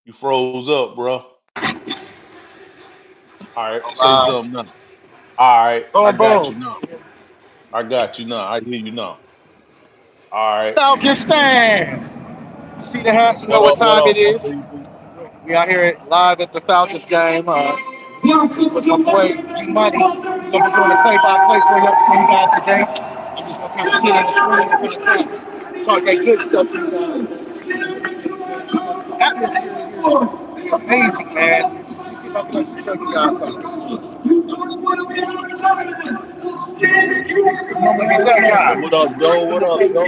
You froze up, bro. All right, say Live. something now. All right, I Boom, got you boom. now. I got you now. I hear you now. All right. Falcons fans. See the hat, you know What what up? What time up, it my is. people? We out here live at the Falcons game. With my boy G Money. He's gonna be doing a play-by-play for you guys today. I'm just gonna kind of sit on the screen and talk that good stuff to you guys. Atmosphere here is amazing, man. Let me see if I can actually show you guys something. Hey, what up, Joe? What up, Joe?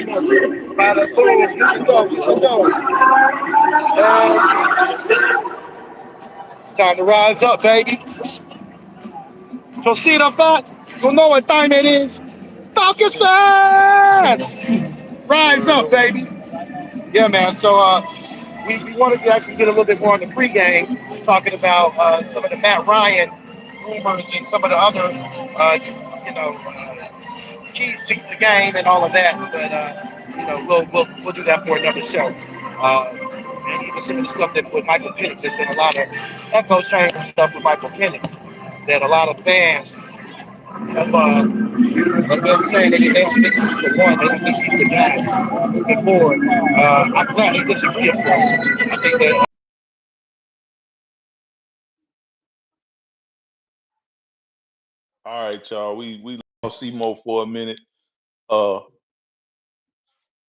Bada boom. Here we go. Here we go. Time to rise up, baby. So see the fact, you know what time it is. Falcons fans! Rise up, baby. Yeah, man. So we wanted to actually get a little bit more on the pregame, talking about some of the Matt Ryan rumors and some of the other, you know, keys to the game and all of that. But we'll do that for another show. And even some of the stuff that with Michael Penix, there's been a lot of echo chamber stuff with Michael Penix that a lot of fans have been saying that they don't think he's the one, they don't think he's the guy moving forward. I'm glad they disagree, of course. I think that All right, y'all. We lost Seymour for a minute. Uh,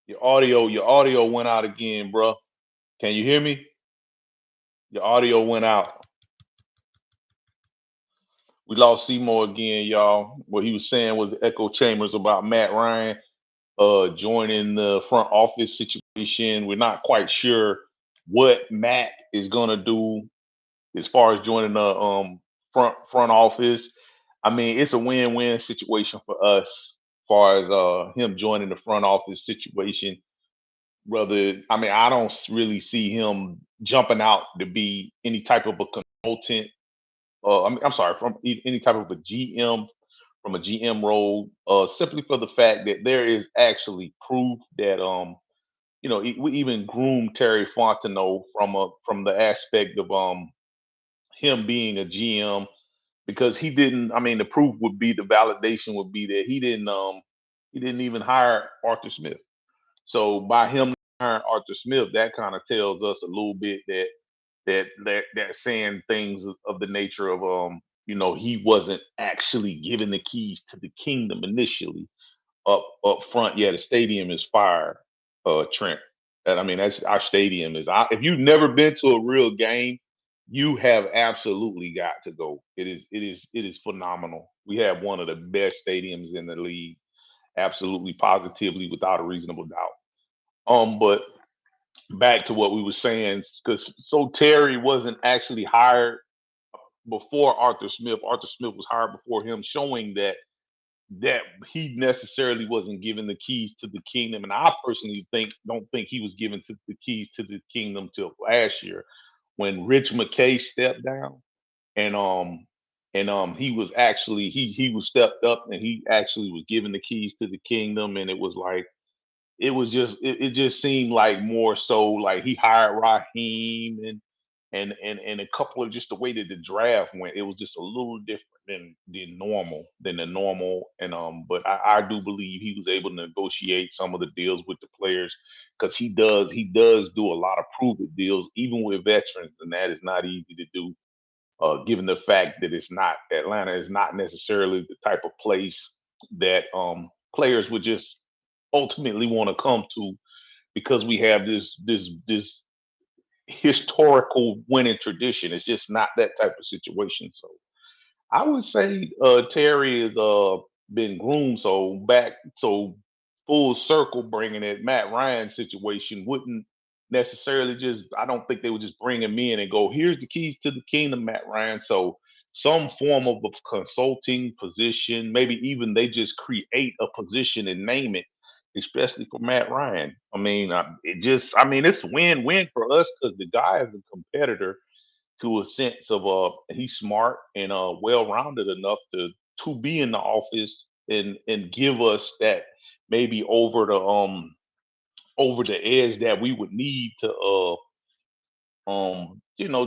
your audio went out again, bro. Can you hear me? Your audio went out. We lost Seymour again, y'all. What he was saying was echo chambers about Matt Ryan joining the front office situation. We're not quite sure what Matt is gonna do as far as joining the front office. I mean, it's a win-win situation for us as far as him joining the front office situation. Rather, I mean, I don't really see him jumping out to be any type of a consultant. I'm sorry, from any type of a GM, from a GM role, simply for the fact that there is actually proof that we even groomed Terry Fontenot from the aspect of him being a GM because he didn't. I mean, the proof would be the validation would be that he didn't even hire Arthur Smith. So by him hiring Arthur Smith, that kind of tells us a little bit that saying things of the nature of he wasn't actually given the keys to the kingdom initially up front. Yeah, the stadium is fire, Trent. And I mean that's our stadium is. If you've never been to a real game, you have absolutely got to go. It is phenomenal. We have one of the best stadiums in the league, absolutely positively without a reasonable doubt. But back to what we were saying, because so Terry wasn't actually hired before Arthur Smith. Arthur Smith was hired before him, showing that he necessarily wasn't given the keys to the kingdom. And I personally don't think he was given to the keys to the kingdom till last year when Rich McKay stepped down and he was actually he was stepped up and he actually was given the keys to the kingdom and it just seemed like more so like he hired Raheem and a couple of just the way that the draft went, it was just a little different than the normal. And but I do believe he was able to negotiate some of the deals with the players because he does do a lot of prove it deals even with veterans, and that is not easy to do. Given the fact that it's not Atlanta is not necessarily the type of place that players would just ultimately want to come to because we have this historical winning tradition. It's just not that type of situation. So I would say Terry has been groomed. So full circle bringing it. Matt Ryan situation wouldn't necessarily just. I don't think they would just bring him in and go, "Here's the keys to the kingdom, Matt Ryan." So some form of a consulting position, maybe even they just create a position and name it, especially for Matt Ryan. I mean, I mean, it's win-win for us because the guy is a competitor to a sense of he's smart and well-rounded enough to be in the office and give us that maybe over the edge that we would need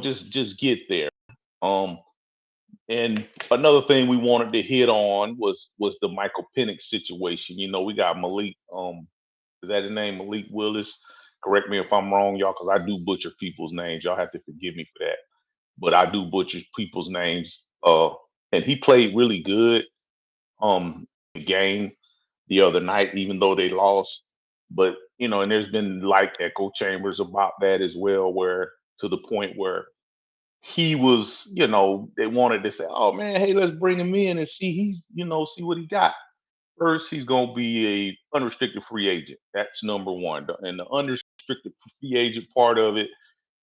just get there. Um, and another thing we wanted to hit on was the Michael Penix situation. We got Malik. Is that his name? Malik Willis. Correct me if I'm wrong, y'all, because I do butcher people's names. Y'all have to forgive me for that. But I do butcher people's names. And he played really good the game the other night, even though they lost. But and there's been like echo chambers about that as well, where to the point where he was, they wanted to say, "Oh man, hey, let's bring him in and see see what he got." First, he's gonna be a unrestricted free agent. That's number one. And the unrestricted free agent part of it,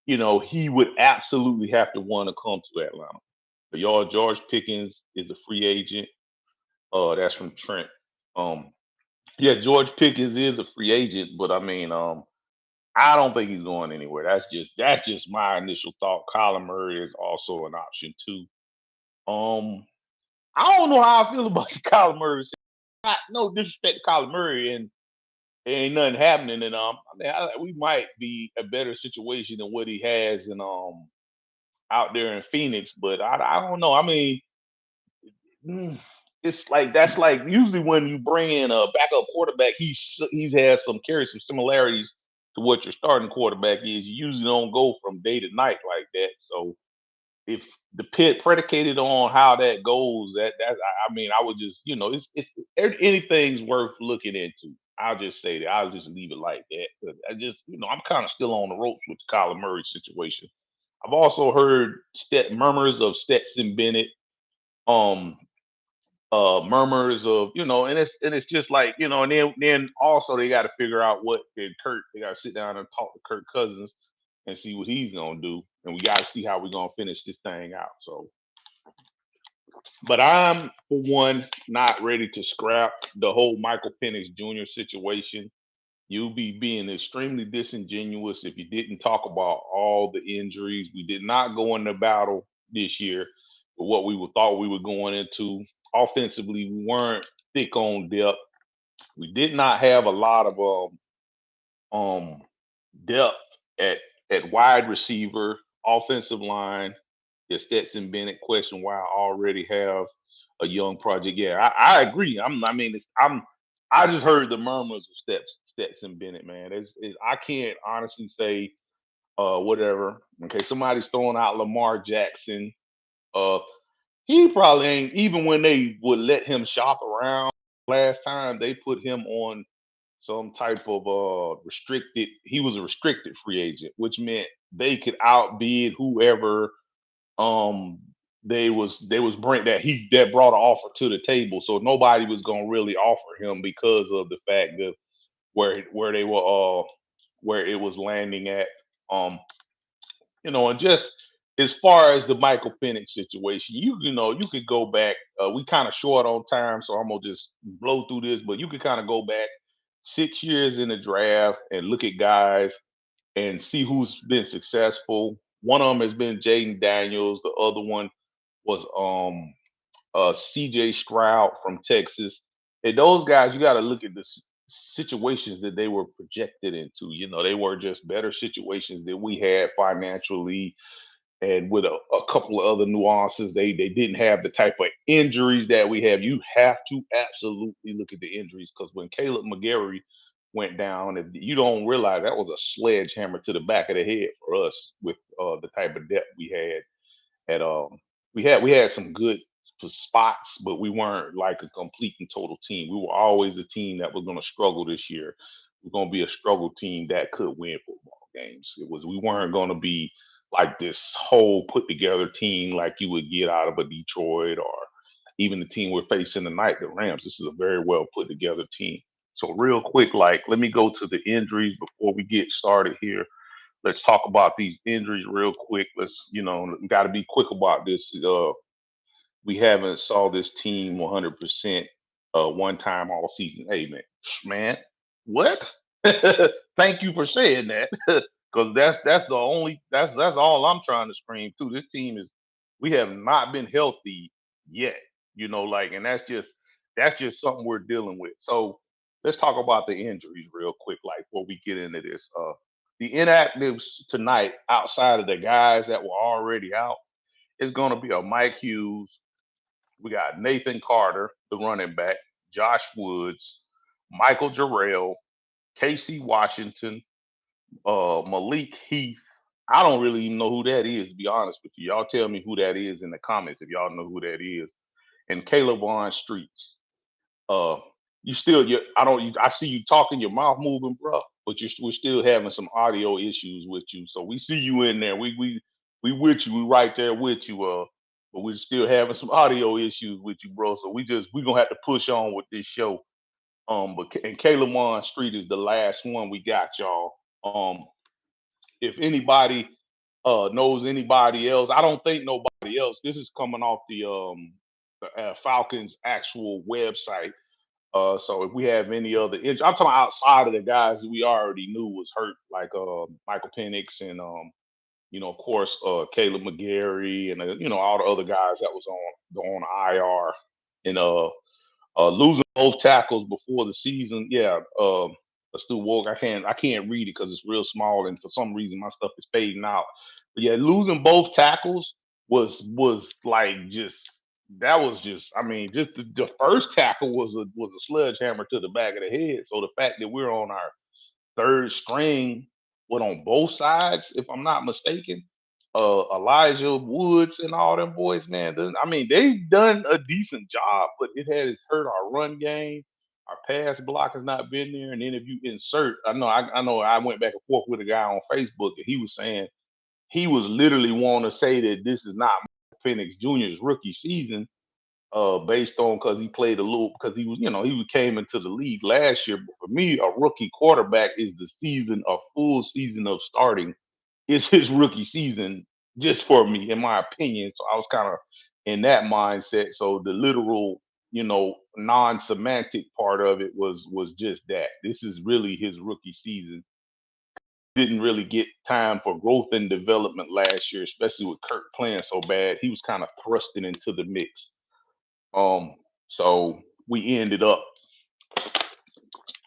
he would absolutely have to want to come to Atlanta. But y'all, George Pickens is a free agent. That's from Trent. Um, yeah, George Pickens is a free agent, but I mean, I don't think he's going anywhere. That's just my initial thought. Kyler Murray is also an option too. Um, I don't know how I feel about Kyler Murray. Not no disrespect to Kyler Murray, and ain't nothing happening. And we might be a better situation than what he has in out there in Phoenix. But I don't know. I mean, mm, it's like that's like usually when you bring in a backup quarterback, he's has some carry some similarities to what your starting quarterback is. You usually don't go from day to night like that. So if the pit predicated on how that goes, I mean, I would just anything's worth looking into. I'll just say that. I'll just leave it like that. 'Cause I just I'm kind of still on the ropes with the Kyler Murray situation. I've also heard murmurs of Stetson Bennett. Um, murmurs of and it's just like and then also they got to figure out what and Kirk they got to sit down and talk to Kirk Cousins and see what he's gonna do, and we got to see how we're gonna finish this thing out. So, but I'm for one not ready to scrap the whole Michael Penix Jr. situation. You'll be being extremely disingenuous if you didn't talk about all the injuries. We did not go into battle this year with what thought we were going into. Offensively, we weren't thick on depth. We did not have a lot of depth at wide receiver, offensive line. The Stetson Bennett question why I already have a young project. Yeah, I agree. I mean, I just heard the murmurs of Stetson Bennett, man. I can't honestly say whatever. Okay, somebody's throwing out Lamar Jackson. Uh, he probably ain't even when they would let him shop around last time they put him on some type of restricted. He was a restricted free agent, which meant they could outbid whoever they was bring that brought an offer to the table. So nobody was gonna really offer him because of the fact that where they were where it was landing at. Um and just as far as the Michael Penix situation, you could go back. We kind of short on time, so I'm gonna just blow through this. But you could kind of go back 6 years in the draft and look at guys and see who's been successful. One of them has been Jaden Daniels. The other one was CJ Stroud from Texas. And those guys, you got to look at the situations that they were projected into. They were just better situations that we had financially and with a couple of other nuances. They didn't have the type of injuries that we have. You have to absolutely look at the injuries because when Caleb McGarry went down, if you don't realize that was a sledgehammer to the back of the head for us with the type of depth we had at we had some good spots, but we weren't like a complete and total team. We were always a team that was going to struggle this year. We're going to be a struggle team that could win football games. We weren't going to be like this whole put together team like you would get out of a Detroit or even the team we're facing tonight, the Rams. This is a very well put together team. So real quick, like let me go to the injuries before we get started here. Let's talk about these injuries real quick. We got to be quick about this. We haven't saw this team 100% one time all season. Hey man, what? Thank you for saying that, because that's all I'm trying to scream too. This team is we have not been healthy yet. And that's just something we're dealing with. So let's talk about the injuries real quick, like before we get into this. the inactives tonight, outside of the guys that were already out, is going to be a Mike Hughes. We got Nathan Carter, the running back, Josh Woods, Michael Jarrell, Casey Washington, Malik Heath. I don't really even know who that is, to be honest with you. Y'all tell me who that is in the comments if y'all know who that is. And Caleb Vaughn Streets. Uh, you still, I don't, I see you talking, your mouth moving, bro, but we're still having some audio issues with you. So we see you in there. We with you. We right there with you. But we're still having some audio issues with you, bro. So we gonna have to push on with this show. And Caleb Vaughn Street is the last one we got, y'all. If anybody knows anybody else, I don't think nobody else. This is coming off the Falcons actual website. So if we have any other injuries, I'm talking outside of the guys that we already knew was hurt, like Michael Penix and of course Caleb McGarry and all the other guys that was on IR and losing both tackles before the season. Yeah, Stu Woke. I can't read it because it's real small, and for some reason my stuff is fading out. But yeah, losing both tackles was like just that was just. I mean, just the first tackle was a sledgehammer to the back of the head. So the fact that we're on our third string, what on both sides, if I'm not mistaken. Elijah Woods and all them boys, man. I mean, they've done a decent job, but it has hurt our run game. Our pass block has not been there. And then if you insert, I know I went back and forth with a guy on Facebook and he was saying he was literally wanting to say that this is not Penix Jr.'s rookie season, based on because he played a little because he was, he came into the league last year. But for me, a rookie quarterback is the season, a full season of starting is his rookie season, just for me, in my opinion. So I was kind of in that mindset. So the literal, non-semantic part of it was just that. This is really his rookie season. Didn't really get time for growth and development last year, especially with Kirk playing so bad. He was kind of thrusting into the mix. So we ended up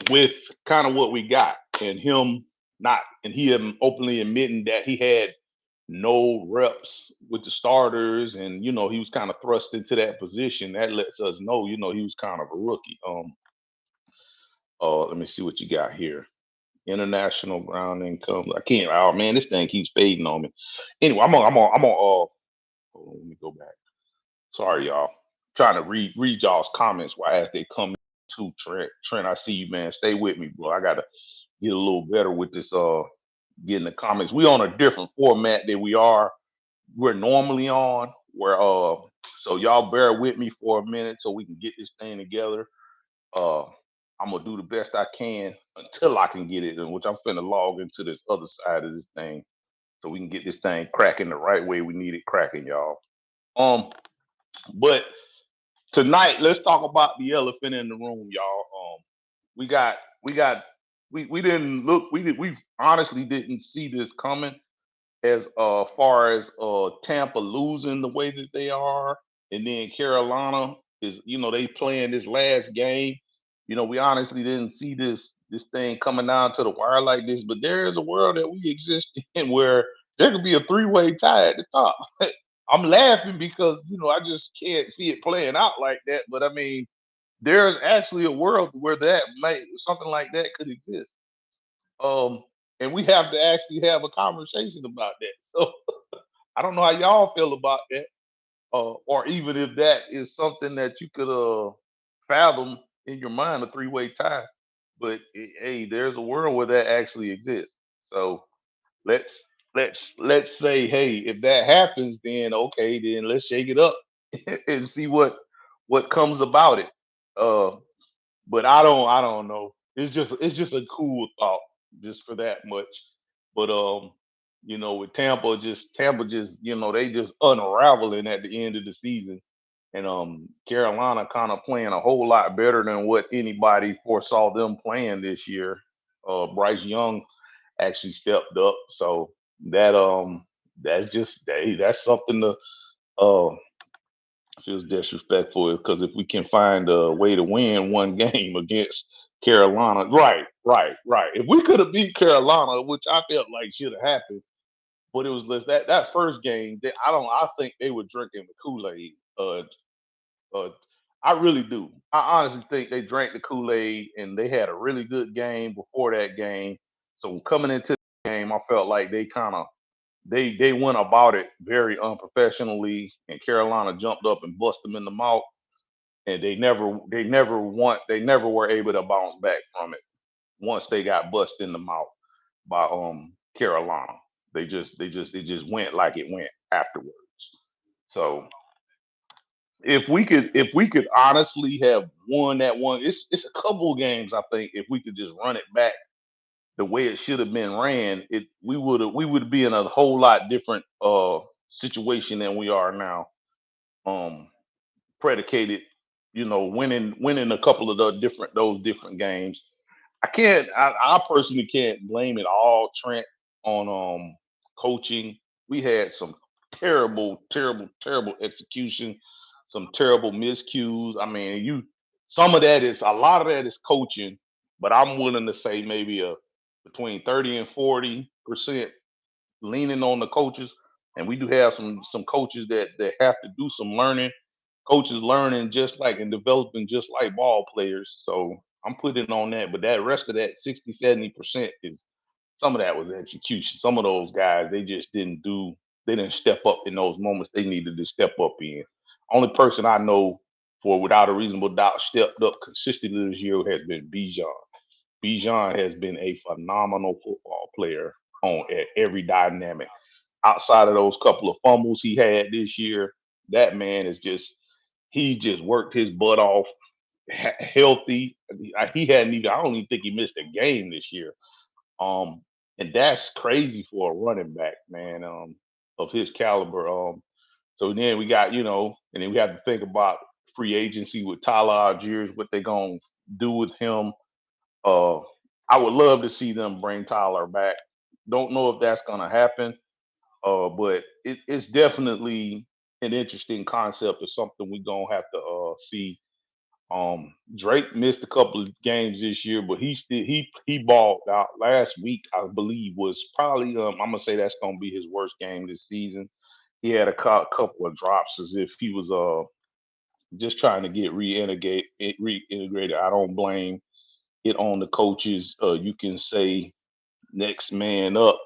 with kind of what we got, and him not, and he openly admitting that he had no reps with the starters, and he was kind of thrust into that position. That lets us know, he was kind of a rookie. Let me see what you got here. International ground income. I can't. Oh man, this thing keeps fading on me. Anyway, I'm on. Hold on, let me go back. Sorry, y'all. Trying to read y'all's comments while as they come to Trent. Trent, I see you, man. Stay with me, bro. I gotta get a little better with this. Getting the comments. We on a different format than we're normally on. Where so y'all bear with me for a minute so we can get this thing together. Uh, I'm gonna do the best I can until I can get it, in which I'm finna log into this other side of this thing so we can get this thing cracking the right way we need it cracking, y'all. But tonight, let's talk about the elephant in the room, y'all. We got we didn't look we honestly didn't see this coming as far as Tampa losing the way that they are, and then Carolina is they playing this last game. We honestly didn't see this thing coming down to the wire like this. But there is a world that we exist in where there could be a three-way tie at the top. I'm laughing because I just can't see it playing out like that. But I mean, there's actually a world where something like that could exist. Um, and we have to actually have a conversation about that. So I don't know how y'all feel about that, or even if that is something that you could fathom in your mind, a three-way tie. But hey, there's a world where that actually exists. So let's let's say, hey, if that happens, then okay, then let's shake it up and see what comes about it. Uh, but I don't know. It's just a cool thought just for that much. But with Tampa just they just unraveling at the end of the season. And Carolina kind of playing a whole lot better than what anybody foresaw them playing this year. Bryce Young actually stepped up. So that's something to uh feels disrespectful because if we can find a way to win one game against Carolina. Right. If we could have beat Carolina, which I felt like should have happened, but it was that first game. I think they were drinking the Kool Aid. Uh, I really do. I honestly think they drank the Kool Aid and they had a really good game before that game. So coming into the game, I felt like they kind of they went about it very unprofessionally, and Carolina jumped up and bust them in the mouth, and they never were able to bounce back from it once they got bust in the mouth by Carolina. It just went like it went afterwards. So if we could honestly have won that one, it's a couple of games I think if we could just run it back the way it should have been ran, it we would be in a whole lot different situation than we are now. Um Predicated, winning a couple of those different games. I personally can't blame it all, Trent, on coaching. We had some terrible execution, some terrible miscues. I mean, you some of that is a lot of that is coaching, but I'm willing to say maybe a between 30 and 40% leaning on the coaches. And we do have some coaches that have to do some learning. Coaches learning just like and developing just like ball players. So I'm putting on that. But that rest of that 60, 70% is some of that was execution. Some of those guys, they didn't step up in those moments they needed to step up in. Only person I know for without a reasonable doubt stepped up consistently this year has been Bijan. Bijan has been a phenomenal football player on at every dynamic. Outside of those couple of fumbles he had this year, that man is just he just worked his butt off, healthy. He hadn't even. I don't even think he missed a game this year. Um, and that's crazy for a running back, man. Of his caliber. So then we got and then we have to think about free agency with Tyler Algiers, what they gonna do with him. Uh, I would love to see them bring Tyler back. Don't know if that's gonna happen. But it's definitely an interesting concept or something we gonna have to see. Drake missed a couple of games this year, but he balled out last week. I believe was probably I'm gonna say that's gonna be his worst game this season. He had a couple of drops as if he was just trying to get reintegrated. I don't blame it on the coaches. You can say next man up,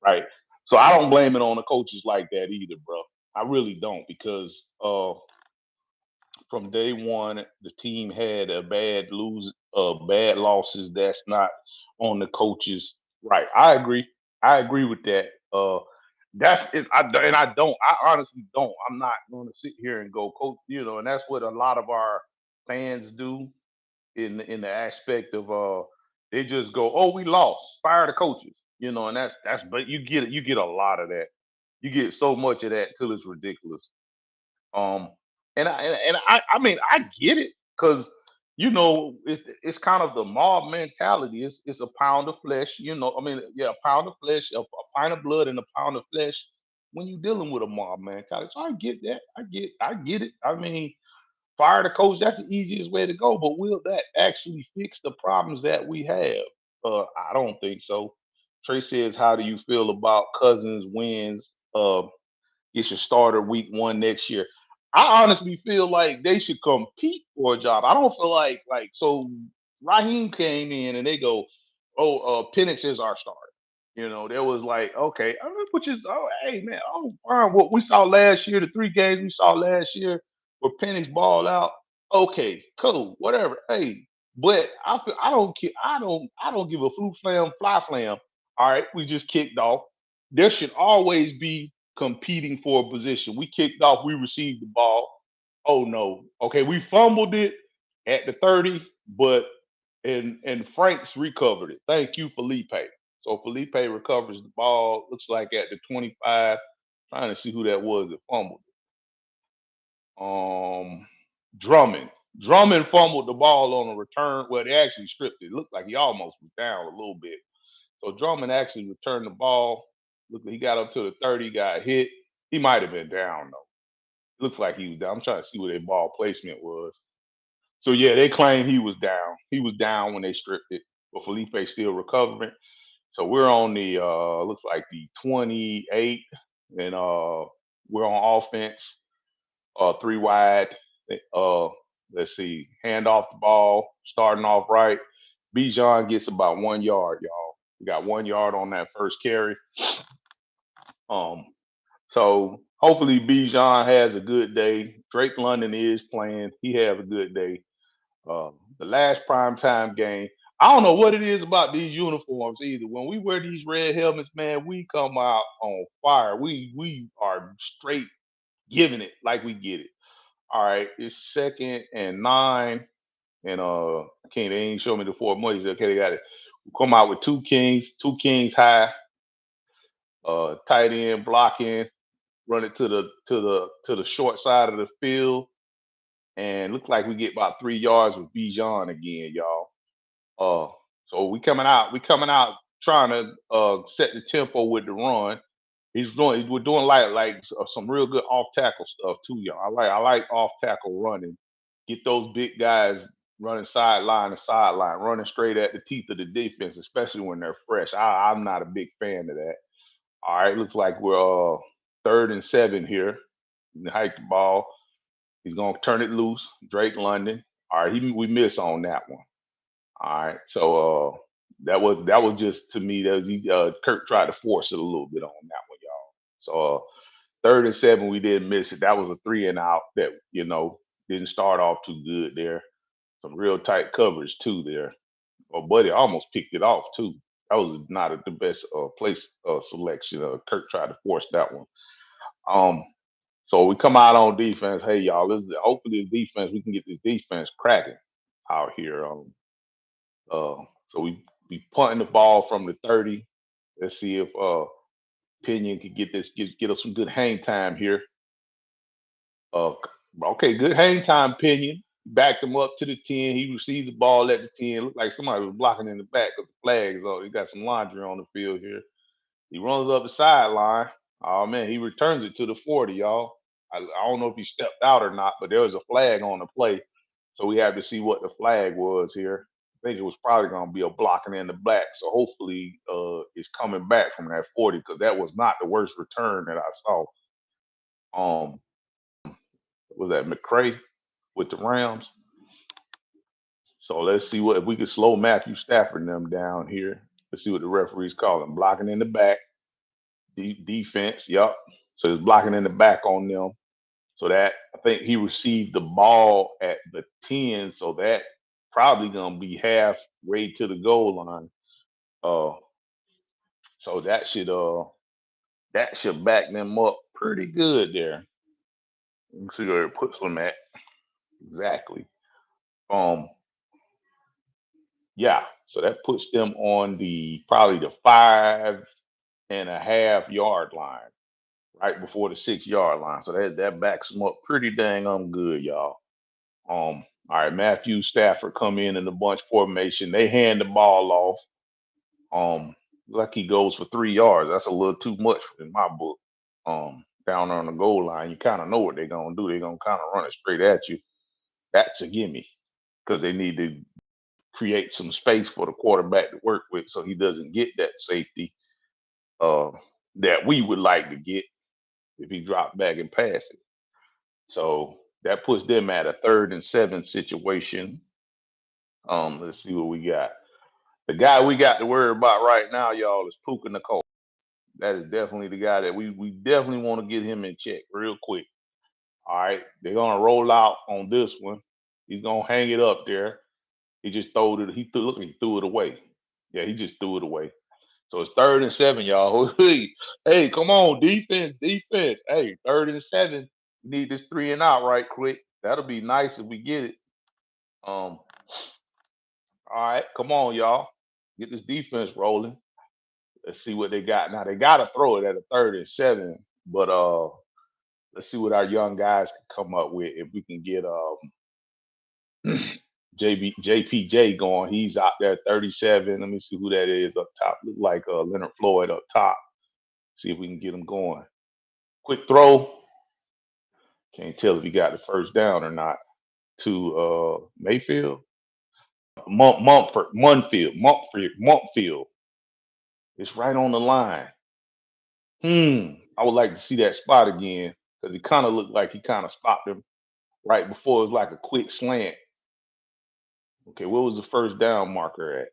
right? So I don't blame it on the coaches like that either, bro. I really don't because from day one the team had a bad losses. That's not on the coaches, right? I agree with that. That's it. I honestly don't. I'm not going to sit here and go coach. And that's what a lot of our fans do in the aspect of they just go, oh, we lost, fire the coaches, and that's but you get a lot of that. You get so much of that till it's ridiculous. Um, and I mean I get it because it's kind of the mob mentality. It's a pound of flesh, I mean, yeah, a pound of flesh, a pint of blood, and a pound of flesh when you're dealing with a mob mentality. So I get that. I get it. I mean, fire the coach, that's the easiest way to go. But will that actually fix the problems that we have? I don't think so. Trey says, "How do you feel about Cousins wins? Get your starter week one next year." I honestly feel like they should compete for a job. I don't feel like so. Raheem came in and they go, "Oh, Penix is our starter." There was like, okay, which is, oh, hey man, oh, fine. What we saw last year, the 3 games we saw last year, where Penix balled out. Okay, cool, whatever. Hey, but I don't care. I don't give a flu flam, fly flam. All right, we just kicked off. There should always be competing for a position. We kicked off, we received the ball. Oh no. Okay, we fumbled it at the 30, but and Franks recovered it. Thank you, Felipe. So Felipe recovers the ball, looks like at the 25. Trying to see who that was that fumbled it. Drummond. Drummond fumbled the ball on a return. Well, they actually stripped it. It looked like he almost was down a little bit. So Drummond actually returned the ball. Look, he got up to the 30, got hit. He might have been down though. Looks like he was down. I'm trying to see what their ball placement was. So yeah, they claim he was down. He was down when they stripped it, but Felipe's still recovering. So we're on the looks like the 28, and we're on offense. Three wide. Uh, let's see, hand off the ball, starting off right. Bijan gets about 1 yard, y'all. We got 1 yard on that first carry. Um, so hopefully Bijan has a good day. Drake London is playing. He has a good day. The last primetime game. I don't know what it is about these uniforms either. When we wear these red helmets, man, we come out on fire. We are straight giving it like we get it. All right, it's 2nd and 9, and I can't. They ain't show me the 4 months. Okay, they got it. We come out with two kings high, tight end blocking, run it to the short side of the field, and look like we get about 3 yards with Bijan again, y'all. So we coming out trying to set the tempo with the run. We're doing some real good off tackle stuff too, y'all. I like off tackle running. Get those big guys running sideline to sideline, running straight at the teeth of the defense, especially when they're fresh. I'm not a big fan of that. All right, looks like we're 3rd and 7 here. Hike the ball. He's gonna turn it loose. Drake London. All right, we miss on that one. All right, so that was just to me that Kirk tried to force it a little bit on that one, y'all. So 3rd and 7, we didn't miss it. That was a 3 and out that didn't start off too good there. Some real tight coverage too there. Well, Buddy almost picked it off too. That was not the best place selection. Kirk tried to force that one. Um, so we come out on defense. Hey y'all, hopefully the defense we can get this defense cracking out here. Uh, so we punting the ball from the 30. Let's see if Pinion can get us some good hang time here. Uh, okay, good hang time, Pinion. Backed him up to the 10. He received the ball at the 10. Looked like somebody was blocking in the back of the flags. Oh, he got some laundry on the field here. He runs up the sideline. Oh man, he returns it to the 40, y'all. I don't know if he stepped out or not, but there was a flag on the play. So we have to see what the flag was here. I think it was probably going to be a blocking in the back. So hopefully it's coming back from that 40 because that was not the worst return that I saw. Um, was that McCray with the Rams? So let's see if we can slow Matthew Stafford and them down here. Let's see what the referees call him. Blocking in the back. Defense, yep. So it's blocking in the back on them. So that I think he received the ball at the 10, so that probably gonna be halfway to the goal line. Uh so that should back them up pretty good there. Let's see where it puts them at. Exactly. Um yeah, so that puts them on probably the 5.5 yard line, right before the 6 yard line. So that backs them up pretty dang good, y'all. All right, Matthew Stafford come in the bunch formation. They hand the ball off. Like he goes for 3 yards. That's a little too much in my book. Down on the goal line, you kind of know what they're gonna do. They're gonna kind of run it straight at you. That's a gimme because they need to create some space for the quarterback to work with, so he doesn't get that safety uh, that we would like to get if he dropped back and passed it. So that puts them at a 3rd and 7 situation. Let's see what we got. The guy we got to worry about right now, y'all, is Puka Nicole. That is definitely the guy that we definitely want to get him in check real quick. All right, they're gonna roll out on this one. He's gonna hang it up there. He just threw it. Look, he threw it away. Yeah, he just threw it away. So it's 3rd and 7, y'all. Hey, come on, defense, defense. Hey, 3rd and 7. We need this 3 and out right quick. That'll be nice if we get it. Um, all right, come on, y'all. Get this defense rolling. Let's see what they got. Now they gotta throw it at a 3rd and 7, but let's see what our young guys can come up with if we can get JPJ going. He's out there 37. Let me see who that is up top. Look like Leonard Floyd up top. See if we can get him going. Quick throw. Can't tell if he got the first down or not. to Mayfield, Montfield. It's right on the line. I would like to see that spot again because it kind of looked like he kind of stopped him right before it was like a quick slant. Okay, what was the first down marker at?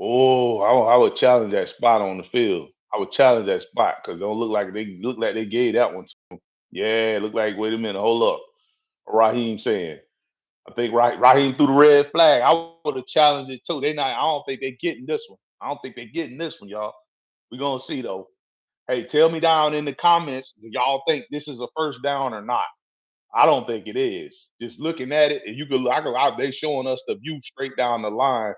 Oh, I would challenge that spot on the field. I would challenge that spot because don't look like they gave that one. Yeah, it looked like wait a minute, hold up. Raheem saying. I think Raheem threw the red flag. I would have challenged it too. They not. I don't think they're getting this one. I don't think they're getting this one, y'all. We're gonna see though. Hey, tell me down in the comments, do y'all think this is a first down or not? I don't think it is. Just looking at it, and you could, they showing us the view straight down the line.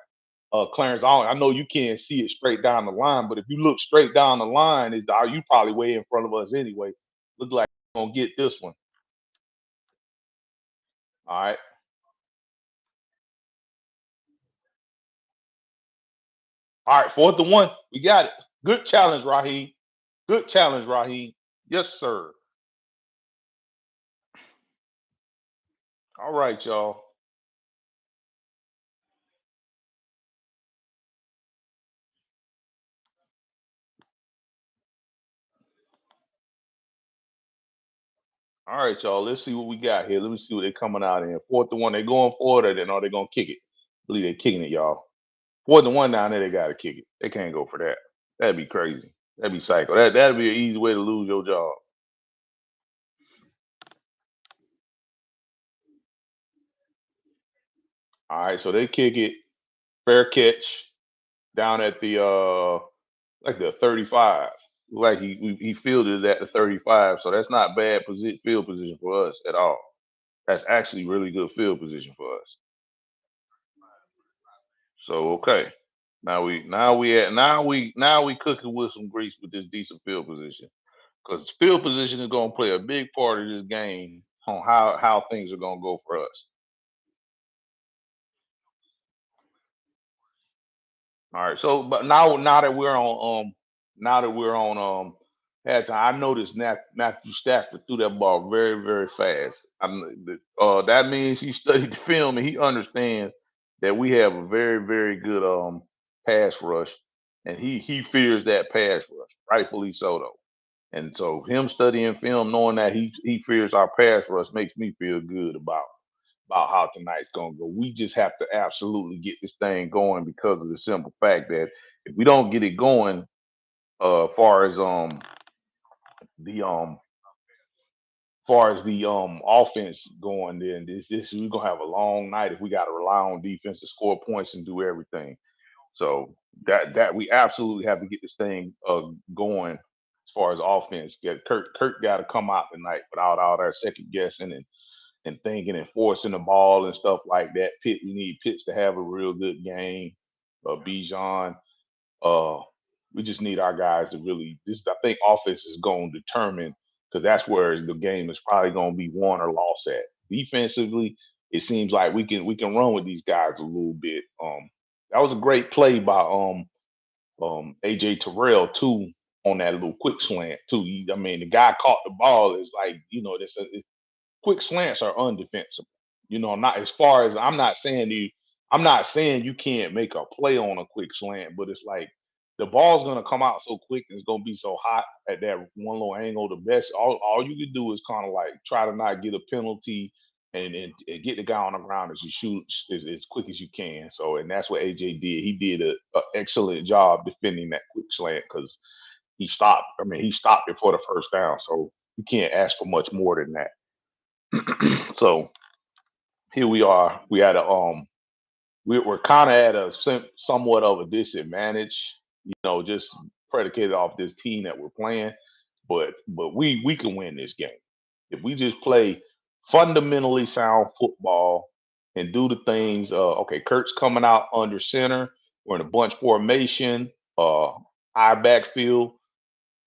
Clarence, I know you can't see it straight down the line, but if you look straight down the line, you probably way in front of us anyway. Look like we're gonna get this one. All right. All right, 4th and 1. We got it. Good challenge, Raheem. Good challenge, Raheem. Yes, sir. All right, y'all. All right, y'all. Let's see what we got here. Let me see what they're coming out in. 4th and 1. They going for it, or then are they gonna kick it? I believe they're kicking it, y'all. 4th and 1 down there. They gotta kick it. They can't go for that. That'd be crazy. That'd be psycho. That'd be an easy way to lose your job. All right, so they kick it. Fair catch down at the like the 35. Like he fielded it at the 35, so that's not bad field position for us at all. That's actually really good field position for us. So okay, now we cooking with some grease with this decent field position because field position is going to play a big part of this game on how things are going to go for us. All right. So, but now that we're on halftime, I noticed Matthew Stafford threw that ball very very fast. That means he studied the film and he understands that we have a very very good pass rush, and he fears that pass rush, rightfully so though. And so him studying film, knowing that he fears our pass rush, makes me feel good about how tonight's gonna go. We just have to absolutely get this thing going because of the simple fact that if we don't get it going, far as the offense going, then this we're gonna have a long night if we got to rely on defense to score points and do everything. So that we absolutely have to get this thing going as far as offense. Get Kurt got to come out tonight without all that second guessing and thinking and forcing the ball and stuff like that. We need Pitts to have a real good game. Bijan, uh, we just need our guys to really. This I think offense is going to determine because that's where the game is probably going to be won or lost at. Defensively, it seems like we can run with these guys a little bit. That was a great play by AJ Terrell too on that little quick slant too. I mean, the guy caught the ball. It's like quick slants are undefensible. Not as far as I'm not saying you can't make a play on a quick slant, but it's like the ball's gonna come out so quick and it's gonna be so hot at that one little angle. The best all you can do is kind of like try to not get a penalty and get the guy on the ground as you shoot as quick as you can. So and that's what AJ did. He did a excellent job defending that quick slant because he stopped. I mean, he stopped it for the first down. So you can't ask for much more than that. So here we are. We're kind of at a somewhat of a disadvantage, just predicated off this team that we're playing. But we can win this game if we just play fundamentally sound football and do the things. Okay, Kurt's coming out under center. We're in a bunch formation. High backfield.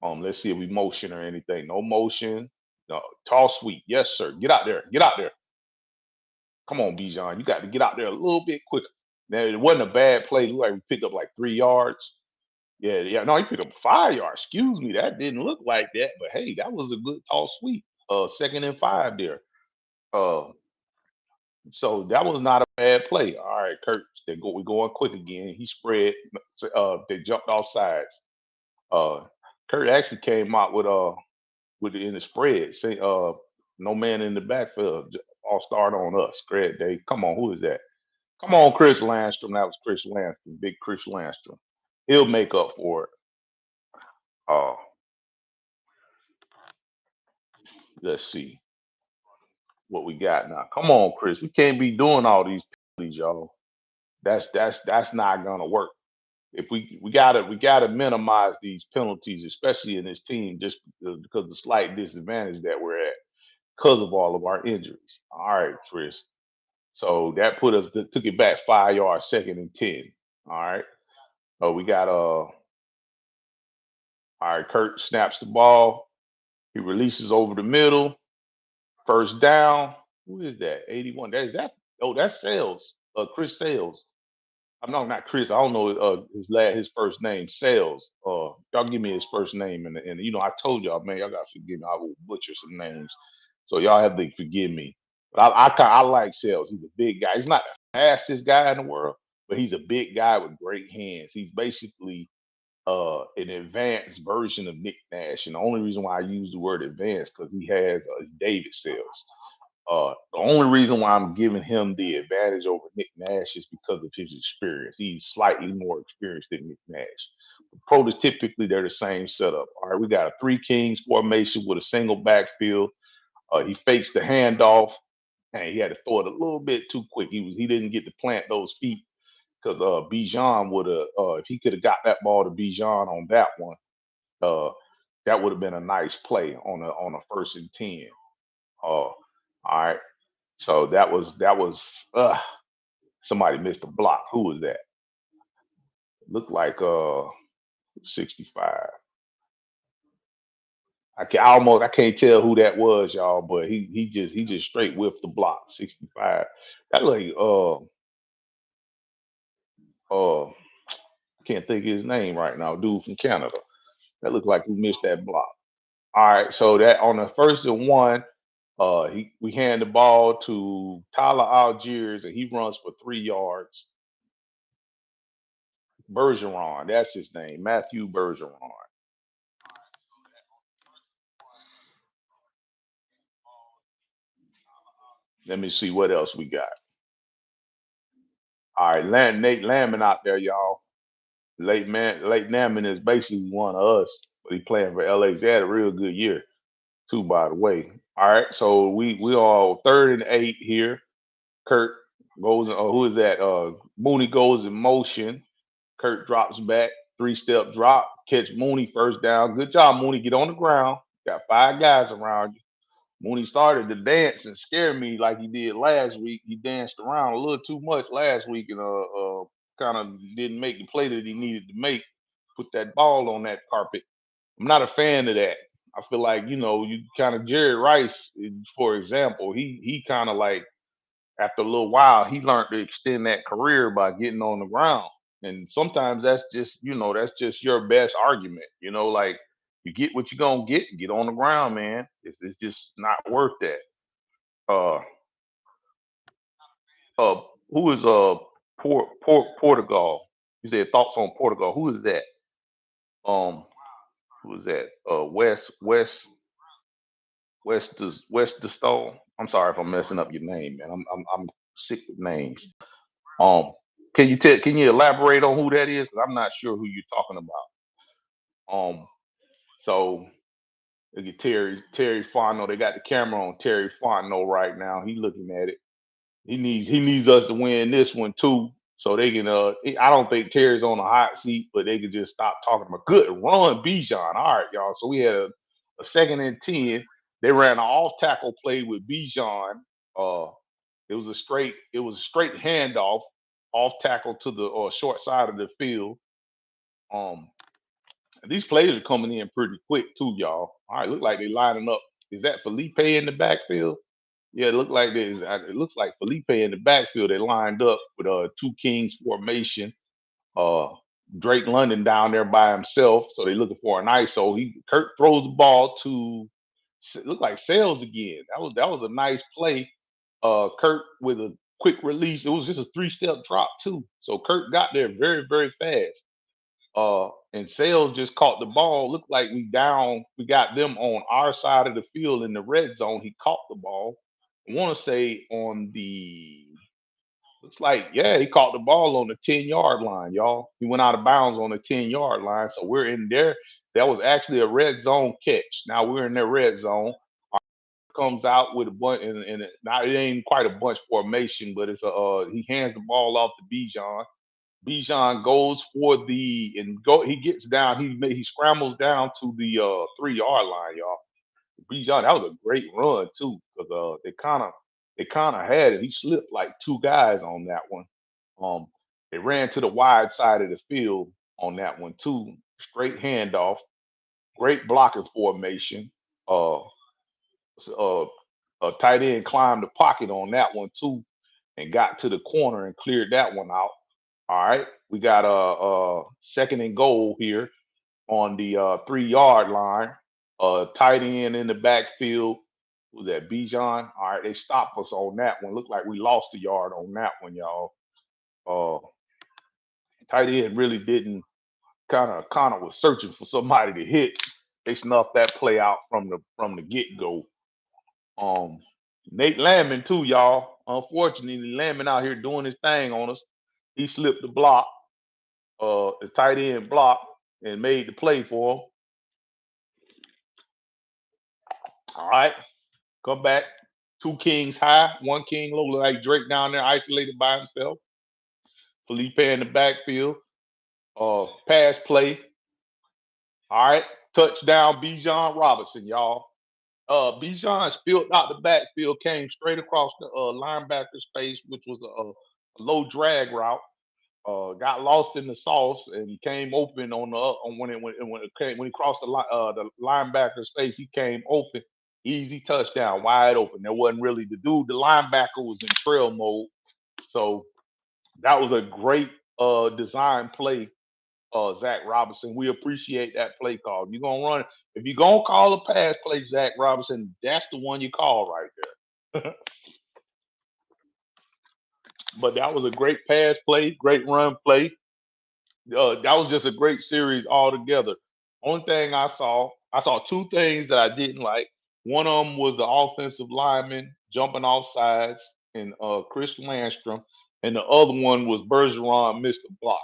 Let's see if we motion or anything. No motion. No, tall sweep. Yes, sir. Get out there. Get out there. Come on, Bijan. You got to get out there a little bit quicker. Now, it wasn't a bad play. It looked like we picked up like 3 yards. Yeah, yeah. No, he picked up 5 yards. Excuse me. That didn't look like that. But hey, that was a good tall sweep. 2nd and 5 there. Uh, so that was not a bad play. All right, Kurt, we're going quick again. He spread. They jumped off sides. Uh, Kurt actually came out with it in the spread. Say, no man in the backfield. All start on us. Spread day. Come on, who is that? Come on, Chris Landstrom. That was Chris Landstrom, big Chris Landstrom. He'll make up for it. Uh, let's see what we got now. Come on, Chris. We can't be doing all these penalties, y'all. That's not gonna work. If we gotta minimize these penalties, especially in this team, just because the slight disadvantage that we're at because of all of our injuries. All right, Chris. So that took it back 5 yards, 2nd and 10. All right. Oh, we got all right, Kurt snaps the ball. He releases over the middle. First down. Who is that? 81. That. Oh, that's Sales. Chris Sales. I'm not Chris. I don't know his first name. Sales. Y'all give me his first name, and I told y'all, man, y'all gotta forgive me. I will butcher some names, so y'all have to forgive me. But I like Sales. He's a big guy. He's not the fastest guy in the world, but he's a big guy with great hands. He's basically an advanced version of Nick Nash. And the only reason why I use the word advanced because he has David Sales. The only reason why I'm giving him the advantage over Nick Nash is because of his experience. He's slightly more experienced than Nick Nash. Prototypically, they're the same setup. All right, we got a three kings formation with a single backfield. He fakes the handoff, and he had to throw it a little bit too quick. He didn't get to plant those feet because Bijan would have if he could have got that ball to Bijan on that one, uh, that would have been a nice play on a 1st and 10. All right, so that was somebody missed a block. Who was that? Looked like 65. I can't tell who that was, y'all, but he just straight whiffed the block. 65. That like can't think of his name right now. Dude from Canada. That looked like he missed that block. All right, so that on the 1st and 1, we hand the ball to Tyler Algiers, and he runs for 3 yards. Bergeron, that's his name, Matthew Bergeron. Let me see what else we got. All right, Nate Landman out there, y'all. Late Landman is basically one of us, but he playing for LA. He had a real good year too, by the way. All right, so we all 3rd and 8 here. Kurt goes. Who is that? Mooney goes in motion. Kurt drops back, 3-step drop, catch Mooney, first down. Good job, Mooney. Get on the ground. Got 5 guys around you. Mooney started to dance and scare me like he did last week. He danced around a little too much last week and kind of didn't make the play that he needed to make. Put that ball on that carpet. I'm not a fan of that. I feel like you kind of Jerry Rice, for example. He kind of like after a little while, he learned to extend that career by getting on the ground. And sometimes that's just your best argument. Like you get what you're gonna get on the ground, man. It's just not worth that. Uh uh who is Portugal? You said thoughts on Portugal. Who is that? Um who is that? West the Stone. I'm sorry if I'm messing up your name, man. I'm sick with names. Um, can you elaborate on who that is? 'Cause I'm not sure who you're talking about. So look at Terry Fonno. They got the camera on Terry Fonno right now. He looking at it. He needs us to win this one too, so they can. I don't think Terry's on the hot seat, but they can just stop talking about good run, Bijan. All right, y'all. So we had a 2nd and 10. They ran an off tackle play with Bijan. Uh, it was a straight handoff, off tackle to the short side of the field. Um, these players are coming in pretty quick too, y'all. All right, look like they lining up. Is that Felipe in the backfield? Yeah, it looks like Felipe in the backfield. They lined up with two Kings formation. Uh, Drake London down there by himself, so they're looking for an ISO. Kurt throws the ball to look like Sales again. That was a nice play. Kurt with a quick release. It was just a three-step drop too. So Kurt got there very, very fast. And Sales just caught the ball. Looked like we down. We got them on our side of the field in the red zone. He caught the ball. I want to say on the. Looks like yeah, he caught the ball on the 10-yard line, y'all. He went out of bounds on the 10-yard line. So we're in there. That was actually a red zone catch. Now we're in their red zone. Comes out with a bunch, and now it ain't quite a bunch formation, but it's a he hands the ball off to Bijan. Bijan goes for the and go. He gets down. He scrambles down to the 3-yard line, y'all. Bijan, that was a great run too, because they kind of had it. He slipped like two guys on that one. Um, they ran to the wide side of the field on that one too. Straight handoff, great blocking formation. Uh, uh, a tight end climbed the pocket on that one too, and got to the corner and cleared that one out. All right, we got a second and goal here on the 3-yard line. Tight end in the backfield. Was that Bijan? All right, they stopped us on that one. Looked like we lost a yard on that one, y'all. Uh, Tight end really didn't kind of was searching for somebody to hit. They snuffed that play out from the get go. Um, Nate Landman too, y'all. Unfortunately, Landman out here doing his thing on us. He slipped the block, the tight end block, and made the play for him. All right, come back. Two kings high, one king low. Look like Drake down there isolated by himself. Felipe in the backfield. Pass play. All right, touchdown. Bijan Robinson, y'all. Bijan spilled out the backfield, came straight across the linebacker space, which was a low drag route. Got lost in the sauce and came open on the on when he crossed the linebacker space. He came open, easy touchdown, wide open. There wasn't really the dude. The linebacker was in trail mode, so that was a great design play, Zach Robinson. We appreciate that play call. You're gonna run if you're gonna call a pass play, Zach Robinson. That's the one you call right there. But that was a great pass play, great run play. That was just a great series altogether. Only thing I saw two things that I didn't like. One of them was the offensive lineman jumping off sides and Chris Landstrom, and the other one was Bergeron missed a block.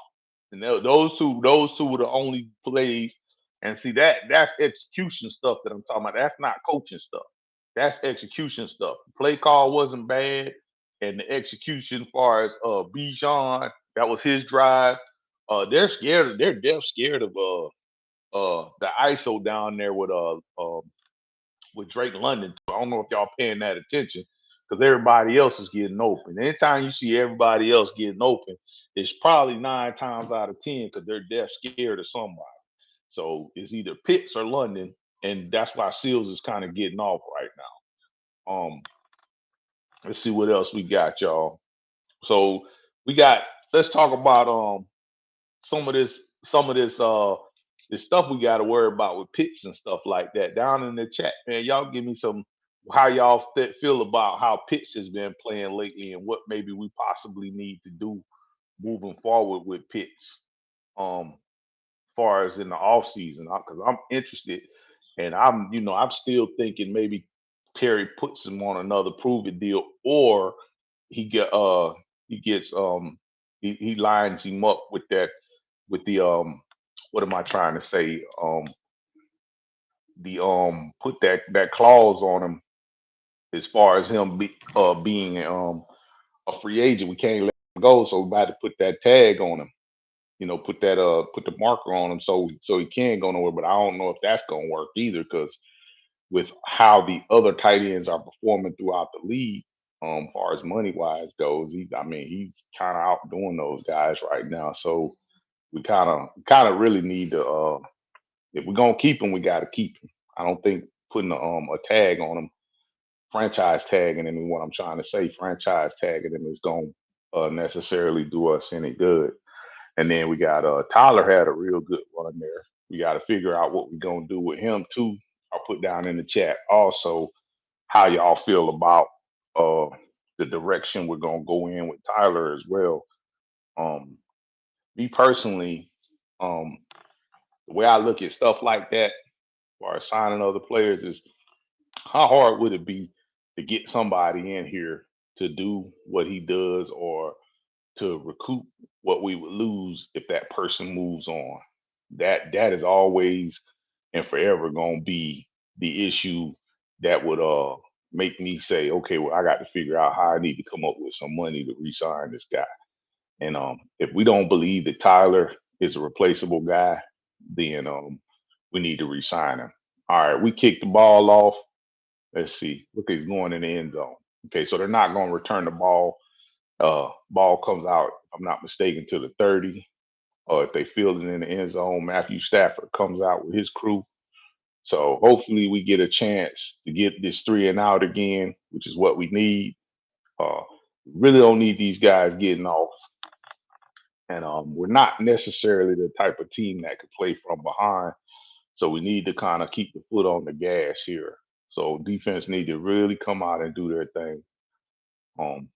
And those two were the only plays. And see that's execution stuff that I'm talking about. That's not coaching stuff. That's execution stuff. The play call wasn't bad, and the execution, as far as Bijan, that was his drive. They're scared. They're deaf scared of the ISO down there with Drake London. I don't know if y'all paying that attention because everybody else is getting open. Anytime you see everybody else getting open, it's probably 9 times out of 10 because they're deaf scared of somebody. So it's either Pitts or London, and that's why Seals is kind of getting off right now. Let's see what else we got, y'all. So we got. Let's talk about some of this some of this stuff we got to worry about with Pitts and stuff like that. Down in the chat, man, y'all give me some how y'all feel about how Pitts has been playing lately and what maybe we possibly need to do moving forward with Pitts. Um, far as in the off season, because I'm interested, and I'm still thinking maybe Terry puts him on another prove it deal, or he get he gets he lines him up with that with the what am I trying to say the put that clause on him as far as him being a free agent. We can't let him go, so we about to put that tag on him. Put the marker on him so he can't go nowhere. But I don't know if that's gonna work either because with how the other tight ends are performing throughout the league, far as money wise goes, he's kind of outdoing those guys right now. So we kind of really need to if we're gonna keep him, we got to keep him. I don't think putting a tag on him, franchise tagging him, is what I'm trying to say. Franchise tagging him is gonna necessarily do us any good. And then we got Tyler had a real good run there. We got to figure out what we're gonna do with him too. I'll put down in the chat also how y'all feel about uh the direction we're gonna go in with Tyler as well. Um, Me personally, um, the way I look at stuff like that, as far as signing other players, is how hard would it be to get somebody in here to do what he does or to recoup what we would lose if that person moves on? That is always and forever gonna be the issue that would make me say, okay, well, I got to figure out how I need to come up with some money to re-sign this guy. And if we don't believe that Tyler is a replaceable guy, then we need to re-sign him. All right, we kicked the ball off. Let's see. Look, he's going in the end zone. Okay, so they're not going to return the ball. Ball comes out, if I'm not mistaken, to the 30. Or if they field it in the end zone, Matthew Stafford comes out with his crew. So hopefully we get a chance to get this three and out again, which is what we need. Uh, really don't need these guys getting off. And we're not necessarily the type of team that could play from behind. So we need to kind of keep the foot on the gas here. So defense need to really come out and do their thing. Um,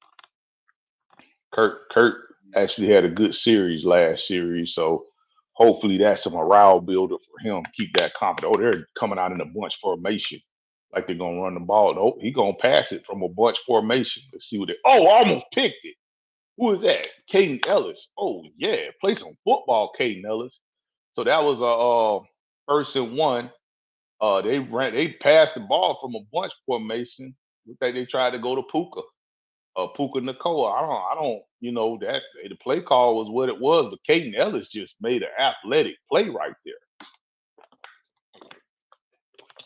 Kurt actually had a good series last series, so hopefully that's a morale builder for him. Keep that confidence. Oh, they're coming out in a bunch formation, like they're gonna run the ball. No, he gonna pass it from a bunch formation. Let's see what they. Oh, almost picked it. Who is that? Caden Ellis. Oh yeah, play some football, Caden Ellis. So that was a first and one. They passed the ball from a bunch formation. Looked like they tried to go to Puka. Puka Nicole. I don't, that the play call was what it was, but Caden Ellis just made an athletic play right there.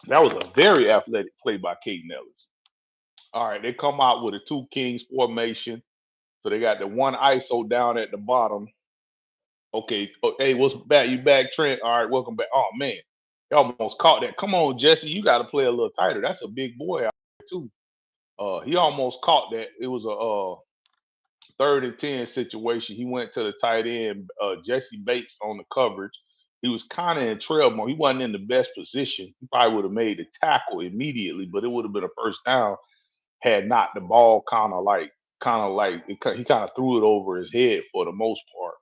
That was a very athletic play by Caden Ellis. All right, they come out with a two kings formation. So they got the one ISO down at the bottom. Okay. Oh, hey, what's back? You back, Trent? All right, welcome back. Oh man, you almost caught that. Come on, Jesse, you got to play a little tighter. That's a big boy out there too. He almost caught that. It was a 3rd and 10 situation. He went to the tight end, Jesse Bates on the coverage. He was kind of in trail mode. He wasn't in the best position. He probably would have made the tackle immediately, but it would have been a first down had not the ball he kind of threw it over his head for the most part.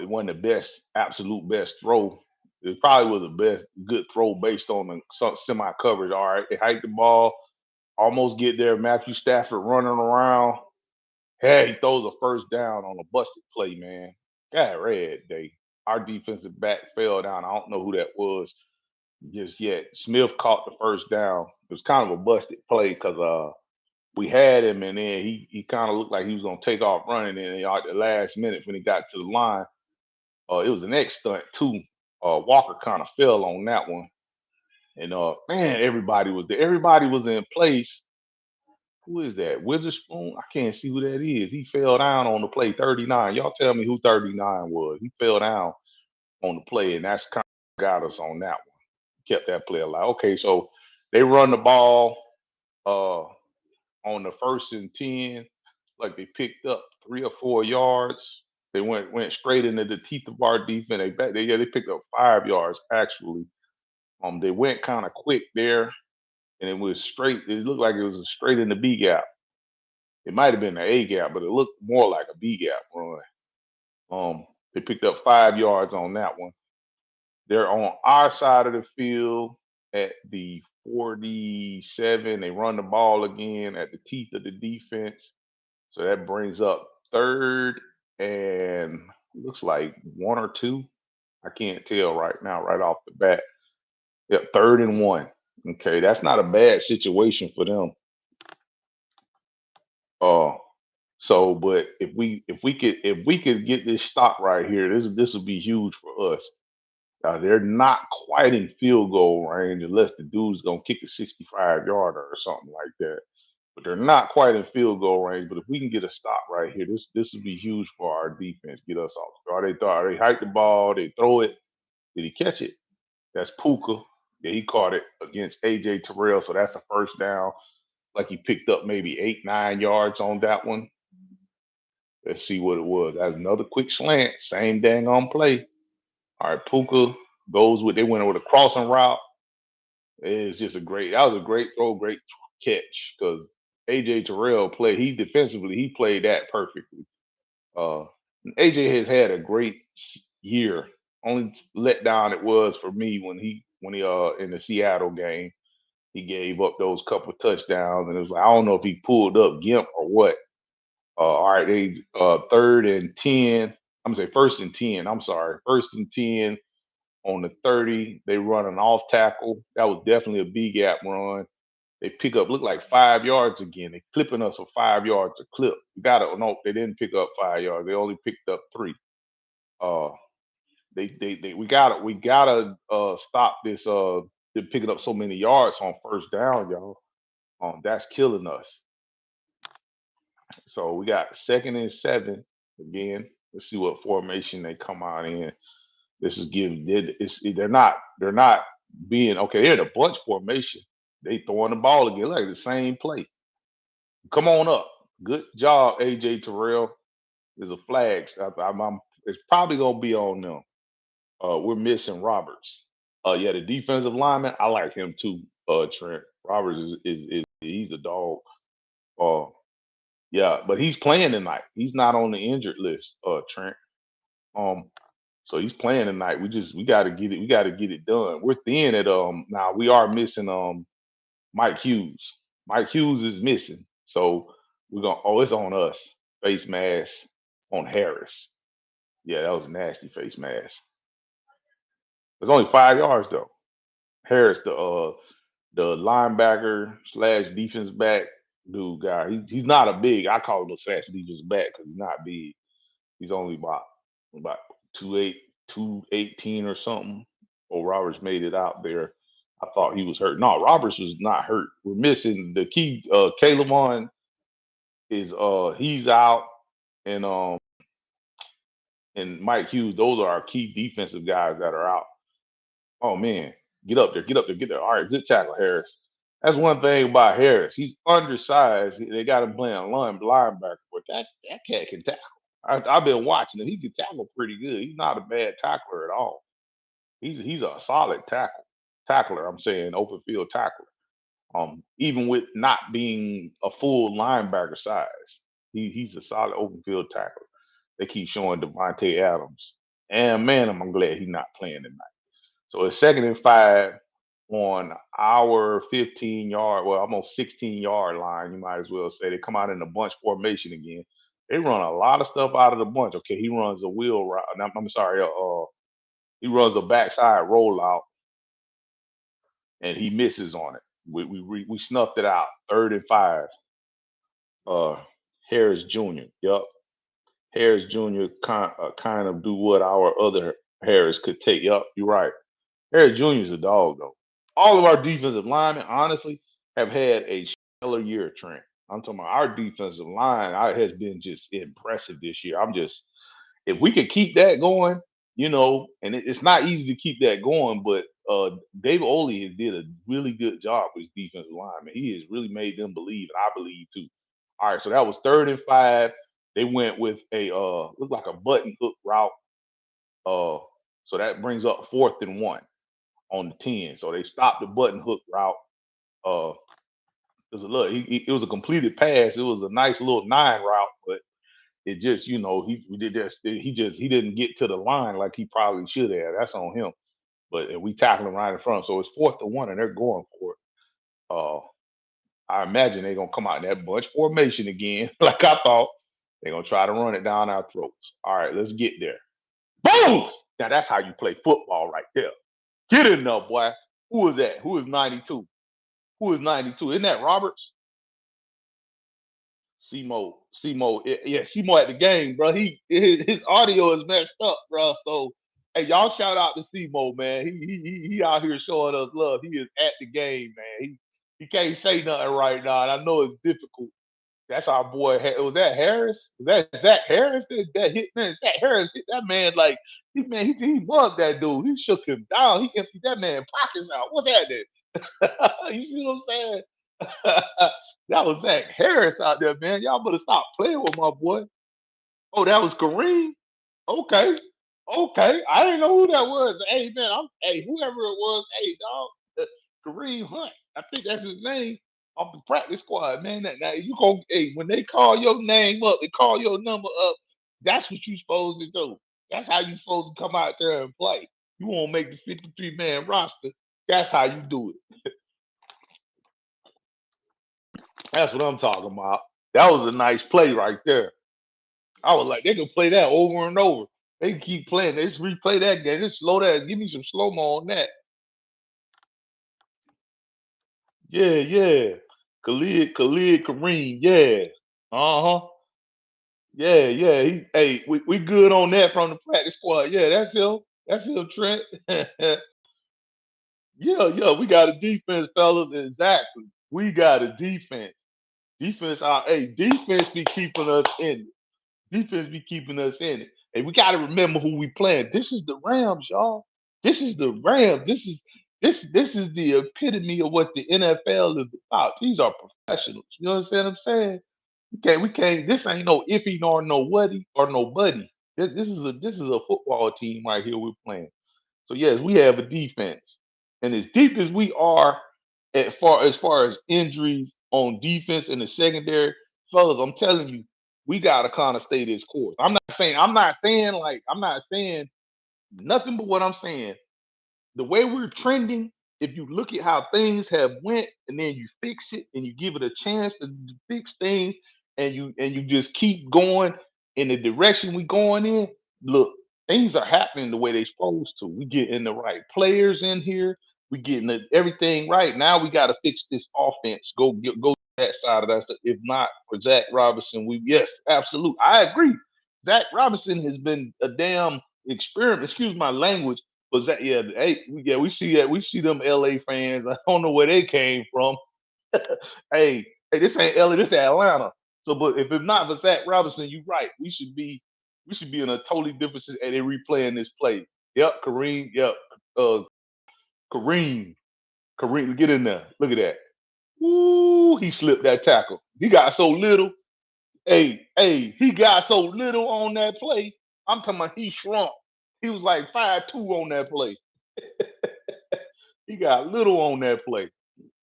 It wasn't the best, absolute best throw. It probably was the best good throw based on the semi coverage. All right, they hiked the ball, almost get there. Matthew Stafford running around. Hey, he throws a first down on a busted play, man. God, red day. Our defensive back fell down. I don't know who that was just yet. Smith caught the first down. It was kind of a busted play because we had him, and then he kind of looked like he was gonna take off running, and at the last minute when he got to the line, it was an X stunt too. Walker kind of fell on that one, and man, everybody was there. Everybody was in place. Who is that? Witherspoon? I can't see who that is. He fell down on the play 39. Y'all tell me who 39 was. He fell down on the play, and that's kind of got us on that one. Kept that play alive. Okay, so they run the ball uh, on the 1st and 10. Like they picked up 3 or 4 yards. They went straight into the teeth of our defense. They picked up 5 yards actually. They went kind of quick there, and it was straight. It looked like it was straight in the B gap. It might have been the A gap, but it looked more like a B gap run. They picked up 5 yards on that one. They're on our side of the field at the 47. They run the ball again at the teeth of the defense. So that brings up 3rd and looks like 1 or 2. I can't tell right now, right off the bat. Yep, 3rd and 1. Okay, that's not a bad situation for them. Uh, but if we could get this stop right here, this would be huge for us. They're not quite in field goal range unless the dude's gonna kick a 65 yarder or something like that. But they're not quite in field goal range. But if we can get a stop right here, this would be huge for our defense. Get us off. They hike the ball, they throw it. Did he catch it? That's Puka. Yeah, he caught it against AJ Terrell. So that's a first down. Like he picked up maybe 8, 9 yards on that one. Let's see what it was. That's another quick slant. Same dang on play. All right, Puka goes with. They went with a crossing route. It's just that was a great throw, great catch because AJ Terrell played. He defensively, he played that perfectly. Uh, AJ has had a great year. Only letdown it was for me when he in the Seattle game, he gave up those couple touchdowns, and it was like I don't know if he pulled up Gimp or what. All right, they 3rd and 10. I'm gonna say 1st and 10. I'm sorry, 1st and 10 on the 30. They run an off tackle. That was definitely a B gap run. They pick up, look like 5 yards again. They clipping us for 5 yards a clip. You gotta no, they didn't pick up 5 yards. They only picked up three. Uh, they we gotta stop this them picking up so many yards on first down, y'all. That's killing us. So we got 2nd and 7 again. Let's see what formation they come out in. This is giving they're not being okay. They're in a bunch formation. They throwing the ball again, like the same play. Come on up. Good job, AJ Terrell. There's a flag. It's probably gonna be on them. We're missing Roberts. Yeah, the defensive lineman. I like him too. Trent Roberts is he's a dog. Uh, yeah, but he's playing tonight. He's not on the injured list. Trent. Um, so he's playing tonight. We got to get it. We got to get it done. We're thin at now. We are missing Mike Hughes. Mike Hughes is missing. So we're gonna. Oh, it's on us. Face mask on Harris. Yeah, that was a nasty face mask. It's only 5 yards though. Harris, the linebacker slash defense back dude guy. He's not a big. I call him a slash defense back because he's not big. He's only about 2'8", 218 or something. Oh, Roberts made it out there. I thought he was hurt. No, Roberts was not hurt. We're missing the key. Caleb is he's out, and and Mike Hughes. Those are our key defensive guys that are out. Oh man, get up there, get up there, get there. All right, good tackle, Harris. That's one thing about Harris. He's undersized. They got him playing linebacker, but that cat can tackle. I've been watching him. He can tackle pretty good. He's not a bad tackler at all. He's a solid tackler. I'm saying open field tackler. Even with not being a full linebacker size, he's a solid open field tackler. They keep showing Devontae Adams, and man, I'm glad he's not playing tonight. So it's 2nd and 5 on our 15-yard, well, almost 16-yard line. You might as well say they come out in a bunch formation again. They run a lot of stuff out of the bunch. Okay, he runs a wheel route. I'm sorry. He runs a backside rollout and he misses on it. We snuffed it out. 3rd and 5. Uh, Harris Jr. Yep, Harris Jr. Kind of do what our other Harris could take. Yep, you're right. Harris Jr. is a dog though. All of our defensive linemen, honestly, have had a stellar year, Trent. I'm talking about our defensive line has been just impressive this year. I'm just if we could keep that going, and it's not easy to keep that going, but Dave Oley has did a really good job with his defensive lineman. He has really made them believe, and I believe too. All right, so that was 3rd and 5. They went with a looked like a button hook route. Uh, so that brings up 4th and 1 on the 10. So they stopped the button hook route. Uh, it was a look. It was a completed pass. It was a nice little 9 route, but it just he didn't get to the line like he probably should have. That's on him. But we tackle him right in front. So it's 4th and 1, and they're going for it. Uh, I imagine they're gonna come out in that bunch formation again, like I thought. They're gonna try to run it down our throats. All right, let's get there. Boom! Now that's how you play football right there. Get in there, boy. Who is that? Who is 92? Who is 92? Isn't that Roberts? Simo, yeah, Simo at the game, bro. His audio is messed up, bro. So, hey, y'all shout out to Simo, man. He out here showing us love. He is at the game, man. He can't say nothing right now, and I know it's difficult. That's our boy. Was that Harris? Was that Zach Harris? That hit man? Zach Harris hit that man like he mugged that dude. He shook him down. He emptied that man pockets out. What's that? You see what I'm saying? That was Zach Harris out there, man. Y'all better stop playing with my boy. Oh, that was Kareem. Okay, okay. I didn't know who that was. Hey, man, hey, whoever it was, hey, dog, Kareem Hunt. I think that's his name. off the practice squad, man. Now you go, hey, when they call your name up, they call your number up. That's what you supposed to do. That's how you supposed to come out there and play. You won't make the 53-man roster. That's how you do it. That's what I'm talking about. That was a nice play right there. I was like, they can play that over and over. They can keep playing. They just replay that game. Just slow that. Give me some slow mo on that. Yeah, yeah. Khalid Kareem. Yeah. Uh huh. Yeah, yeah. We good on that from the practice squad. Yeah, that's him. That's him, Trent. Yeah, yeah. We got a defense, fellas. Exactly. We got a defense. Defense. Defense be keeping us in it. Defense be keeping us in it. And we got to remember who we playing. This is the Rams, y'all. This is the Rams. This is the epitome of what the NFL is about. These are professionals. You understand what I'm saying? We can't. This ain't no iffy nor no whatty or nobody. This is a football team right here we're playing. So yes, we have a defense, and as deep as we are, as far as injuries on defense in the secondary, fellas, I'm telling you, we gotta kind of stay this course. I'm not saying nothing but what I'm saying. The way we're trending, if you look at how things have went and then you fix it and you give it a chance to fix things and you just keep going in the direction we going in, look, things are happening the way they supposed to. We getting the right players in here. We getting everything right. Now we got to fix this offense. Go that side of that. If not for Zach Robinson, yes, absolutely. I agree. Zach Robinson has been a damn experiment. Excuse my language. Was that we see that we see them LA fans. I don't know where they came from. Hey, this ain't LA, this Atlanta. So, but if it's not for Zach Robinson, you're right. We should be in a totally different and they replaying this play. Yep, Kareem. Yep, uh, Kareem. Kareem, get in there. Look at that. Ooh, he slipped that tackle. He got so little. Hey, he got so little on that play. I'm talking about he shrunk. He was like 5'2" on that play. He got little on that play.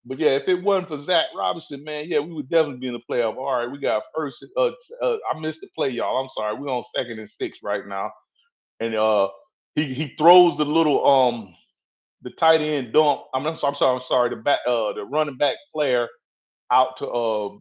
But yeah, if it wasn't for Zach Robinson, man, yeah, we would definitely be in the playoff. All right, we got first. I missed the play, y'all. I'm sorry. We're on 2nd and 6 right now, and he throws the tight end dump. I'm sorry. The running back flare out to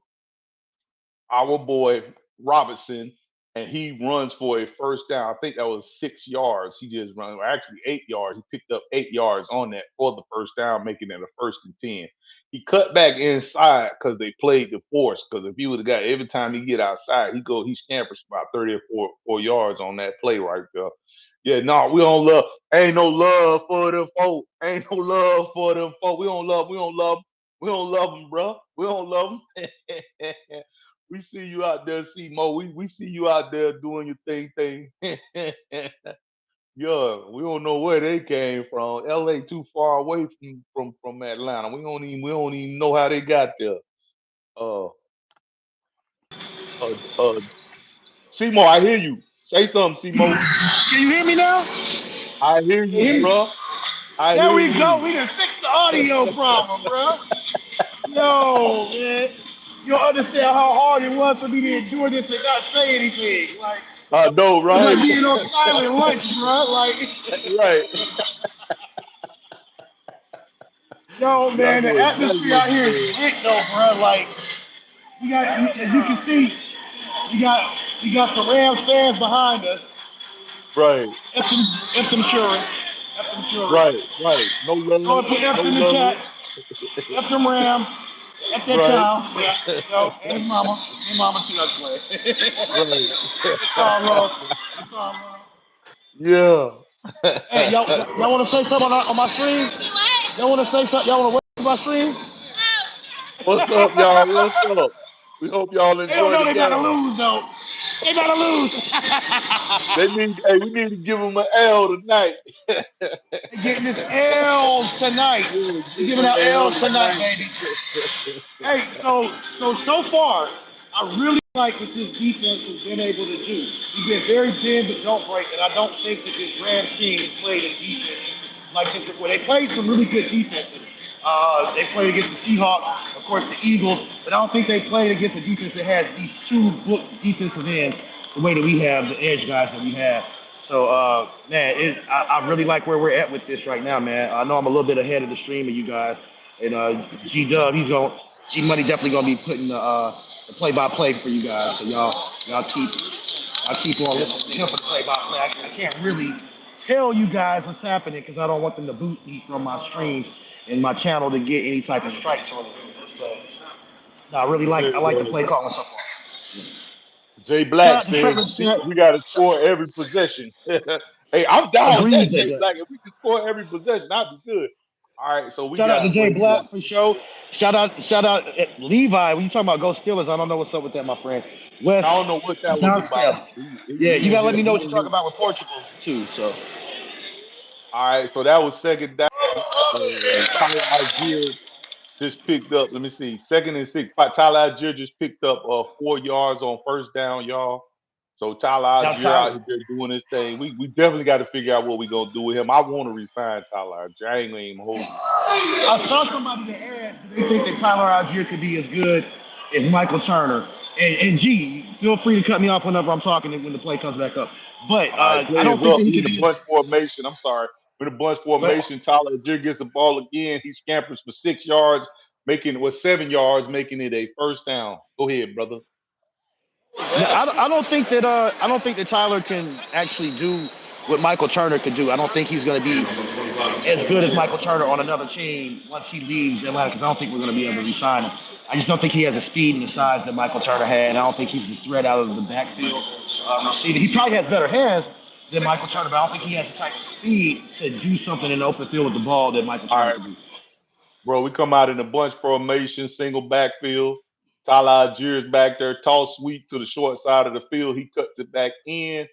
our boy Robinson, and he runs for a first down. I think that was 6 yards. He just run, actually 8 yards. He picked up 8 yards on that for the first down, making it a 1st and 10. He cut back inside because they played the force. Because if he would have got every time he get outside, he scampers about 30 or 4 yards on that play right there. Yeah, no, we don't love. Ain't no love for them folk. Ain't no love for them folk. We don't love. We don't love. We don't love them, bro. We don't love them. We see you out there, see Mo. We see you out there doing your thing. Yeah, we don't know where they came from. LA too far away from Atlanta. We don't even know how they got there. Uh Simo, I hear you. Say something, Simo. Can you hear me now? I hear Can you you, hear me? bro. I There hear we go. you. We done fixed the audio problem, bro. Yo, man. You don't understand how hard it was for me to endure this and not say anything. Like, I know, it's like right? being on silent lunch, bro. Like, Right. yo, Y'all man, the know exactly atmosphere what out here you're is doing. lit, though, bro. Like, as you can see, you got some Rams fans behind us. Right, Epsom Shurin. Epsom Shurin. right. No Go love, and put no Epsom in the love. chat. Epsom Rams. F that Right, child. Yeah. Yo, and his mama. His mama too, that's way. right. It's all love. It's all love. Yeah. Hey, y'all want to say something on my stream? Y'all want to say something? Y'all want to wait for my stream? What's up, y'all? What's up? We hope y'all They don't enjoy know the they about to game. lose, though. They about to lose. We need to give them an L tonight. Yeah, They getting this L's tonight. We give giving them out an L L's tonight, tonight. baby. Hey, so far, I really like what this defense has been able to do. We've been very bend but don't break, and I don't think that this Rams team has played a defense like this before. They played some really good defenses. They played against the Seahawks, of course, the Eagles, but I don't think they played against a defense that has these two book defensive ends the way that we have the edge guys that we have. So, man, I really like where we're at with this right now, man. I know I'm a little bit ahead of the stream of you guys, and G Dub, G Money definitely gonna be putting the play by play for you guys. So y'all keep on listening to him for the play by play. I can't really tell you guys what's happening because I don't want them to boot me from my streams and my channel to get any type of strikes on it. So, no, I like the play calling so far. Jay Shout Black out to says Trevor. we got to score every possession. Hey, I'm down with Agreed, that, Jay Jay Black. Black. If we can score every possession, I'd be good. All right, so we Shout out to got Jay what he Black wants. for show. Shout out Levi. When you talking about Go Steelers, I don't know what's up with that, my friend. I Wes don't know what that was about. downstairs. Yeah, He you in gotta let here. me know He what you're in talking here. about with Portugal too. So All right, so that was second down. Tyler Algier just picked up. Let me see. Second and 6. Tyler Algier just picked up 4 yards on first down, y'all. So Tyler now Algier out Tyler, here doing his thing. We definitely got to figure out what we're gonna do with him. I want to resign Tyler Algier. I ain't gonna even hold you. I saw somebody that asked, do they think that Tyler Algier could be as good as Michael Turner? And G, feel free to cut me off whenever I'm talking when the play comes back up. But All right, play I is don't think up. that he We could in a be as bunch formation. I'm sorry. We're in a bunch but formation. Tyler Algier gets the ball again. He scampers for 6 yards, making 7 yards, making it a first down. Go ahead, brother. I don't think that Tyler can actually do what Michael Turner could do. I don't think he's going to be as good as Michael Turner on another team once he leaves Atlanta because I don't think we're going to be able to re-sign him. I just don't think he has the speed and the size that Michael Turner had. And I don't think he's the threat out of the backfield. He probably has better hands than Michael Turner, but I don't think he has the type of speed to do something in the open field with the ball that Michael All Turner right, could do. bro. We come out in a bunch formation, single backfield. Tyler Algier is back there, toss sweep to the short side of the field. He cuts it back in.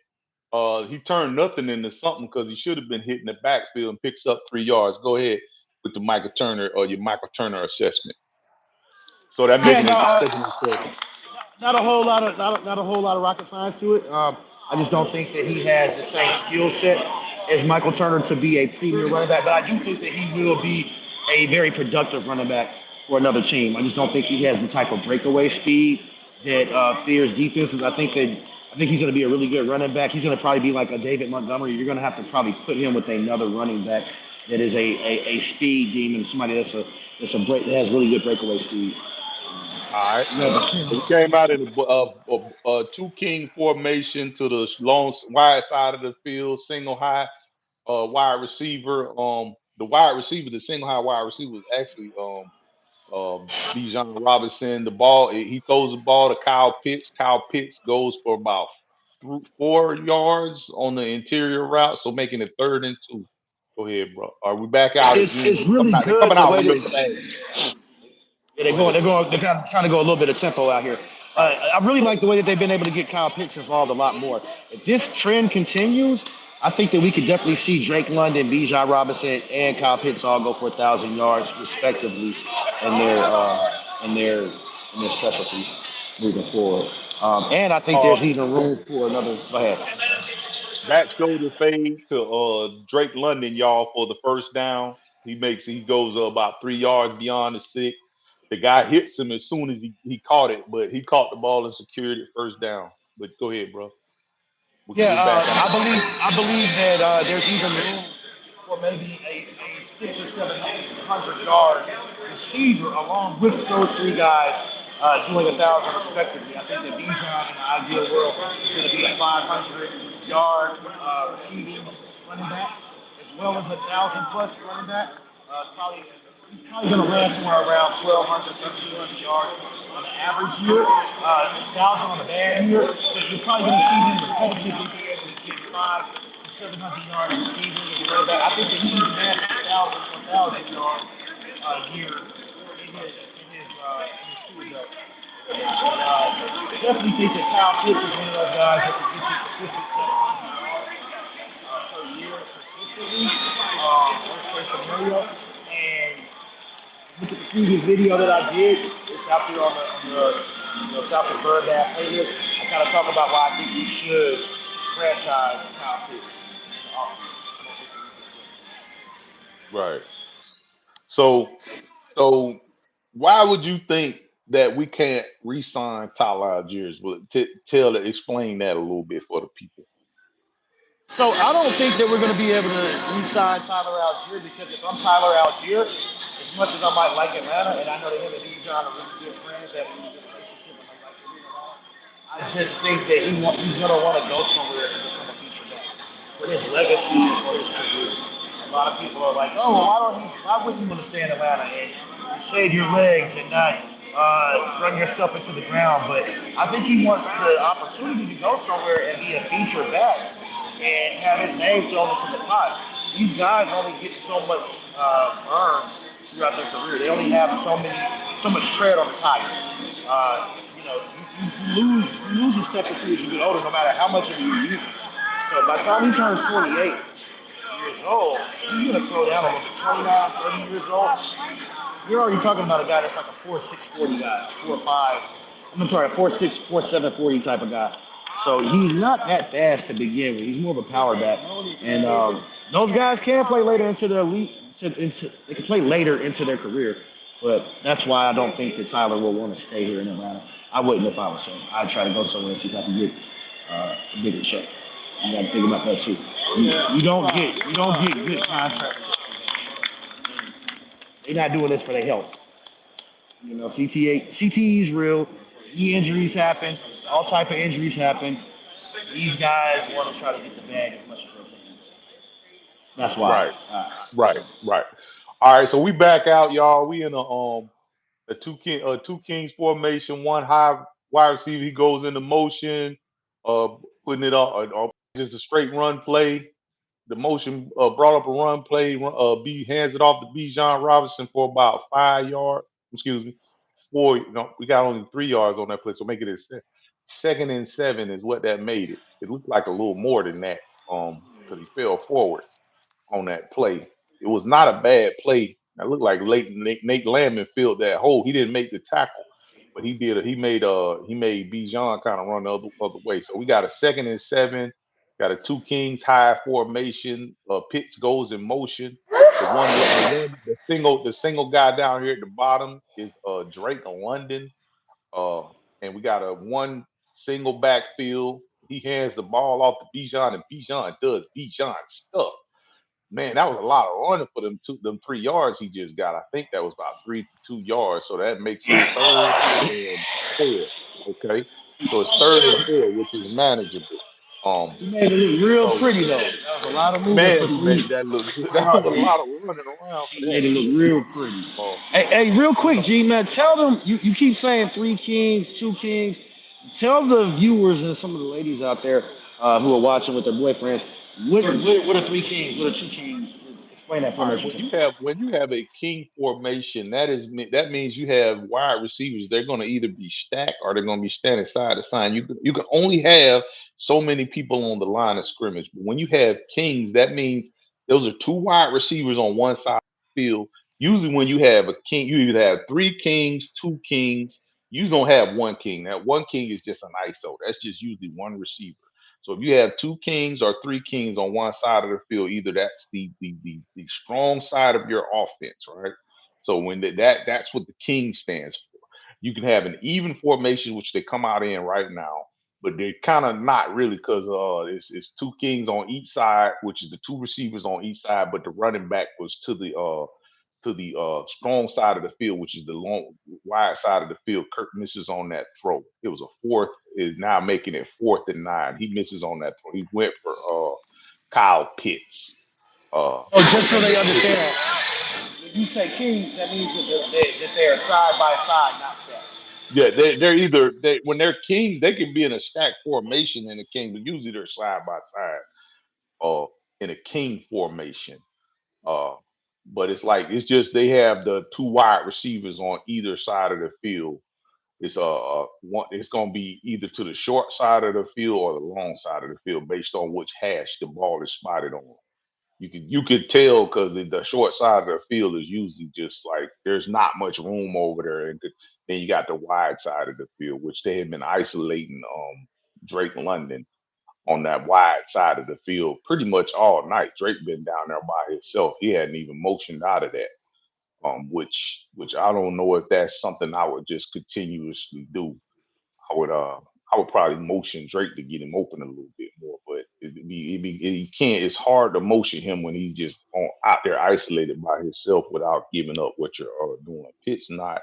He turned nothing into something because he should have been hitting the backfield and picks up 3 yards. Go ahead with the Michael Turner or your Michael Turner assessment. So that Yeah, making no, it second and 7. not a whole lot of rocket science to it. I just don't think that he has the same skill set as Michael Turner to be a premier running back. But I do think that he will be a very productive running back for another team. I just don't think he has the type of breakaway speed that fears defenses. I think he's going to be a really good running back. He's going to probably be like a David Montgomery. You're going to have to probably put him with another running back that is a speed demon, somebody that has really good breakaway speed. All right. So we Yeah, came out in a two king formation to the long wide side of the field, single high wide receiver. The wide receiver, the single high wide receiver was actually Bijan Robinson. The ball, he throws the ball to Kyle Pitts. Kyle Pitts goes for about 4 yards on the interior route, so making it 3rd and 2. Go ahead, bro. Are we back out again? it's really They're good coming the out way real that fast. yeah, Go ahead. they're kind of trying to go a little bit of tempo out here. Right. I really like the way that they've been able to get Kyle Pitts involved a lot more. If this trend continues, I think that we could definitely see Drake London, Bijan Robinson, and Kyle Pitts all go for 1,000 yards respectively in their specialties moving forward. And I think Uh, there's even room for another. Go ahead. Back shoulder fade to Drake London, y'all, for the first down. He goes about 3 yards beyond the 6. The guy hits him as soon as he caught it, but he caught the ball and secured it first down. But go ahead, bro. Yeah, We're back out. I believe that there's even room for maybe a 600 or 700 yard receiver along with those three guys doing 1,000 respectively. I think that Bijan in the ideal world is going to be a 500 yard receiving running back as well as 1,000 plus running back. Probably he's probably going to run somewhere around 1,200, 1,300 yards on an average year. 1,000 on a bad year. So you're probably going to see him repetitively be able to get 500 to 700 yards receiving as a running back. I think that he can match 1,000 to 1,000 yards a year in his career. Definitely think that Kyle Pitts is one of those guys that can get you consistent 700 yards per year consistently. Worst case scenario. And look at the previous video that I did. It's out there on the South of Birdbath playlist. I kind of talk about why I think we should franchise Kyle Pitts. Right. So so why would you think that we can't re-sign Tyler Algiers? Well, explain that a little bit for the people. So I don't think that we're going to be able to re-sign Tyler Algier because if I'm Tyler Algier, as much as I might like Atlanta, and I know that him and Dijon are really good friends, they have a really good relationship, and I like to be in Atlanta. I just think that he's going to want to go somewhere and become a feature back for his legacy and for his career. A lot of people are like, oh, well, why wouldn't you want to stay in Atlanta and shave your legs and not run yourself into the ground? But I think he wants the opportunity to go somewhere and be a feature back and have his name thrown into the pot. These guys only get so much burn throughout their career. They only have so much tread on the tire. You lose a step or two as you get older, no matter how much of you use it. So by the time he turns 28 years old, he's gonna slow down a little bit. 29, 30 years old, you're already talking about a guy that's like a 4.6 40 guy, 4.5. I'm sorry, a 4.6, 4.7 40 type of guy. So he's not that fast to begin with. He's more of a power back, and those guys can play later into their elite. They can play later into their career, but that's why I don't think that Tyler will want to stay here in Atlanta. I wouldn't if I was him. I'd try to go somewhere and see if I can get a bigger check. You got to think about that too. You don't get good contracts. They're not doing this for their health. CTE is real. Knee injuries happen. All type of injuries happen. These guys want to try to get the bag as much as they can. That's why. Right, right. All right, so we back out, y'all. We in a two kings formation, one high wide receiver. He goes into motion, uh, putting it on just a straight run play. The motion brought up a run play. B hands it off to Bijan Robinson for about 5 yards. Excuse me, 4. No, we got only 3 yards on that play, so make it a second and 7 is what that made it. It looked like a little more than that, because he fell forward on that play. It was not a bad play. It looked like Nate Landman filled that hole. He didn't make the tackle, but he did. He made Bijan kind of run the other way. So we got a second and 7. Got a two kings high formation. Pitts goes in motion. The single guy down here at the bottom is Drake London. Uh, and we got a one single backfield. He hands the ball off to Bijan, and Bijan does Bijan stuff. Man, that was a lot of running for them 3 yards he just got. I think that was about 3 to 2 yards. So that makes it third and 4. Okay. So it's third and 4, which is manageable. Um, He made it look real so pretty though. That was a lot of movement for man, he three. made that look good. That was a lot of running around for He that made it too. look real pretty. Um, Hey, real quick, so, G man, tell them you keep saying three kings, two kings. Tell the viewers and some of the ladies out there who are watching with their boyfriends, what are three kings? What are two kings? Explain that all right, formation to them. when you have a king formation, that means you have wide receivers. They're going to either be stacked or they're going to be standing side to side. You can only have so many people on the line of scrimmage. But when you have kings, that means those are two wide receivers on one side of the field. Usually, when you have a king, you either have three kings, two kings. You don't have one king. That one king is just an ISO. That's just usually one receiver. So if you have two kings or three kings on one side of the field, either that's the strong side of your offense, right? So when that's what the king stands for. You can have an even formation, which they come out in right now, but they're kind of not really because it's two kings on each side, which is the two receivers on each side, but the running back was to the strong side of the field, which is the long wide side of the field. Kirk misses on that throw. It was a fourth, is now making it 4th and 9. He misses on that throw. He went for Kyle Pitts. Oh, just so And they the kicker, understand, when you say kings, that means that they're side by side, not stacked. yeah, they're either when they're kings, they can be in a stack formation in a king, but usually they're side by side uh in a king formation. Uh but it's just they have the two wide receivers on either side of the field. It's gonna be either to the short side of the field or the long side of the field based on which hash the ball is spotted on. You could tell because the short side of the field is usually just like there's not much room over there, and then you got the wide side of the field, which they have been isolating Drake London on that wide side of the field pretty much all night. Drake been down there by himself. He hadn't even motioned out of that. which I don't know if that's something I would just continuously do. I would uh I would probably motion Drake to get him open a little bit more, but you can't. It's hard to motion him when he's just out there isolated by himself without giving up what you're doing. Pitt's not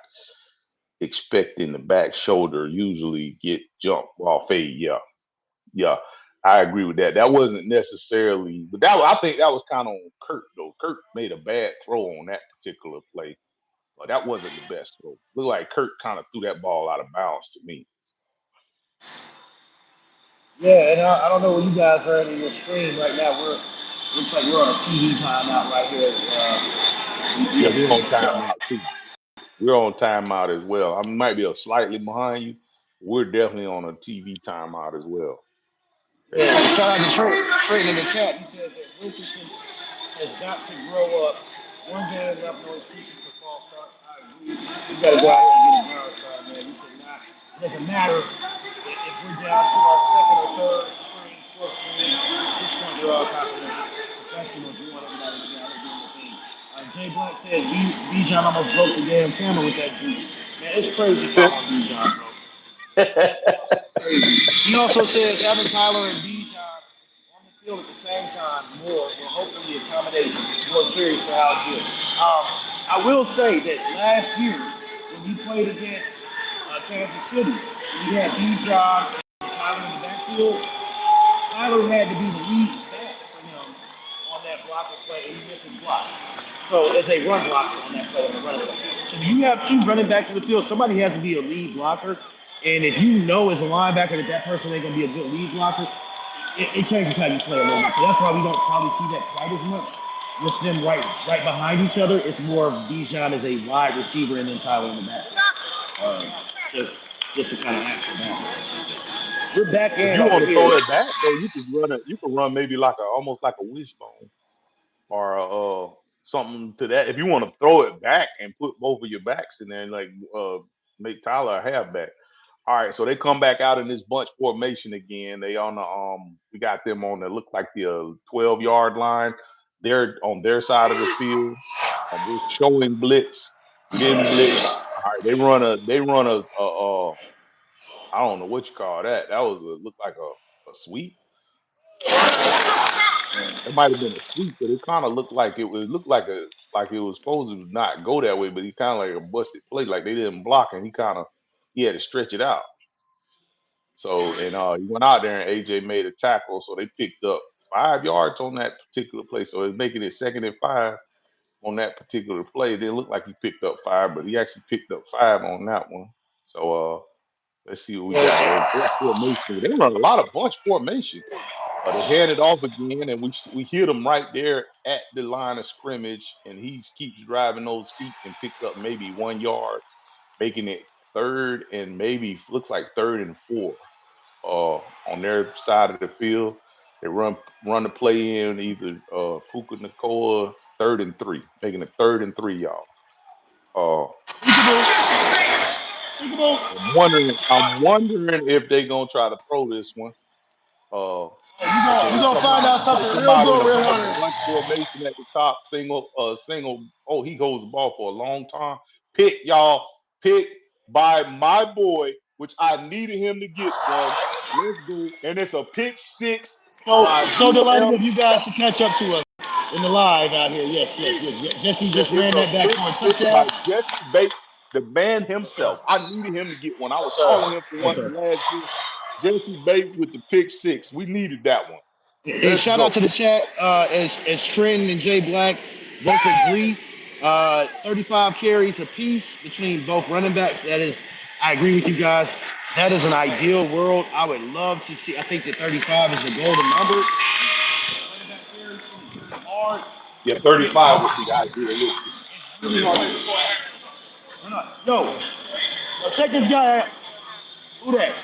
expecting the back shoulder usually get jumped while fade. Yeah, yeah, I agree with that. That wasn't necessarily, but I think that was kind of on Kurt though. Kurt made a bad throw on that particular play. But that wasn't the best throw. Looked like Kurt kind of threw that ball out of bounds to me. Yeah, and I don't know where you guys are in your screen right now. Looks like we're on a TV timeout right here. Yeah, Yeah, we're on this timeout too. We're on timeout as well. I might be a slightly behind you. We're definitely on a TV timeout as well. yeah. Shout out to Trey in the chat. He said that Wilkinson has got to grow up. One game left, no excuses for false starts. I agree. We got to go out here and get a ground start, man. We cannot. It doesn't matter if we're down to our second or third string, fourth string. At this point, we're all confident professionals. We want everybody to be out there doing the thing. Jay Blunt said Bijan almost broke the damn camera with that juice. Man, it's crazy talking about Bijan, bro. Crazy. He also says having Tyler and Bijan on the field at the same time more will hopefully accommodate more carries for Algier. I will say that last year when he played against Kansas City, we had Bijan and Tyler in the backfield. Tyler had to be the lead back for him on that blocker play, and he missed his block. So as a run blocker on that play on the running back. So when you have two running backs in the field, somebody has to be a lead blocker. And if you know as a linebacker that that person ain't gonna be a good lead blocker, it changes how you play a little bit. So that's why we don't probably see that quite as much with them right behind each other. It's more of Bijan as a wide receiver and then Tyler in the back. Uh, just just to kind of answer that. We're back If in you over want to here. throw it back though, you could run it. You could run maybe like a almost like a wishbone or something to that. If you want to throw it back and put both of your backs in there, and like make Tyler a halfback. All right, so they come back out in this bunch formation again. They on the we got them on the look like the 12-yard line. They're on their side of the field. We're showing blitz. We didn't blitz. All right, they run a I don't know what you call that. That was a look like a sweep. It might have been a sweep, but it kind of looked like it looked like it was supposed to not go that way, but he kind of like a busted play, like they didn't block, and he had to stretch it out. So and he went out there and AJ made a tackle, so they picked up 5 yards on that particular play. So it's making it 2nd and 5 on that particular play. It didn't look like he picked up 5, but he actually picked up 5 on that one. So let's see what we got. Bunch formation. They run a lot of bunch formation. They hand it off again, and we hit him right there at the line of scrimmage, and he keeps driving those feet and picks up maybe 1 yard, making it third and maybe looks like 3rd and 4 on their side of the field. They run the play in either Puka Nakoa 3rd and 3, making it 3rd and 3, y'all. Uh, I'm wondering if they gonna try to throw this one. Uh, because We're they gonna come find out out they something come real out in good, a Real bunch, Hunter. bunch formation at the top, single. Oh, he holds the ball for a long time. Pick, y'all, pick by my boy, which I needed him to get one. Let's go, and it's a pick six by So who delighted else? of you guys to catch up to us in the live out here. Yes. Jesse just It's ran a that back pick for a six by touchdown. Jesse Bates, the man Yes, sir. himself. I needed him to get one. I was Yes, sir. calling him for Yes, one sir. last year. Jesse Bates with the pick six. We needed that one. Hey, Let's shout out go. to the chat. As Trent and Jay Black both agree, 35 carries apiece between both running backs. That is, I agree with you guys. That is an ideal world. I would love to see. I think that 35 is the golden number. Running back carries is really hard. Yeah, It's really 35 would hard. be idealistic. It's really hard. Yo, check this guy out. Who that?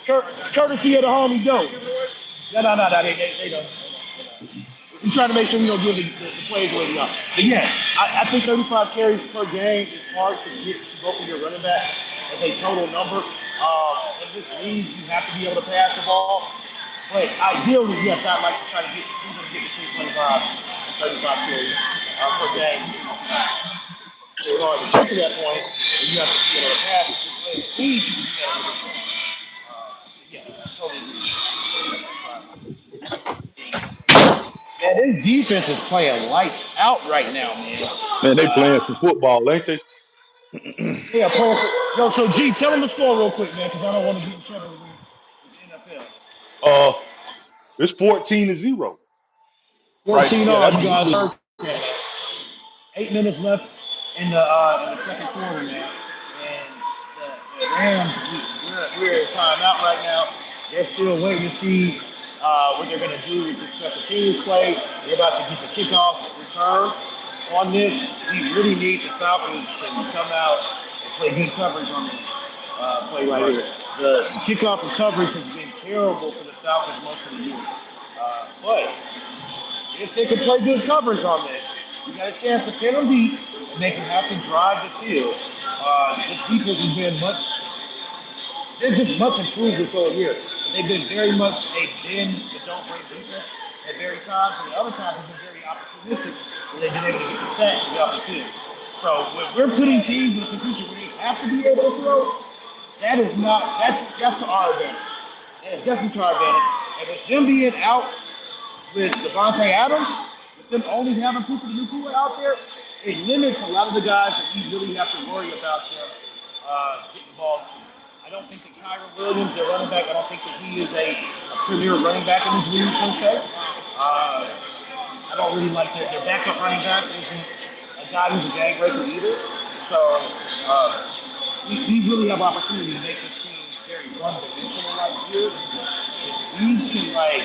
Courtesy of the homie Doe. No. They don't. We're trying to make sure we don't give the plays away to y'all. But yeah, I think 35 carries per game is hard to get to both of your running backs as a total number. In this league, you have to be able to pass the ball. But ideally, yes, I'd like to try to get between 25 and 35 carries per really hard to get to that point, and you have to be able to pass. If you're playing the speed, you can do that a little bit more. Yeah, I totally agree. Man, this defense is playing lights out right now, man. Man, they playing some football, ain't they? Yeah, playing. Yo, so G, tell them the score real quick, man, because I don't want to get in trouble with the NFL. uh, it's 14-0 right 14 there. all, That's you the guys score. heard that. 8 minutes left in the second quarter now, and the Rams we're in timeout right now. They're still waiting to see what they're going to do with this special teams play. They're about to get the kickoff return on this. We really need the Falcons to come out and play good coverage on this play right Right. here. The kickoff recovery has been terrible for the Falcons most of the year, but if they can play good coverage on this, you got a chance to pin them deep, and they can have to drive the field. This defense has been they're just much improved this whole year. They've been very much a bend but don't break defense at very times, and the other times have been very opportunistic where they've been able to get the sacks to get off the field. So when we're putting teams in a position where they have to be able to throw, that is not that's to our advantage. That is definitely to our advantage. And with them being out with Devontae Adams, with them only having Puka Nacua out there, it limits a lot of the guys that we really have to worry about them getting the ball to. I don't think that Kyron Williams, their running back, I don't think that he is a premier running back in this league per se. I don't really like their backup running back isn't a guy who's a gang breaker either. So uh, we really have opportunity to make this team very one-dimensional right here. If we can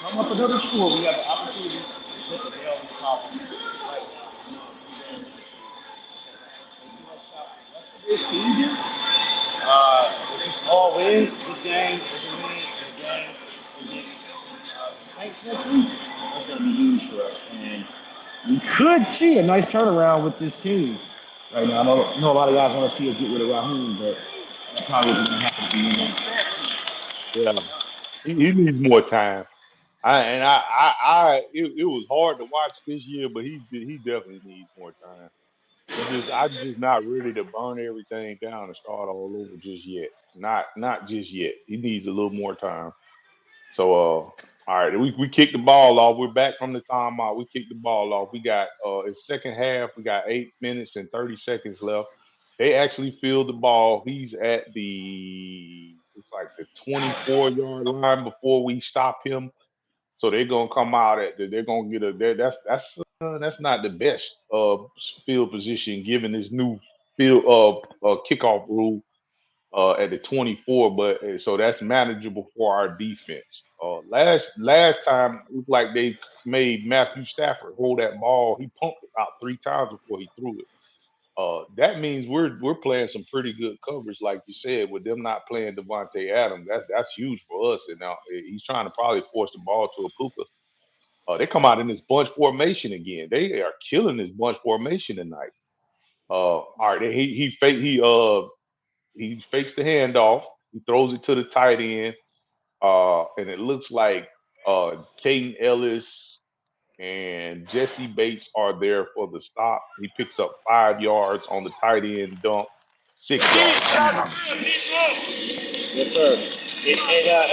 come up another score, we have an opportunity to put the nail in the coffin right now. And this season, if it's all wins, this game is a win, and the game against the Saints next week, that's going to be huge for us. And we could see a nice turnaround with this team right now. I know a lot of guys want to see us get rid of Raheem, but that probably isn't going to happen to be in. Yeah, he needs more time. It was hard to watch this year, but he definitely needs more time. I'm just not ready to burn everything down and start all over just yet. Not just yet. He needs a little more time. So all right, we kicked the ball off. We're back from the timeout. We kicked the ball off. We got it's second half. We got 8 minutes and 30 seconds left. They actually filled the ball. He's at it's like the 24-yard line before we stop him. So they're gonna come out they're gonna get that's not the best field position given this new field kickoff rule at the 24, but so that's manageable for our defense. Last time it looked like they made Matthew Stafford hold that ball. He pumped it about 3 times before he threw it. That means we're playing some pretty good coverage, like you said, with them not playing Devontae Adams. That's huge for us. And now he's trying to probably force the ball to a Puka. They come out in this bunch formation again. They are killing this bunch formation tonight. All right, he fakes the handoff. He throws it to the tight end, and it looks like Caden Ellis and Jesse Bates are there for the stop. He picks up 5 yards on the tight end dump, 6 yards. Yes, sir.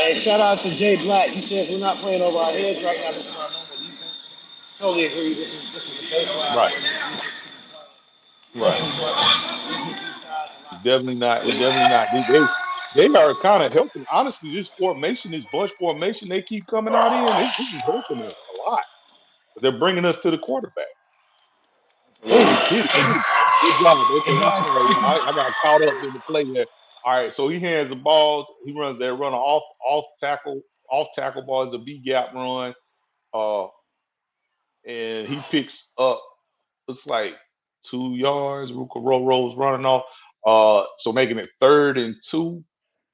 And shout out to Jay Black. He says we're not playing over our heads right now. This is our normal defense. Totally agree. This is the baseline. Right, right. Especially what these guys a It's lot definitely not. It's definitely not. They are kind of helping. Honestly, this formation, this bunch formation, they keep coming out in. This is helping us a lot. They're bringing us to the quarterback. Oh, shit. Good job. Hey Okay, I'm guys, sorry. I got caught up in the play there. All right, so he hands the balls. He runs that run off tackle ball is a B gap run. Uh, and he picks up looks like 2 yards. Ruka Roro's running off. So making it 3rd and 2.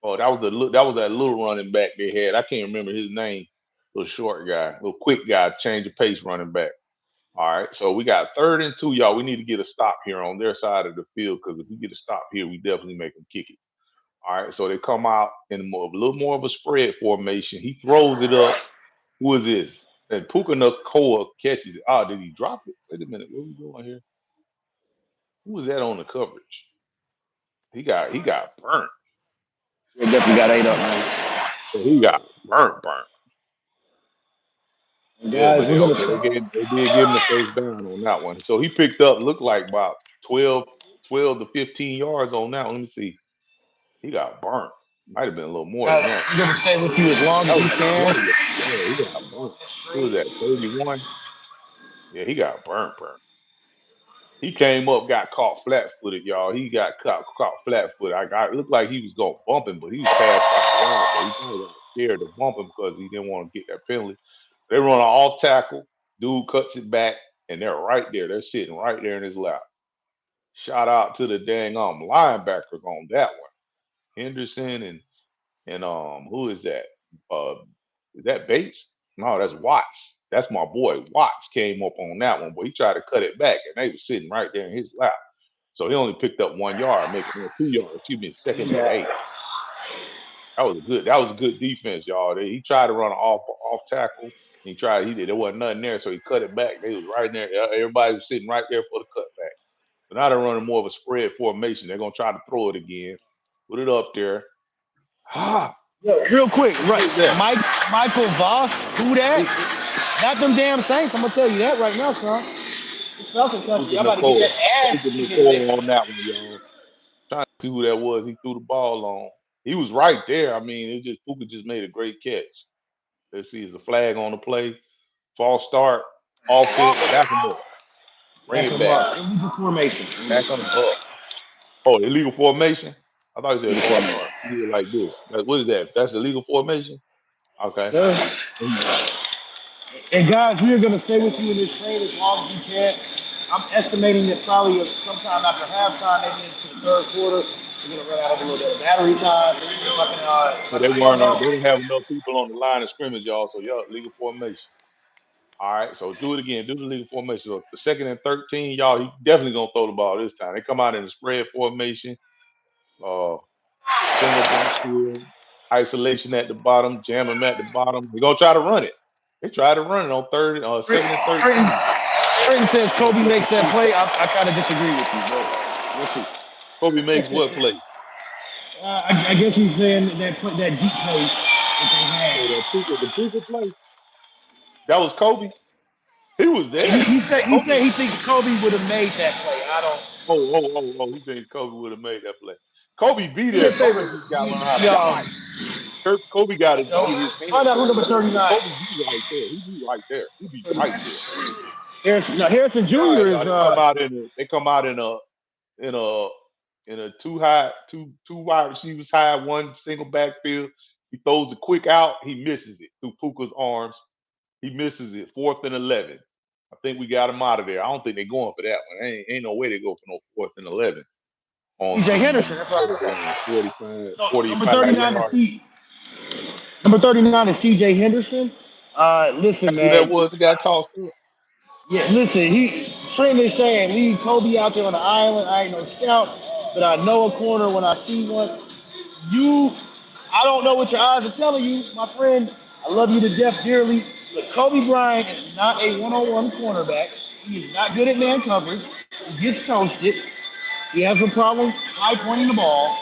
Oh, that was that little running back they had. I can't remember his name. Little short guy, little quick guy, change of pace running back. All right, so we got 3rd and 2, y'all. We need to get a stop here on their side of the field because if we get a stop here, we definitely make them kick it. All right, so they come out in a little more of a spread formation. He throws it up. Who is this? And Puka Nacua catches it. Oh, did he drop it? Wait a minute, what are we doing here? Who was that on the coverage? He got burnt. They definitely got ate up, man. He got burnt. And Yeah, but guys, they we're gonna okay. They did give him the first down on that one. So he picked up looked like about 12 to 15 yards on that one. Let me see. He got burnt. Might have been a little more than guys, that. we're gonna stay with you as long That as was we like can. 20 yards. Yeah, he got burnt. Who was that? 31. Yeah, he got burnt. He came up, got caught flat-footed, y'all. He got caught flat-footed. It looked like he was going to bump him, but he was past 5 yards, so he probably got scared to bump him because he didn't want to get that penalty. They run an off tackle. Dude cuts it back, and they're right there. They're sitting right there in his lap. Shout out to the dang linebacker on that one. Henderson and who is that? Uh is that Bates? No, that's Watts. That's my boy. Watts came up on that one, but he tried to cut it back, and they was sitting right there in his lap. So he only picked up 1 yard, making it 2 yards. Excuse me, second and Yeah, 8. That was a good defense, y'all. He tried to run an off tackle. He tried. He did. There wasn't nothing there, so he cut it back. They was right there. Everybody was sitting right there for the cutback. But now they're running more of a spread formation. They're gonna try to throw it again. Put it up there. Ah, real quick, right? who's that? Michael Voss, who that? Who, Not them damn Saints. I'm gonna tell you that right now, son. It's Falcon country. who's Y'all the about to get Nicole? that Who's ass the kicking Nicole next on week. that one, y'all? Trying to see who that was. He threw the ball on. He was right there. I mean, it just Puka just made a great catch. Let's see, is the flag on the play? False start, offense, back him up. Bring Back it him back. up. Illegal formation. Back him up. Oh, illegal formation? I thought you said Illegal false formation. start. You did it like this. What is that? That's illegal formation? Okay. Sir. Mhm. And guys, we are gonna stay with you in this trade as long as we can. I'm estimating that probably sometime after halftime, maybe into the third quarter, we're gonna run out of a little bit of battery time. If So I they can find weren't out. they didn't have enough people on the line of scrimmage, y'all. So y'all legal formation. All right, so do it again. Do the legal formation. So the second and 13, y'all, he definitely gonna throw the ball this time. They come out in the spread formation, uh, single backfield, isolation at the bottom, jam them at the bottom. They're gonna try to run it. They tried to run it on third, second and Trenton, 13. Trenton says Gonna Kobe take the makes that two play. step. I kind of disagree with you, but we'll see. Kobe makes what play? I guess he's saying that that deep play that they Oh, had. the Puka play. That was Kobe. He was He, there. he said he Kobe. said he thinks Kobe would have made that play. I don't. Oh. He thinks Kobe would have made that play. Kobe be Do me a there. favor, Kobe just got to learn how to y'all. guide. Kobe got to So get his find hands out who on number him. But 39. Kobe be right there. He be right there. He be right there. Harrison All right, Jr. y'all. is They come out in a two wide receivers high, one single backfield. He throws a quick out. He misses it through Puka's arms. He misses it. 4th and 11. I think we got him out of there. I don't think they're going for that one. Ain't no way they go for no 4th and 11 on CJ some Henderson. That's what I thought. 45, So 45 yards. Number 39 is CJ Henderson. Listen, That's who that man. was that got tossed up. Yeah, listen. Trenton is saying leave Kobe out there on the island. I ain't no scout, but I know a corner when I see one. You, I don't know what your eyes are telling you, my friend. I love you to death dearly, but Kobe Bryant is not a one-on-one cornerback. He is not good at man coverage. He gets toasted. He has a problem high pointing the ball.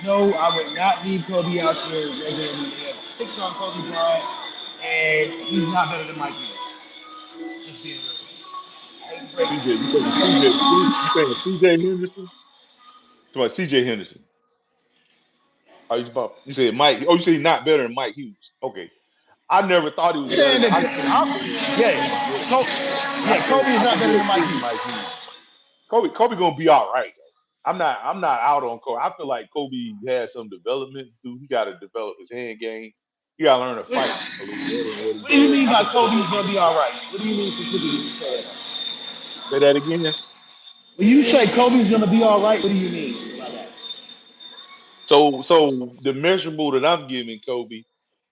No, I would not leave Kobe out there regularly. They have sticks on Kobe Bryant, and he's not better than Mike Evans. Just being real. I hate to break it CJ, to you saying CJ? You saying CJ Henderson? Come on, CJ Henderson. You said Mike. Oh, you said not better than Mike Hughes. Okay. I never thought he was better saying than. that, I just think he's better than yeah, Mike. Kobe is I not can better get than Mike agree with Hughes. Mike Hughes. Kobe gonna be all right. I'm not out on Kobe. I feel like Kobe has some development to do. He got to develop his hand game. He got to learn to fight a little better than what he What do you does. mean I by think he'll Kobe's get gonna be better. all right? What do you mean specifically when you say that? Say that again. When you say Kobe's gonna be all right, what do you mean by that? So the measurable that I'm giving Kobe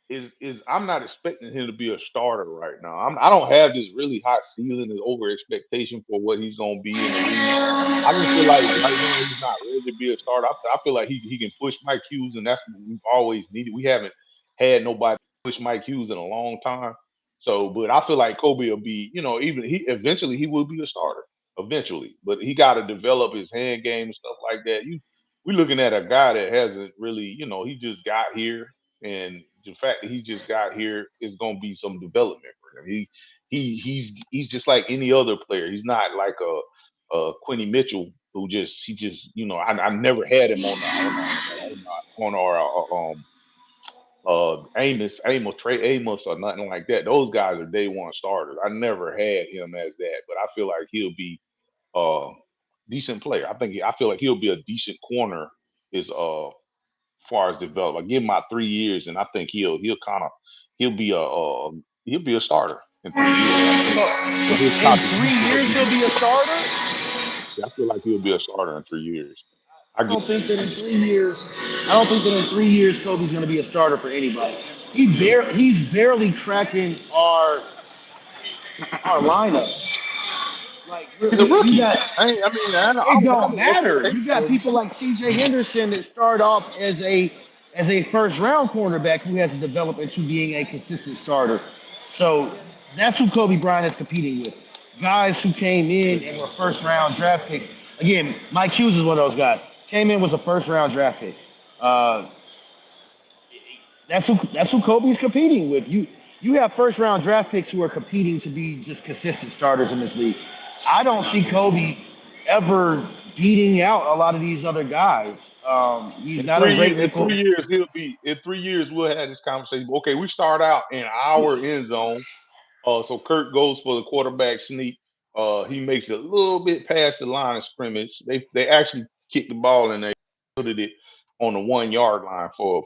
is I'm not expecting him to be a starter right now. I don't have this really high ceiling and over expectation for what he's gonna be in the league. I just feel like right now he's not ready to be a starter. I feel like he can push Mike Hughes, and that's what we've always needed. We haven't had nobody push Mike Hughes in a long time. So, but I feel like Kobe will be, even he eventually he will be a starter eventually. But he got to develop his hand game and stuff like that. We looking at a guy that hasn't really, he just got here, and the fact that he just got here is going to be some development for him. He's just like any other player. He's not like a Quinny Mitchell who I never had him on our Trey Amos or nothing like that. Those guys are day one starters. I never had him as that, but I feel like he'll be a decent player. I feel like he'll be a decent corner as far as develop. I give him about 3 years, and I think he'll be he'll be a starter in 3 years. I think with his In three contribution will years, he'll be. be a starter. I feel like he'll be a starter in 3 years. I I get don't think that in 3 years. I don't think that in 3 years, Kobe's going to be a starter for anybody. He's barely cracking our lineup. Like he's a you rookie. got, I it don't have don't no matter. You got expectations. people like C.J. Henderson that start off as a first round cornerback who has to develop into being a consistent starter. So that's who Kobe Bryant is competing with. Guys who came in and were first round draft picks. Again, Mike Hughes is one of those guys. Came in was a first round draft pick. Uh, that's who Kobe's competing with. You have first round draft picks who are competing to be just consistent starters in this league. I don't see Kobe ever beating out a lot of these other guys. He's In not a three great years, in nickel. 3 years, in 3 years we'll have this conversation. Okay, we start out in our end zone. So Kurt goes for the quarterback sneak. He makes it a little bit past the line of scrimmage. They actually kicked the ball and they put it on the 1 yard line for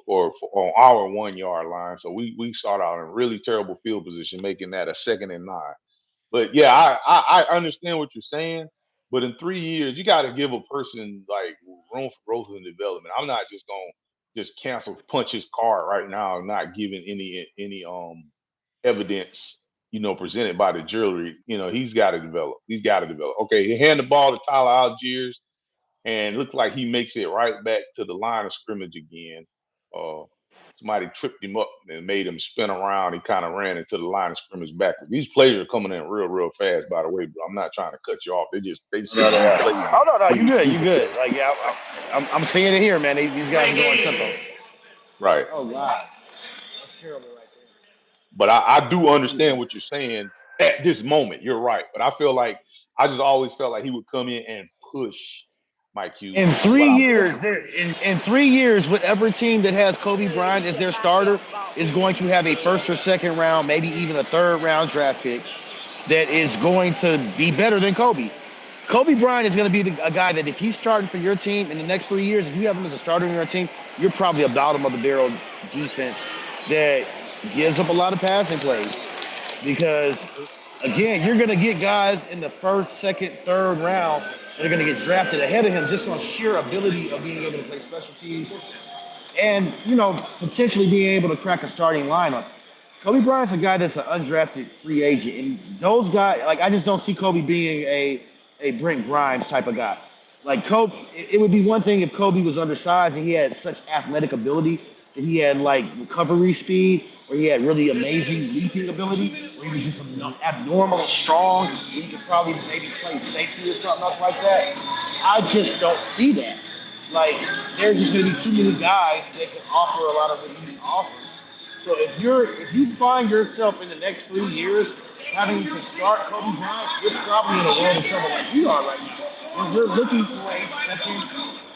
on our 1 yard line. So we start out in really terrible field position, making that a 2nd and 9. But yeah, I understand what you're saying. But in 3 years, you got to give a person like room for growth and development. I'm not just gonna just cancel punch his card right now, not giving any evidence, presented by the jury. He's got to develop. He's got to develop. Okay, he hand the ball to Tyler Algiers, and it looked like he makes it right back to the line of scrimmage again. Uh, Somebody tripped him up and made him spin around. He kind of ran into the line of scrimmage backwards. These plays are coming in real, real fast. By the way, but I'm not trying to cut you off. They No, sending no, these no. plays Oh no, no, you super, good, you super good. quick. Like yeah, I'm seeing it here, man. These guys are going tempo. Right. Oh wow, that's terrible right But I do there. understand what you're saying at this moment. You're right. But I feel like I just always felt like he would come in and push Mike Hughes. In That's three what I felt. years, in 3 years, whatever team that has Kobe Bryant as their starter is going to have a first or second round, maybe even a third round draft pick that is going to be better than Kobe. Kobe Bryant is going to be a guy that if he's starting for your team in the next 3 years, if you have him as a starter in your team, you're probably a bottom of the barrel defense that gives up a lot of passing plays because again, you're going to get guys in the first, second, third rounds that are going to get drafted ahead of him just on sheer ability of being able to play special teams and potentially being able to crack a starting lineup. Kobe Bryant's a guy that's an undrafted free agent, and those guys, like I just don't see Kobe being a Brent Grimes type of guy. Like Kobe, it would be one thing if Kobe was undersized and he had such athletic ability that he had like recovery speed, or he had really amazing leaping ability, or he was just abnormally strong and he could probably maybe play safety or something else like that. I just don't see that. Like there's just gonna be too many guys that can offer a lot of what he can offer. So if you find yourself in the next 3 years having to start Kobe Bryant, you're probably in a world of trouble like we are right now. And we're looking for a second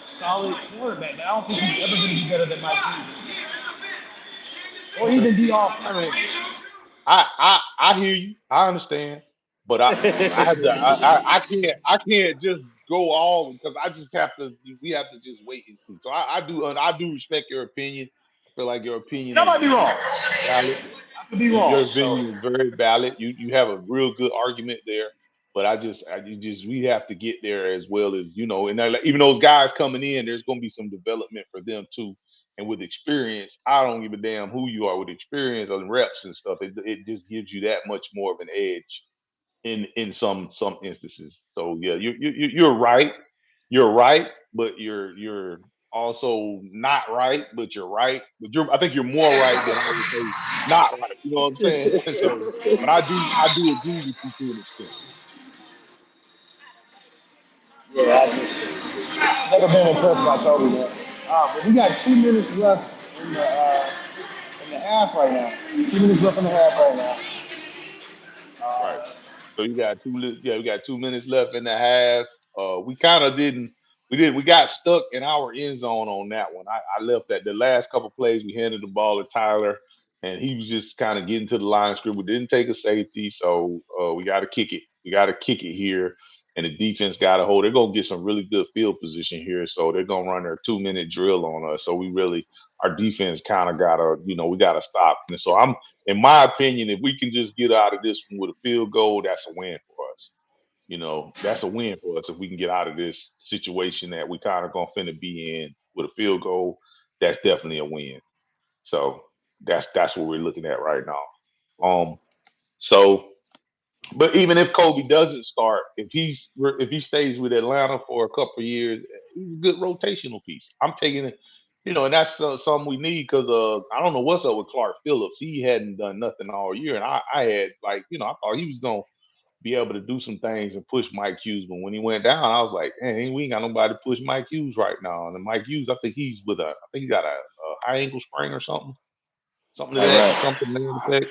solid quarterback. But I don't think he's ever going to be better than Mike Hughes or Okay. even be off. I mean, I hear you. I understand, but I have to. I can't just go all because I just have to. We have to just wait and see. So I do respect your opinion. I feel like your opinion That is might be wrong. valid. I could be Your wrong. So opinion is very valid. You have a real good argument there. But we have to get there as well as and even those guys coming in, there's going to be some development for them too. And with experience, I don't give a damn who you are with experience and reps and stuff. It just gives you that much more of an edge in some instances. So yeah, you're right. You're right, but you're also not right, but you're right. But I think you're more right than I would say not right. You know what I'm saying? So, but I do agree with you to an extent. Yeah, I just never been impressed by Kobe, man. But we got 2 minutes left in the half right now. 2 minutes left in the half right now. Right. So you got yeah, we got 2 minutes left in the half. We kind of we got stuck in our end zone on that one. I left that the last couple plays we handed the ball to Tyler, and he was just kind of getting to the line of scrimmage. We didn't take a safety, so we got to kick it. We got to kick it here, and the defense got to hold. They're gonna get some really good field position here, so they're gonna run their 2 minute drill on us. So we really our defense kind of gotta we gotta stop. And so in my opinion, if we can just get out of this one with a field goal, that's a win for us. That's a win for us if we can get out of this situation that we kind of gonna finna be in with a field goal. That's definitely a win. So that's what we're looking at right now. So but even if Kobe doesn't start, if he stays with Atlanta for a couple of years, he's a good rotational piece. I'm taking it, and that's something we need because I don't know what's up with Clark Phillips. He hadn't done nothing all year, and I had like I thought he was gonna be able to do some things and push Mike Hughes, but when he went down, I was like, man, we ain't got nobody to push Mike Hughes right now. And then Mike Hughes, I think I think he got a high ankle sprain or something to All that, right. something to that effect.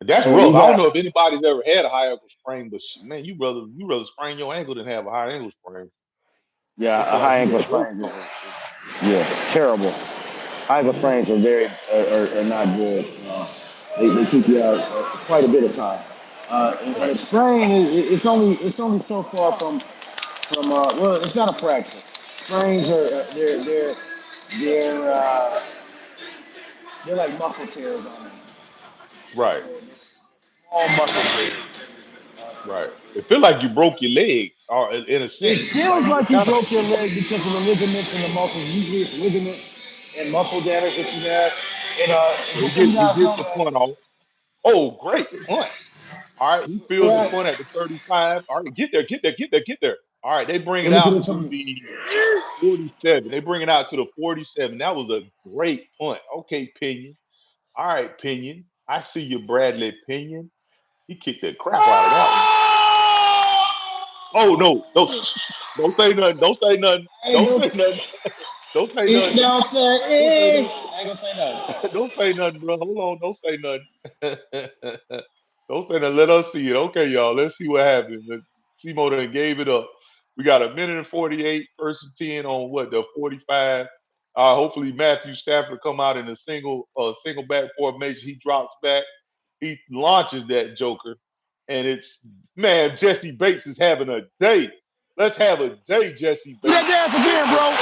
That's And rough. we I don't got know if anybody's ever had a high ankle sprain, but man, you rather sprain your ankle than have a high ankle sprain. yeah, They a feel like high you ankle done broke sprain is something. yeah terrible. High ankle Hmm. sprains are are not good. They keep you out quite a bit of time. And Right, a sprain it's only so far from well it's not a fracture. Sprains are they're they're like muscle tears on them. right, Small muscle tears. right. It feel like you broke your leg, or in a It sense, feels like it like you kind of. broke your leg because of the ligaments and the muscles. Usually it's ligament and muscle damage that you have. And So just so you he guys gets know the that, punt off. Oh, great punt! All right, he fields the right, punt at the 35. All right, get there. All right, they bring we're it looking out at to some. the 47. They bring it out to the 47. That was a great punt. Okay, Pinion. All right, Pinion. I see you, Bradley Pinion. He kicked the crap out of that one. Oh no, no, don't say nothing. Don't say nothing. I ain't Don't gonna, say nothing. Don't say it's nothing. now said Don't say is. nothing. I ain't gonna say nothing. Don't say nothing, bro. Hold on. Don't say nothing. Don't say nothing. Let us see it. Okay, y'all. Let's see what happens. Simo done gave it up. We got a minute and 48, first and 10 on what, the 45. Hopefully Matthew Stafford come out in a single back formation. He drops back. He launches that joker. And it's, man, Jesse Bates is having a day. Let's have a day, Jesse Do that Bates. dance again, bro.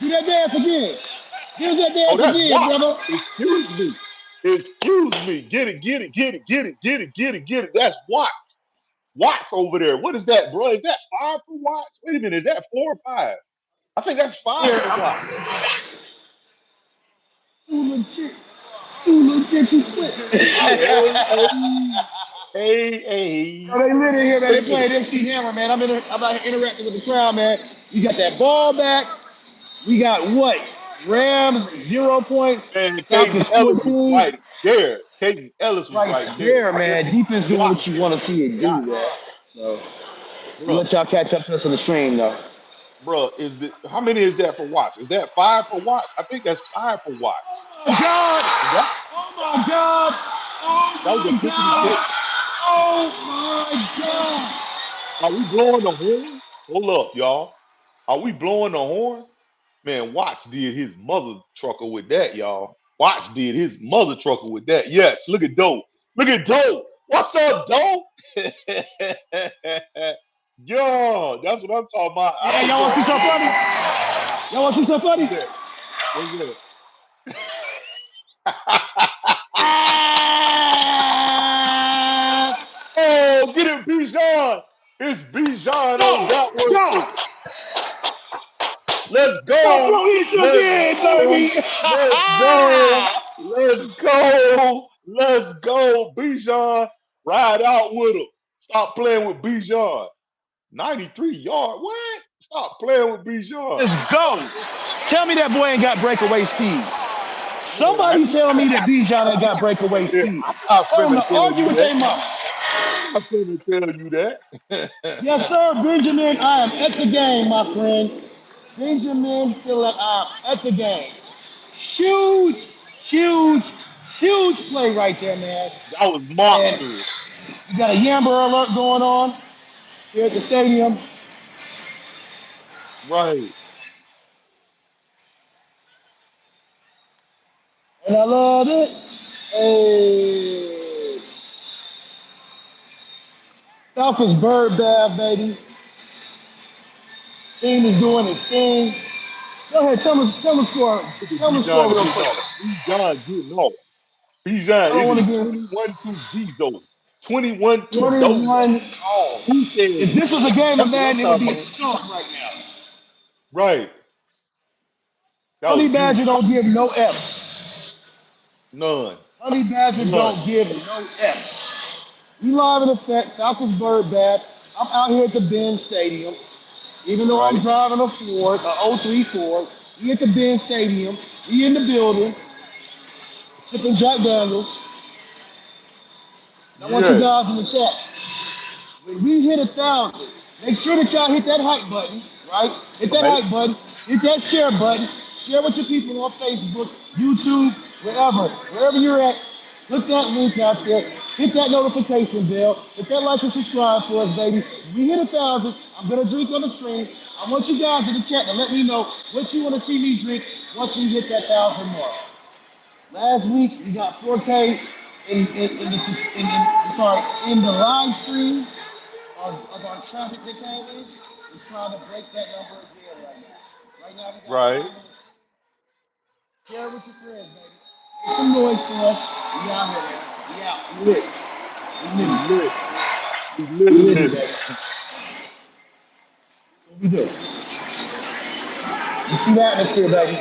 Do that dance again. Give us that Oh, dance that's again, Watt. brother. Excuse me. Excuse me. Get it, get it, get it, get it, get it, get it, get it. That's Watt. Watts over there. What is that, bro? Is that five for Watts? Wait a minute. Is that 4 or 5? I think that's Here, 5 for Watts. too legit. Too legit. Too quick. Hey, hey. Oh, they lit in here, man. Wait They a minute. playing MC Hammer, man. I'm out here interacting with the crowd, man. We got that ball back. We got what? Rams 0 points. Man, Caden Falcons Ellis is 14. right there. Caden Ellis was Right right there. there, That's man. a Defense doing Watts what you did want a to see it good do, job. man. So we'll Bro, let y'all catch up to us in the stream, though. bro, how many is that for Watts? Is that 5 for Watts? I think that's 5 for Watts. Oh my God! Is that Oh my God! that Oh was a my pick of the God! kick? Oh my God! Are we blowing the horn? Hold up, y'all. Are we blowing the horn? Man, Watts did his mother trucker with that, y'all. Watts did his mother trucker with that. Yes, look at Doe. Look at Doe. What's up, Doe? Yo, that's what I'm talking about. I Yeah, don't y'all want know. to see I don't something know. funny? Y'all want to see something funny? What's that? What's that? Ah! Oh, get it, Bijan. It's Bijan on Go! that one. Go! Let's Go, go. bro! Eat it Let's again, go. baby! Let's go. Let's go. Let's go. Bijan. Ride out with him. Stop playing with Bijan. 93 yard. What? Stop playing with Bijan. Let's go! Tell me that boy ain't got breakaway speed. Man, Somebody tell me that Bijan ain't got breakaway yeah, speed. I'm not Tell them finna to tell argue you with that. their mama. I'm gonna tell you Yes, that. sir, Benjamin. I am at the game, my friend. Benjamin Phillip, I am at the game. Huge, huge, huge play right there, man. That was And monstrous. you got a Yamber alert going on here at the stadium. Right. And I love it. Hey, Falcons bird bath, baby. Team is doing its thing. Go ahead, Look at tell me score Bijan real getting quick. off. Bijan getting off. I Bijan, don't it want is to give 21 to 0. 21 to 0. 21 all. He If said, this was a game of that's what I'm Madden, it would talking be a about. skunk right now. Right. That Honey was Badger beautiful. don't give no F. None. Honey Badger None. don't give no F. We live in effect, Falcons bird bath. I'm out here at the Ben Stadium. Even though I'm Right. driving a Ford, a '03 Ford, we at the Ben Stadium. We in the building, sipping Jack Daniels. I want you Yes. guys in the chat. When we hit 1,000, make sure that y'all hit that hype button, right? Hit that Right. hype button, hit that share button, share with your people on Facebook, YouTube, wherever you're at. Click that link out there, hit that notification bell, hit that like and subscribe for us, baby. When we hit 1,000, I'm gonna drink on the stream. I want you guys in the chat to let me know what you want to see me drink once we hit that 1,000 mark. Last week we got 4K in the live stream of our traffic that came in. We're trying to break that number again right now. Right now we got Right. 5 minutes. Share it with your friends, baby. Make some noise for us. We out here, man. We out. We lit. We We lit. lit. We lit We in lit, this. baby. What we do? You see the atmosphere, baby.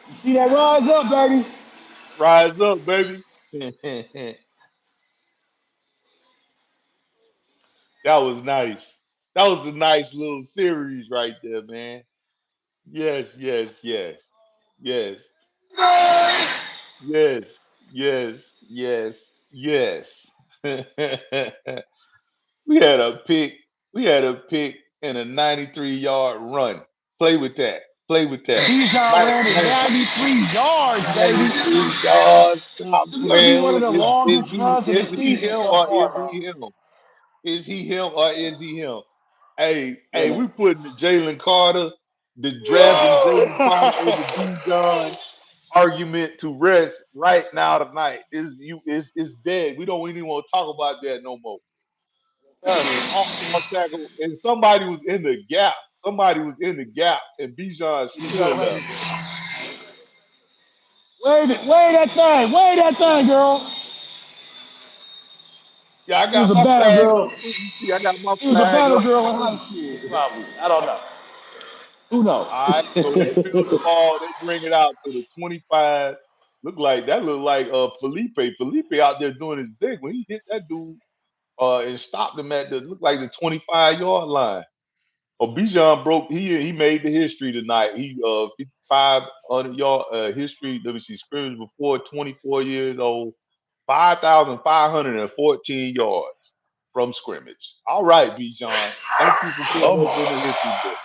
You see that rise up, baby. Rise up, baby. That was nice. That was a nice little series right there, man. Yes, yes, yes. Yes. Yes. Yes. Yes. Yes. we had a pick. We had a pick and a 93-yard run. Play with that. Play with that. Bijan ran it 93 yards, baby. 93 yards. Stop This might be playing one of with. the longest runs of the Is he season him so or far, is bro. he him? Is he him or is he him? Hey, Yeah, hey, man. we putting the Jalen Carter, the drafting Jalen Carter over Bijan argument to rest right now tonight. Is dead. We don't even want to talk about that no more. Off tackle, and somebody was in the gap. Somebody was in the gap, and Bijan still left. Wait that thing, girl. Yeah, I He was got a my battle flag girl. up too. You see, I got my He was a flag battle up. girl in high school, probably. I don't know. Who knows? All right, so they field the ball. They bring it out to the 25. Look like Felipe. Felipe out there doing his thing when he hit that dude and stopped him at the look like the 25-yard line. Oh, Bijan broke. He made the history tonight. He 500-yard history. Let me see, scrimmage before 24 years old, 5,514 yards from scrimmage. All right, Bijan. Thank you for putting us in Oh, the history book.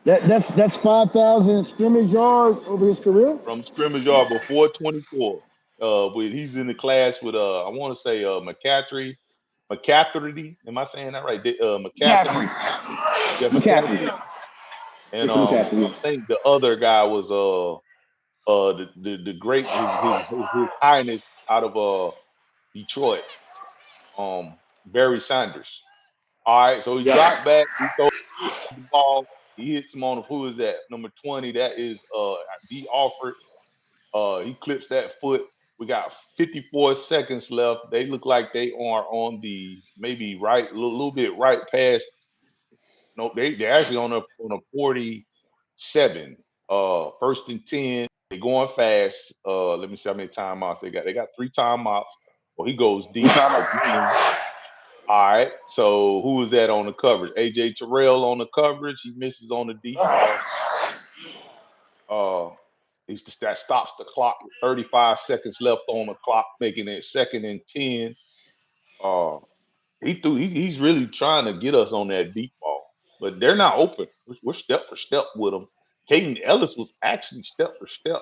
that's 5,000 scrimmage yards over his career. From scrimmage yard before 24. With he's in the class with I want to say McCafferty. Am I saying that right? McCafferty. McCaffrey. Yeah, McCaffrey. McCafferty. And Mr. I McCaffrey. think the other guy was the great his highness out of Detroit. Barry Sanders. All right, so he Yeah. dropped back, he throws the ball, he hits him on the who is that? Number 20. That is D Alford. He clips that foot. We got 54 seconds left. They look like they are on the maybe right, a little bit right past. No, they're actually on a 47. First and 10. They're going fast. Let me see how many timeouts they got. They got 3 timeouts. Well, he goes Three deep timeouts. again. All right. So who is that on the coverage? AJ Terrell on the coverage. He misses on the deep ball. Uh, That stops the clock with 35 seconds left on the clock, making it 2nd and 10. Uh, he's really trying to get us on that deep ball, but they're not open. We're step for step with them. Caden Ellis was actually step for step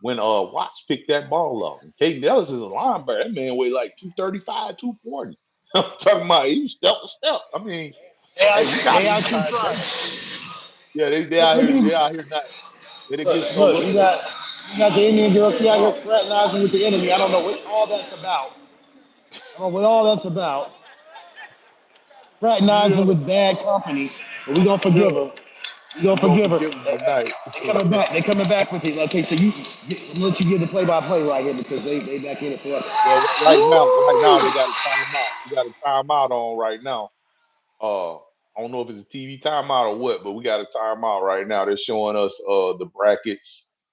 when Watts picked that ball up. And Caden Ellis is a linebacker. That man weighed like 235, 240. I'm talking about he was step for step. I mean, hey, we got They these actually guys. tried. Yeah, they Look, out look here. at They him. out here not. They didn't get no Look, love. you got the Indian girls out here fraternizing with the enemy. I don't know what all that's about. I don't know what all that's about. Yeah, Fraternizing with bad company. But we gonna yeah. forgive her. We gonna We gonna forgive her. forgive them tonight. They coming back. They coming back with it. Okay, so I'm gonna let you give the play-by-play right here because they back in it for us. Well, right now they Woo! got a timeout. We got a timeout on right now. I don't know if it's a TV timeout or what, but we got a timeout right now. They're showing us the brackets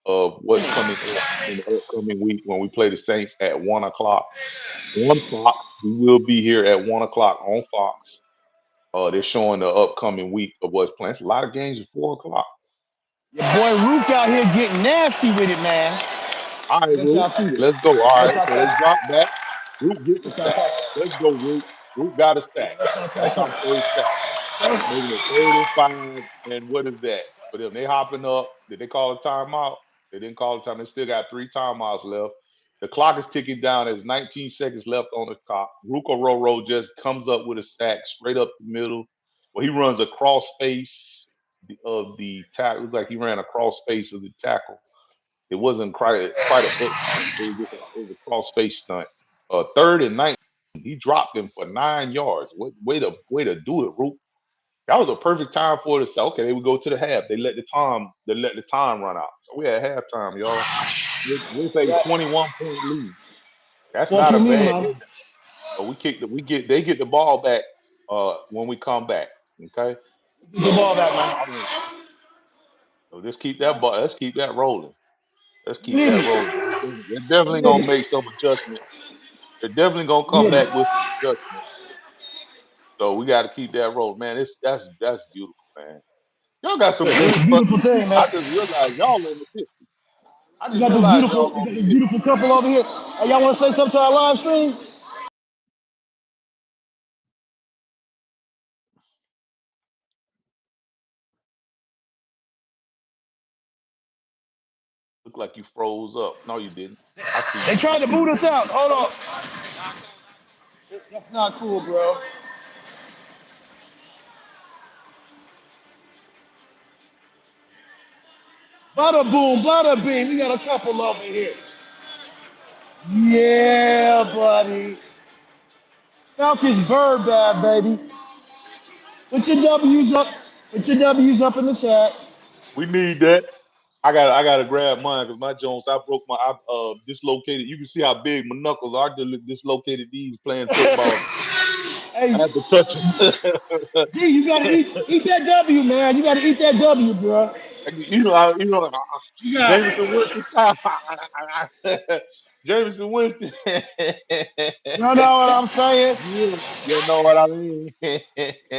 of what's coming up in the upcoming week when we play the Saints at 1 o'clock on Fox. We will be here at 1 o'clock on Fox. They're showing the upcoming week of what's playing. It's a lot of games at 4 o'clock. Your boy Rook out here getting nasty with it, man. All right, Let Root. y'all see this. Let's go. All Let right. y'all So they talk. drop back. Root get the Let y'all sack. talk. Let's go, Root. Root got a sack. Let y'all That's our talk. first sack. Making it 35. And what is that? For them, they hopping up. Did they call a timeout? They didn't call a time. They still got 3 timeouts left. The clock is ticking down. There's 19 seconds left on the clock. Ruko Roro just comes up with a sack straight up the middle. Well, he runs across face of the tackle. It was like he ran across face of the tackle. It wasn't quite a hook stunt. It was a cross face stunt. 3rd and 19. He dropped him for 9 yards. Way to do it, Roop. That was a perfect time for us to say, okay, they would go to the half. They let the time run out. So we had halftime, y'all. With a Yeah. 21-point lead. That's What not you a mean, bad man? game. But they get the ball back when we come back. Okay? Get the ball back, All man. right. So just keep that ball. Let's keep that rolling. Let's keep Believe that it. rolling. They're definitely Believe gonna it. make some adjustments. They're definitely gonna come Believe back it. with some adjustments. So we got to keep that rolling, man. That's beautiful, man. Y'all got some It's good. a beautiful thing, man. I just realized y'all on the 50. I We just got this realized beautiful, y'all we on got the this 50. beautiful couple over here. Hey, y'all want to say something to our live stream? Look like you froze up. No, you didn't. I see They you. I tried to see boot you. us out. Hold on. That's not cool, bro. Bada boom, bada bing. We got a couple over here. Yeah, buddy. Falcons bird bad, baby. Put your W's up. Put your W's up in the chat. We need that. I gotta grab mine because my Jones. I broke my. I dislocated. You can see how big my knuckles are. I dislocated these playing football. I Hey, had to touch them. D, you gotta eat that W, man. You gotta eat that W, bro. You got Jameson Winston. Jameson Winston. you know what I'm saying? Yeah, you know what I mean.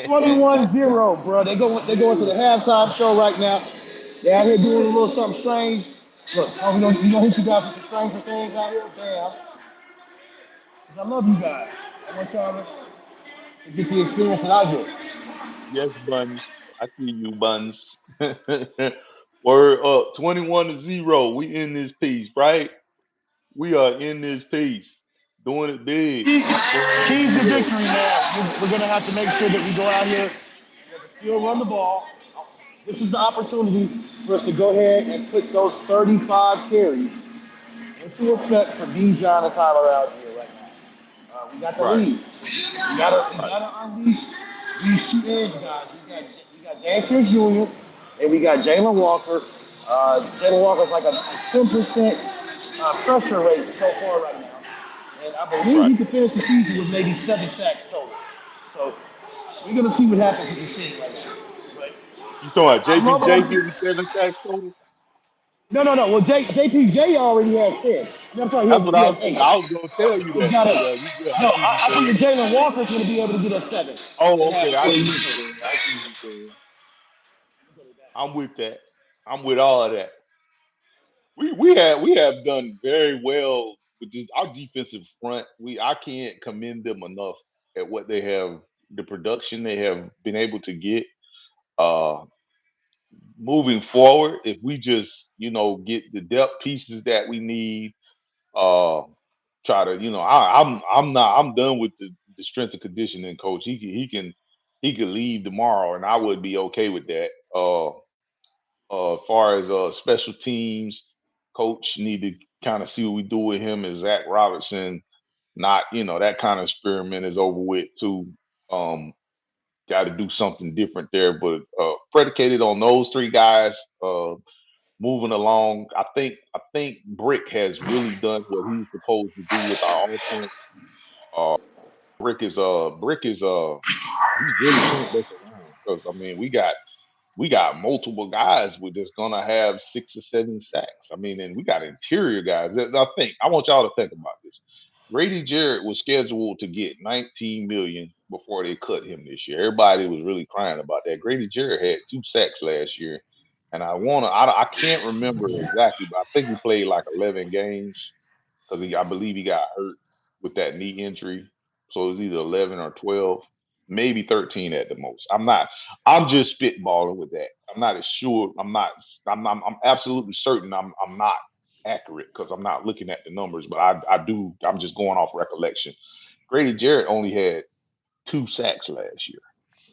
21-0, bro. They go into the halftime show right now. They out here doing a little something strange. Look, oh, we gonna hit you guys with some stranger things out here, bam. 'Cause I love you guys. I want y'all to get the experience that I get. Yes, Buns. I see you, Buns. Word up, 21-0. We in this piece, right? We are in this piece, doing it big. Keys to 21-0. victory, man. We're gonna have to make sure that we go out here, still run the ball. This is the opportunity for us to go ahead and put those 35 carries into effect for Bijan and Tyler out here right now. We got the Right, lead. We right, gotta unleash these two edge guys. We got James Pierce Jr. and we got Jalen Walker. Jalen Walker's like a 10% pressure rate so far right now. And I believe right. he could finish the season with maybe 7 sacks total. So we're gonna see what happens with this team right now. But You talking about I love what JPJ I'm getting 7 sacks total? No. Well, JPJ already has 10. I'm sorry, That's what he I has was thinking. 8. I was gonna tell you He's that. got 8. Yeah, yeah. I No, see what you're I saying. think Jalen Walker's going to be able to get us 7 and Oh, have okay. I see what you're 40 saying. I see what you're saying. I'm with that. I'm with all of that. we have done very well with this, our defensive front. I can't commend them enough at what they have, the production they have been able to get. Uh, Moving forward, if we just get the depth pieces that we need, uh, try to I'm done with the strength and conditioning coach. He can leave tomorrow, and I would be okay with that. As far as special teams, coach need to kind of see what we do with him and Zach Robertson. Not that kind of experiment is over with too. Um, Got to do something different there, but predicated on those three guys moving along, I think Brick has really done what he's supposed to do with our offense. Uh, Brick is he's really turned us around because I mean we got multiple guys with that's gonna have 6 or 7 sacks. I mean, and we got interior guys. I want y'all to think about this. Grady Jarrett was scheduled to get 19 million before they cut him this year. Everybody was really crying about that. Grady Jarrett had 2 sacks last year, and I can't remember exactly, but I think he played like 11 games because I believe he got hurt with that knee injury. So it was either 11 or 12, maybe 13 at the most. I'm just spitballing with that. I'm not as sure. I'm absolutely certain I'm not accurate because I'm not looking at the numbers, but I do. I'm just going off recollection. Grady Jarrett only had 2 sacks last year.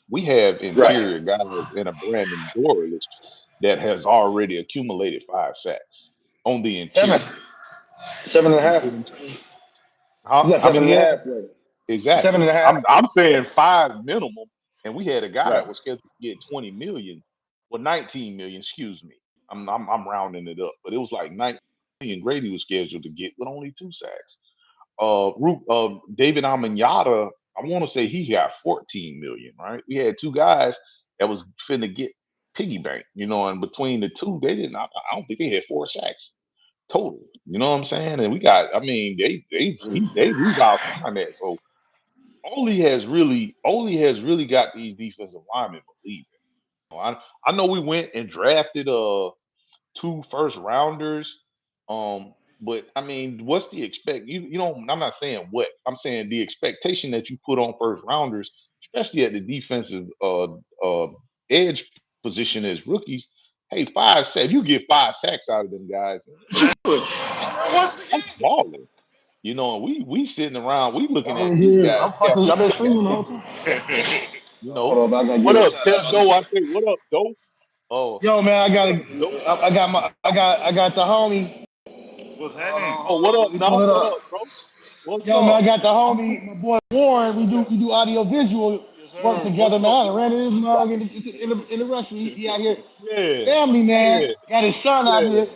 We have interior Right. guys in a Brandon Dorlus that has already accumulated 5 sacks on the Seven. interior. 7.5. You see what I'm saying? Huh? He's got How seven many and a he had? half. Right. Seven Exactly. and a half. I'm Yeah. saying 5 minimum, and we had a guy Right. that was scheduled to get 20 million, well 19 million. Excuse me. I'm rounding it up, but it was like 19 million Grady was scheduled to get with only 2 sacks. David Amenyata, I want to say he got 14 million. Right? We had two guys that was finna get piggy bank, and between the two, they didn't. I don't think they had 4 sacks total. You know what I'm saying? And we got, I mean, they rebound behind that. So only has really got these defensive linemen believing. I know we went and drafted 2 first rounders. But I mean, what's the expect you know, I'm not saying what, I'm saying the expectation that you put on first rounders, especially at the defensive edge position as rookies. Hey, 5 sacks, you get 5 sacks out of them guys. Good. That's balling. And we sitting around, we looking I'm at in these here. guys I'm fucking. I've been got streaming the whole piggy time. bank. Hold on, I gotta What give a up? shout Tell out. Doe I say what up, Doe? Oh, Yo, man, I got what up, Doe? I got the homie. Oh, what Hold up, on, let me pull now? it What up. up, bro? What's Yo, man, I up? got the homie, my boy Warren. We do audio visual work What's together, man. up, I done ran Warren? into his mug in the restaurant. He out here, Yeah, family, man. yeah, Got his son out yeah. here.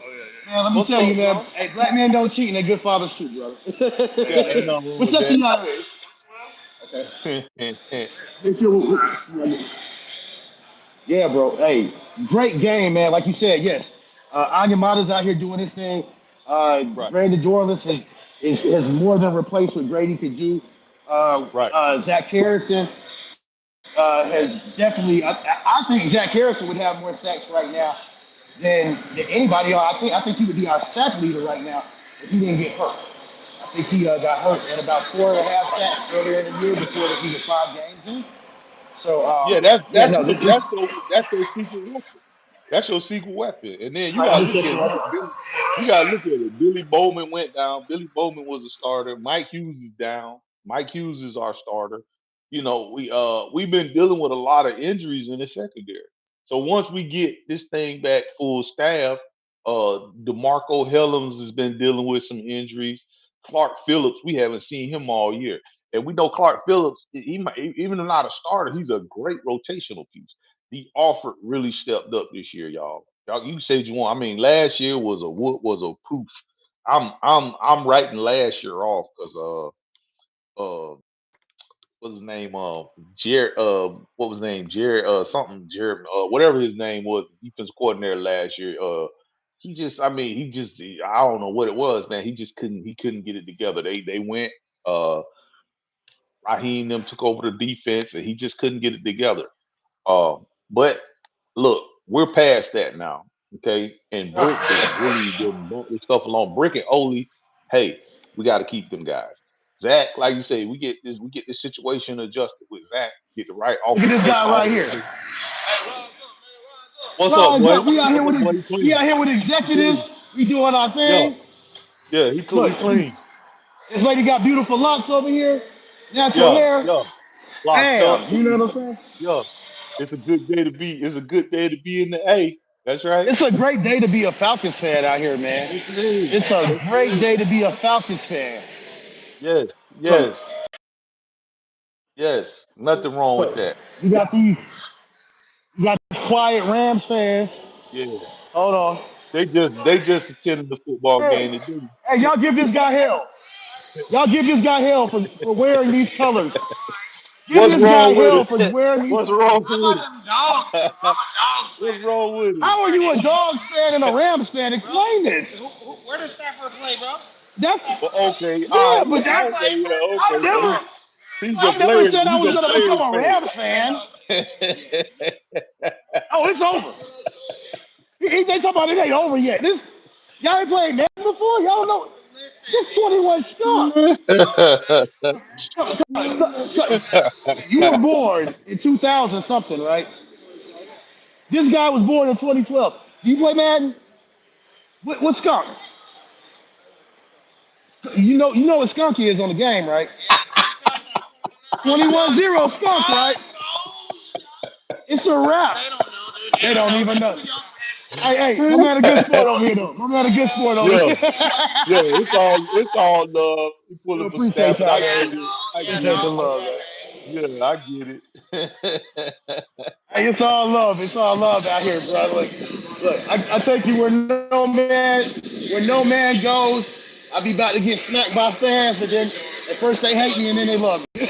Man, let me What's tell you, up, man. bro? Hey, black men don't cheat, and they good fathers too, Yeah, brother. ain't nothing wrong What's with up to that. y'all? Okay. Make sure. Yeah, bro. Hey, great game, man. Like you said, yes. Anyamata's out here doing his thing. Right, Brandon Dorlus has more than replaced what Grady could do. right. Zach Harrison has definitely. I think Zach Harrison would have more sacks right now than anybody else. I think he would be our sack leader right now if he didn't get hurt. I think he got hurt at about 4.5 sacks earlier in the year before the even 5 games in. So Yeah, that's yeah, that's no, look, this that's your secret weapon. That's your secret weapon. And then you like gotta this look at is it. You gotta look at it. Billy Bowman went down. Billy Bowman was a starter. Mike Hughes is down. Mike Hughes is our starter. We've been dealing with a lot of injuries in the secondary. So once we get this thing back full staff, DeMarco Hellams has been dealing with some injuries. Clark Phillips, we haven't seen him all year. And we know Clark Phillips, even though not a starter, he's a great rotational piece. The offer really stepped up this year, y'all. Y'all, you said you want. I mean, last year was a proof. I'm writing last year off because what's his name? Jared. What was his name? Jared. Something. Jared. Whatever his name was, defense coordinator last year. He just. I mean, he just. I don't know what it was, man. He just couldn't. He couldn't get it together. They went. Raheem them took over the defense, and he just couldn't get it together. But look, we're past that now. Okay, and Brick has really been bumping stuff along. Brick and Oli, hey, we got to keep them guys. Zach, like you say, we get this situation adjusted with Zach. Get the right Look at this coach guy right here. offensively. What's up, Rise boy? up. We out here What's with up, boy? He we clean. out here with He executives. clean. We doing our Yeah, thing. yeah. Look, He clean. this lady got beautiful locks over here, natural Yeah, hair. yeah. Locked up. Bam. You know what I'm saying? Yeah. It's a good day to be. It's a good day to be in the A. That's right. It's a great day to be a Falcons fan out here, man. Yes, it is. It's a Yes, it great is. day to be a Falcons fan. Yes, Look, yes, yes. Nothing wrong with look. that. You got these quiet Rams fans. Yeah. Hold on. They just attended the football game Hey, today. hey, y'all give this guy hell. Y'all give this guy hell for wearing these colors. Give What's this guy wrong with hell for it? wearing these. What's wrong with it? What's wrong with it? How are you a Dogs fan and a Rams fan? Explain this. That's Well, okay, all yeah, right, but yeah, that okay, yeah, I okay. So never he's a I never Blair, said I he's was a gonna become Blair a Rams fan. fan. Oh, it's over. They talking about it ain't over yet. This y'all ain't played Madden before. Y'all don't know. This 21 stuck. So, you were born in 2000 something, right? This guy was born in 2012. Do you play Madden? What skunk? You know what skunk is on the game, right? 21-0 skunk, right? It's a wrap. They don't even know. Hey, my man, a good sport over here, though. My man, a good sport over Yeah, here. yeah, it's all love. He You pulling for appreciate Stafford. y'all, I man. get it. I Appreciate get the it. love, man. Yeah, I get it. Hey, it's all love. It's all love out here, bro. Look, I take you where no man goes. I be about to get smacked by fans, but then at first they hate me and then they love me.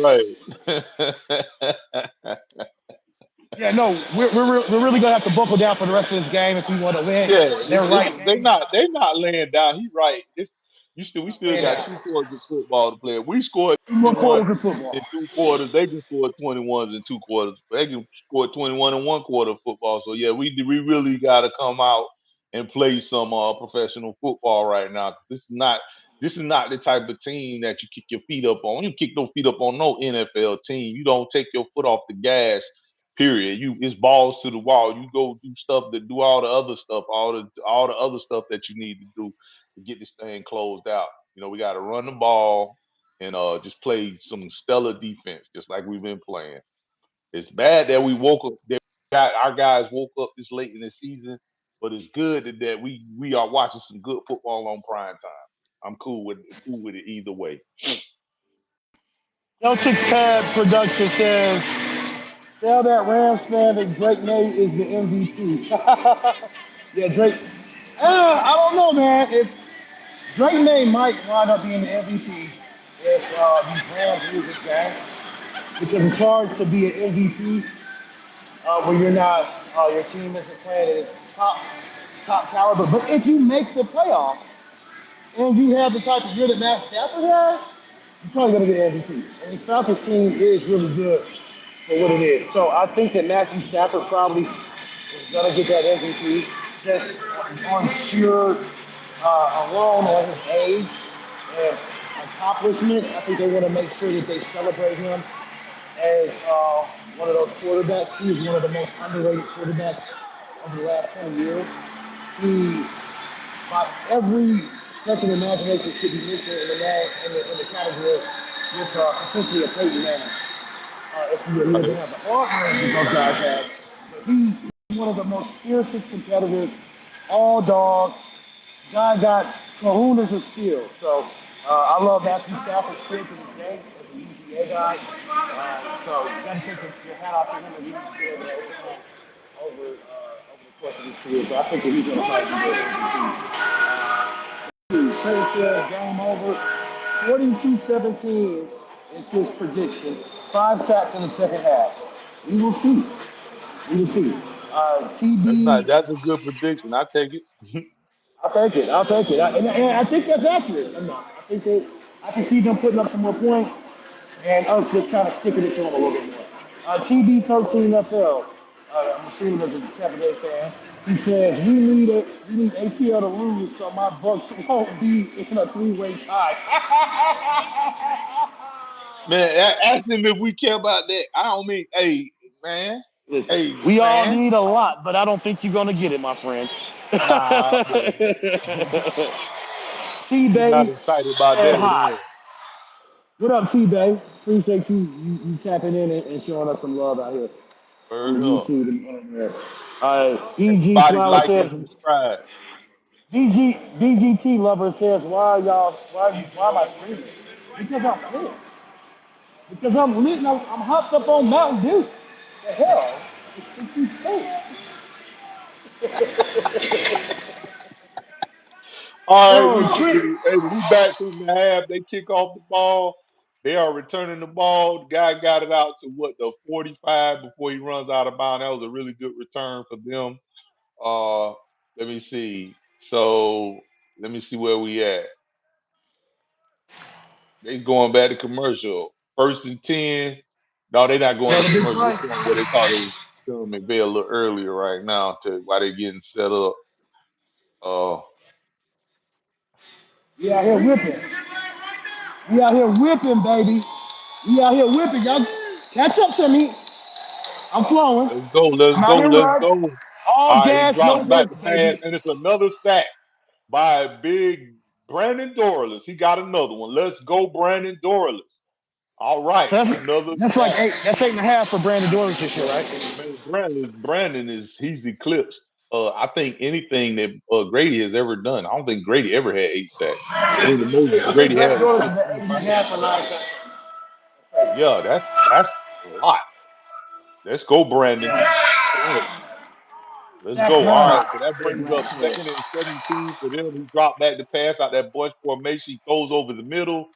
Right. Yeah, no, we're really gonna have to buckle down for the rest of this game if we want to win. Yeah, They're it's right. they not laying down. He right. We still Laying got out. 2 quarters of football to play. We scored Two more 21 quarters of football. in 2 quarters. They can score 21s in 2 quarters. They can score 21 in 1 quarter of football. So yeah, we really got to come out and play some professional football right now. This is not the type of team that you kick your feet up on. You kick no feet up on no NFL team. You don't take your foot off the gas. Period. It's balls to the wall. You go do stuff that do all the other stuff, all the other stuff that you need to do to get this thing closed out. We got to run the ball and just play some stellar defense, just like we've been playing. It's bad that we woke up. That got our guys woke up this late in the season, but it's good that we are watching some good football on prime time. I'm cool with it either way. Celtics Cab Production says, tell that Rams fan that Drake May is the MVP. Yeah, Drake. I don't know, man. If Drake May might wind up being the MVP if these Rams lose this game, because it's hard to be an MVP when you're not, your team isn't playing at its top caliber. But if you make the playoffs and you have the type of year that Matt Stafford has, you're probably going to get MVP. And the Falcons team is really good for what it is. So I think that Matthew Stafford probably is going to get that MVP just on sheer alone on his age and accomplishment. I think they want to make sure that they celebrate him as one of those quarterbacks. He's one of the most underrated quarterbacks over the last 20 years. He, by every stretch of the imagination, should be mentioned in the category with essentially a Peyton Manning. If you really Right. didn't have the arm that those guys have. But he's one of the most fiercest competitors, all dogs. Guy got kahunas of skill. So I love Matthew Stafford's skill to this game as a UGA guy. So you got to take your hat off to him and he's been able to overcome over the course of his career. So I think that he's going to probably be the MVP. Trey says game over. 42-17 is his prediction. 5 sacks in the second half. We will see. We will see. TB, That's a good prediction. I take it. I'll take it. I'll take it. And I think that's accurate. I think that I can see them putting up some more points and us just kind of sticking it to them a little bit more. TB 13 FL. I'm assuming as a Tampa Bay fan. He says we need ATL to lose so my Bucks won't be in a three-way tie. Man, ask him if we care about that. I don't mean, hey, man. Listen, Hey, we all man. need a lot, but I don't think you're gonna get it, my friend. Nah, man. T He's not Bay excited about said that at hi. all. What up, T Bay? Appreciate you tapping in and showing us some love out here on Word the up. YouTube and internet. DG Everybody Flower like and says subscribe. DGT lover says why am I screaming? Because I'm lit. Because I'm lit and I'm hopped up on Mountain Dew. The hell? It's you think? All right, Yo, we Trent. hey, we back from the half. They kick off the ball. They are returning the ball. The guy got it out to the 45 before he runs out of bounds. That was a really good return for them. Uh, let me see. So let me see where we at. They going back to commercial. First and 10. No, they're not going to Another big commercial. They're play. going where they thought it was Sean McVay a little earlier right now to while they're getting set up. Uh, We out here whipping. We out here whipping, baby. We out here whipping. Y'all catch up to me. I'm flowing. let's go. Let's I'm out go. here Let's riding. go. All All right, he gas, no drops back brakes, the pass, baby. and it's another sack by big Brandon Dorlus. He got another one. Let's go, Brandon Dorlus. All right, So another that's like sack. eight. That's 8.5 for Brandon Dorley this year, right? Man, Brandon is he's eclipsed. I think anything that Grady has ever done. I don't think Grady ever had 8 sacks. I think the most I think Grady had Brandon was Dorley is at 15. 8.5 for 9 sacks. Yeah, that's a lot. Let's go, Brandon. All right, let's Jack go. All Brown. right, so that brings up 2nd and 17 for them. He dropped back the pass out that bunch formation. He throws over the middle.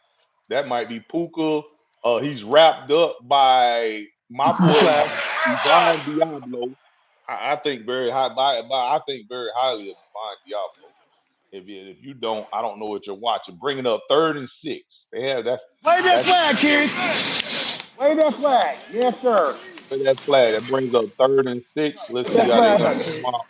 That might be Puka. He's wrapped up by my This is the boy flags. Divine Diablo. I think very high. I think very highly of Divine Diablo. If you don't, I don't know what you're watching. Bringing up 3rd and 6. They have Wave that that's flag, kids. Wave that flag. Yes, sir. that flag. That brings up 3rd and 6. Let's Put see that how they flag gonna up, come kids. out.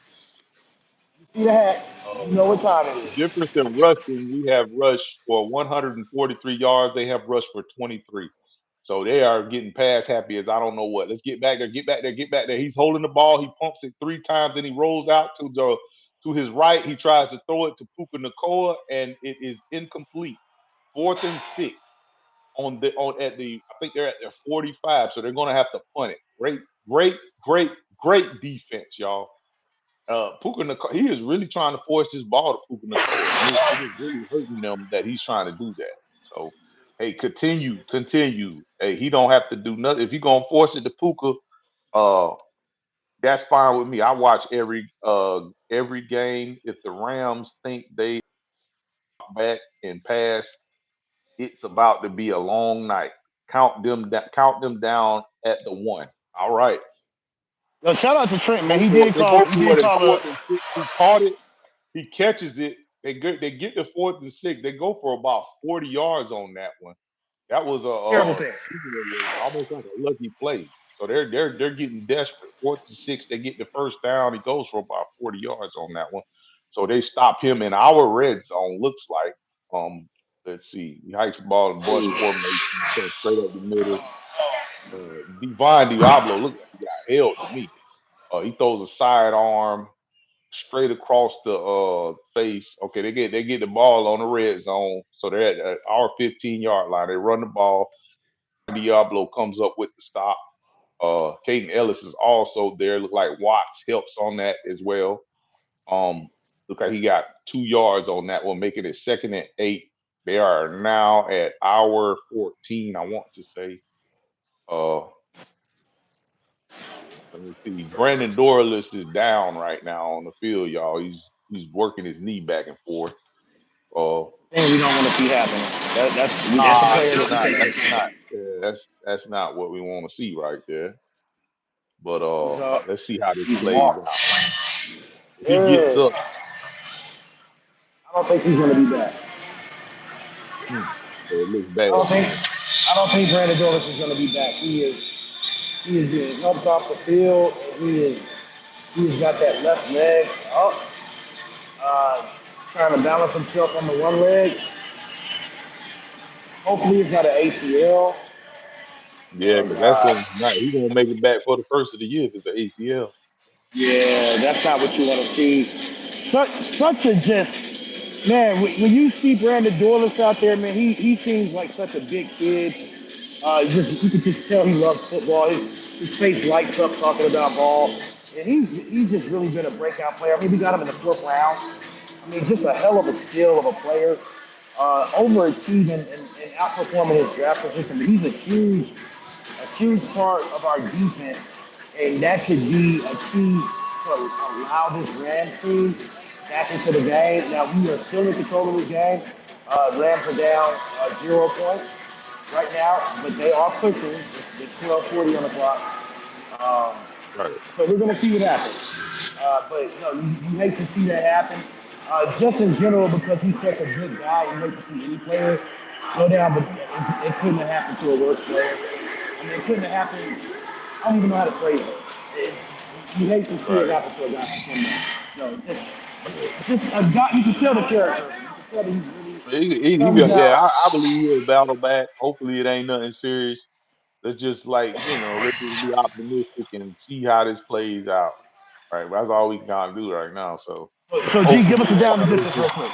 You see the hat. You Uh, know what time it the is. difference in rushing, we have rushed for 143 yards. They have rushed for 23. So they are getting pass happy as I don't know what. Let's get back there, get back there, get back there. He's holding the ball. He pumps it 3 times, then he rolls out to his right. He tries to throw it to Puka Nakoa, and it is incomplete. 4th and 6 on at the I think they're at their 45, so they're gonna have to punt it. Great, great, great defense, y'all. Puka Nakoa, he is really trying to force this ball to Puka Nakoa, and it is really hurting them that he's trying to do that. So, hey, continue. Hey, he don't have to do nothing. If you're gonna force it to Puka, uh, that's fine with me. I watch every game. If the Rams think they back and pass, it's about to be a long night. Count them down at the 1. All right. Yo, shout out to Trent, man. Go He for it. did They call. go He for did it in call a. 4th and 6. He caught it. He catches it. They get the 4th and 6. They go for about 40 yards on that one. That was Terrible thing. almost like a lucky play. So they're getting desperate. 4th and 6. They get the first down. He goes for about 40 yards on that one. So they stop him in our red zone. Looks like. Let's see. He hikes the ball in bunch formation, comes straight up the middle. Divine Diablo looked like he got held to me. He throws a sidearm straight across the face. Okay, they get the ball on the red zone, so they're at our 15-yard line. They run the ball. Diablo comes up with the stop. Caden Ellis is also there. Look like Watts helps on that as well. Look like he got 2 yards on that one, making it 2nd and 8. They are now at our 14. I want to say. Uh, Let me see. Brandon Dorlus is down right now on the field, y'all. He's working his knee back and forth. Uh, Thing we don't want to see happening. That's a nah, player that's that's not. taking That's his not. That's not what we want to see right there. But He's let's see how this he's plays walked. out. If he Yeah. gets up, I don't think he's gonna be back. so it looks bad I don't think then. I don't think Brandon Dorlus is gonna be back. He is. He is being helped off the field, and he has got that left leg up, uh, trying to balance himself on the one leg. Hopefully, it's not an ACL. Yeah, because that's gonna not he's gonna make it back for the first of the year if it's an ACL. Yeah, that's not what you want to see. Such a just man. When you see Brandon Dorlus out there, man, he seems like such a big kid. You can just tell he loves football. His face lights up talking about ball, and he's just really been a breakout player. I mean, we got him in the fourth round. I mean, just a hell of a skill of a player, overachieving and outperforming his draft position. But he's a huge part of our defense, and that could be a key to allow this Rams team back into the game. Now we are still in control of the game. Rams are down 0 points right now, but they are pushing. It's 12:40 on the clock. Um, Right. so we're going to see what happens. But no, you hate to see that happen. Just in general, because he's such a good guy, you hate to see any player go down, but it couldn't have happened to a worse player. I mean, it couldn't have happened. I don't even know how to phrase it. You hate to see it Right. happen to a guy like him. No, just a guy. You can tell the character. You can tell that he really comes Yeah, out. I believe he'll battle back. Hopefully it ain't nothing serious. Let's just let's just be optimistic and see how this plays out. Right. That's all we can kind of do right now. So So G, give us a hopefully down and distance real quick.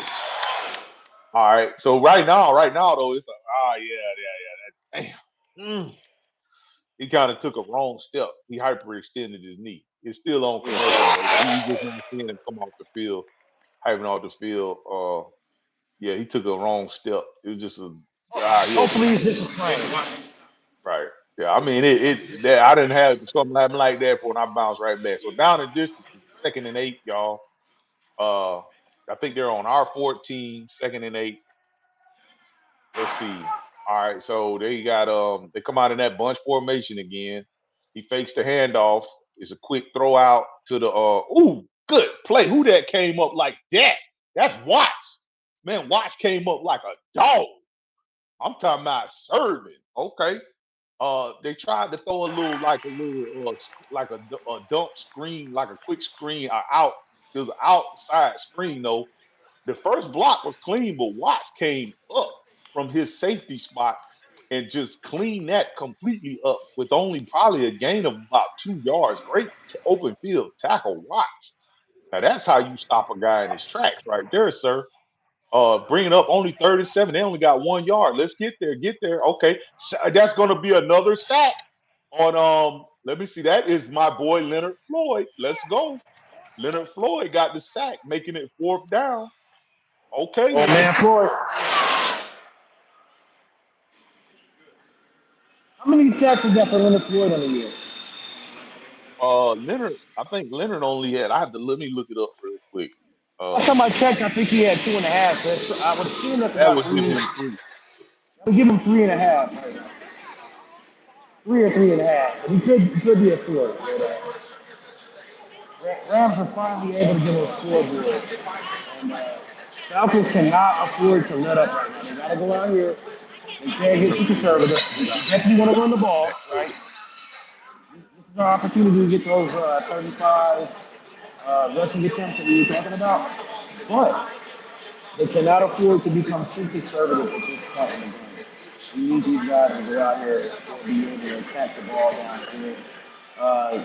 all right. So right now though, it's like, yeah, yeah. Damn. He kind of took a wrong step. He hyperextended his knee. It's still on concussion, but you just not seeing him come off the field, hyping off the field. Yeah, he took a wrong step. It was just he Hopefully, it's overextended. just a sprain. Right. Yeah. I mean, that I didn't have something happen like that for, and I bounced right back. So down in distance, 2nd and 8, y'all. Uh, I think they're on our 14, 2nd and 8. Let's see. All right, so they come out in that bunch formation again. He fakes the handoff. It's a quick throw out to the good play. Who that came up like that? That's Watts. Man, Watts came up like a dog. I'm talking about serving. Okay. They tried to throw a dump screen, like a quick screen, out. It was an outside screen though. The first block was clean, but Watts came up from his safety spot and just cleaned that completely up with only probably a gain of about 2 yards. Great open field tackle, Watts. Now that's how you stop a guy in his tracks right there, sir. Bring it up only 37. They only got 1 yard. Let's get there. Get there. Okay, that's going to be another sack on. Let me see. That is my boy Leonard Floyd. Let's go. Leonard Floyd got the sack, making it 4th down. Okay, Oh now. man, Floyd. How many sacks is that for Leonard Floyd on the year? Leonard, I think Leonard only had. I have to let me look it up real quick. Last time I checked, I think he had 2.5. So I would assume that's That about would give three. him 3. I would give him 3.5 right now. 3 or 3.5. But he could be a 4. Rams are finally able to get a scoreboard. And Falcons cannot afford to let up right now. They gotta go out here. They can't get too conservative. They definitely want to run the ball, right? This is our opportunity to get those 35 rushing attempts that we were talking about. But they cannot afford to become too conservative at this point in the game. We need these guys to go out here and be able to attack the ball down here.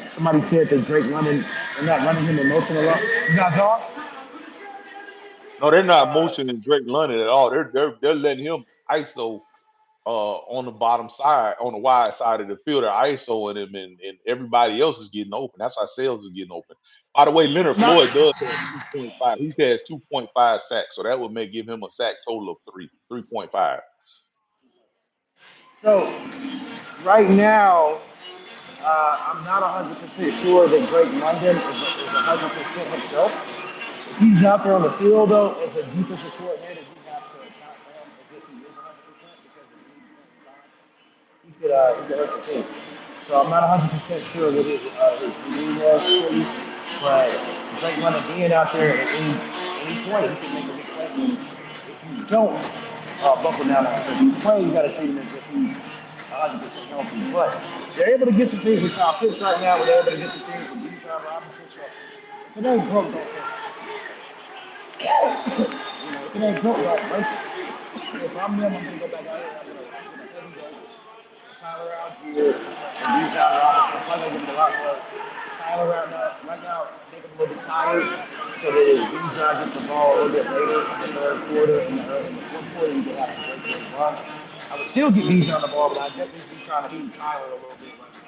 Somebody said that Drake running, they're not running him in motion a lot. You guys off? No, they're not motioning Drake London at all. They're letting him ISO on the bottom side, on the wide side of the field. They're ISOing him, and everybody else is getting open. That's how Sales is getting open. By the way, Leonard Not. Floyd does have 2.5. He has 2.5 sacks, so that would give him a sack total of 3.5. So right now, I'm not 100% sure that Drake London is 100% himself. If he's out there on the field, though, as a defensive coordinator, you have to account for him as if he is 100% because at any point in time, he could hurt the team. So I'm not 100% sure what his name was, really, but Drake London being out there at any point, he can make a big play. If you don't buckle down on him, if he's playing, you got to treat him as if he's 100% healthy. But they're able to get some things with Kyle Pitts right now. They're able to get some things with Bijan Robinson. So if it ain't broke, don't fix it. If it ain't broke, don't break it. If I'm them, I'm going to go back out here. I'm going to heavy dose Tyler Algier and Bijan Robinson. I'm going to give him a lot more. Tyler right now, make him a little bit tired so that if Bijan gets the ball a little bit later in the third quarter, in the fourth quarter, you can have a great big run. I would still get Bijan the ball, but I definitely be trying to beat Tyler a little bit right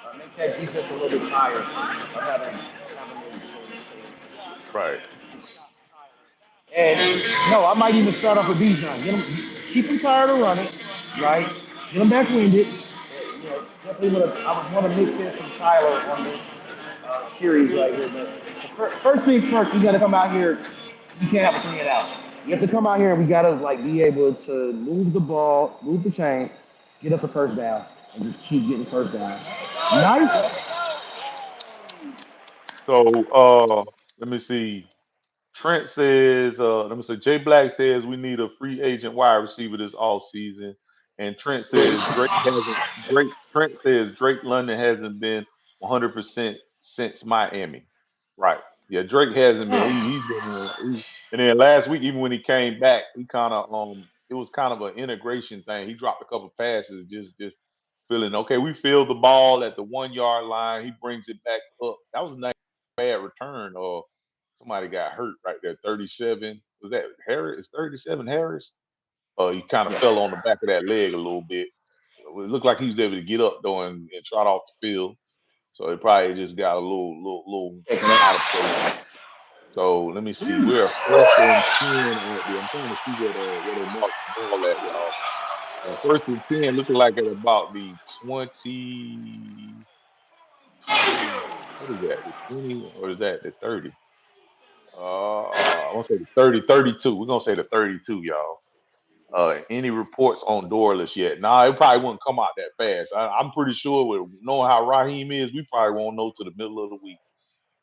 now. Make that defense a little bit tired of having those. Right. And no, I might even start off with Bijan. Keep him tired of running, right? Get him back winded. Definitely I would want to mix in some Tyler on this series right here. But first things first, we got to come out here. You can't have a 3 and out. You have to come out here and we got to like be able to move the ball, move the chains, get us a first down, and just keep getting first downs. Nice. So let me see. Trent says, let me say, Jay Black says we need a free agent wide receiver this off season. And Trent says Trent says Drake London hasn't been 100% since Miami. Right. Yeah, Drake hasn't been. He's been and then last week, even when he came back, he kind of it was kind of an integration thing. He dropped a couple passes, just feeling okay. We feel the ball at the 1 yard line. He brings it back up. That was a nice bad return. Somebody got hurt right there. 37. Was that Harris? 37 Harris? He kind of fell on the back of that leg a little bit. It looked like he was able to get up though and trot off the field. So it probably just got a little out of place. So let me see. We're first and 10 at I'm trying to see where they marked the ball at, y'all. First and 10 looking like at about the 20. What is that? The 20 or is that the 30? I want to say the 30, 32. We're gonna say the 32, y'all. Any reports on Dorless yet? Nah, it probably wouldn't come out that fast. I'm pretty sure with knowing how Raheem is, we probably won't know till the middle of the week.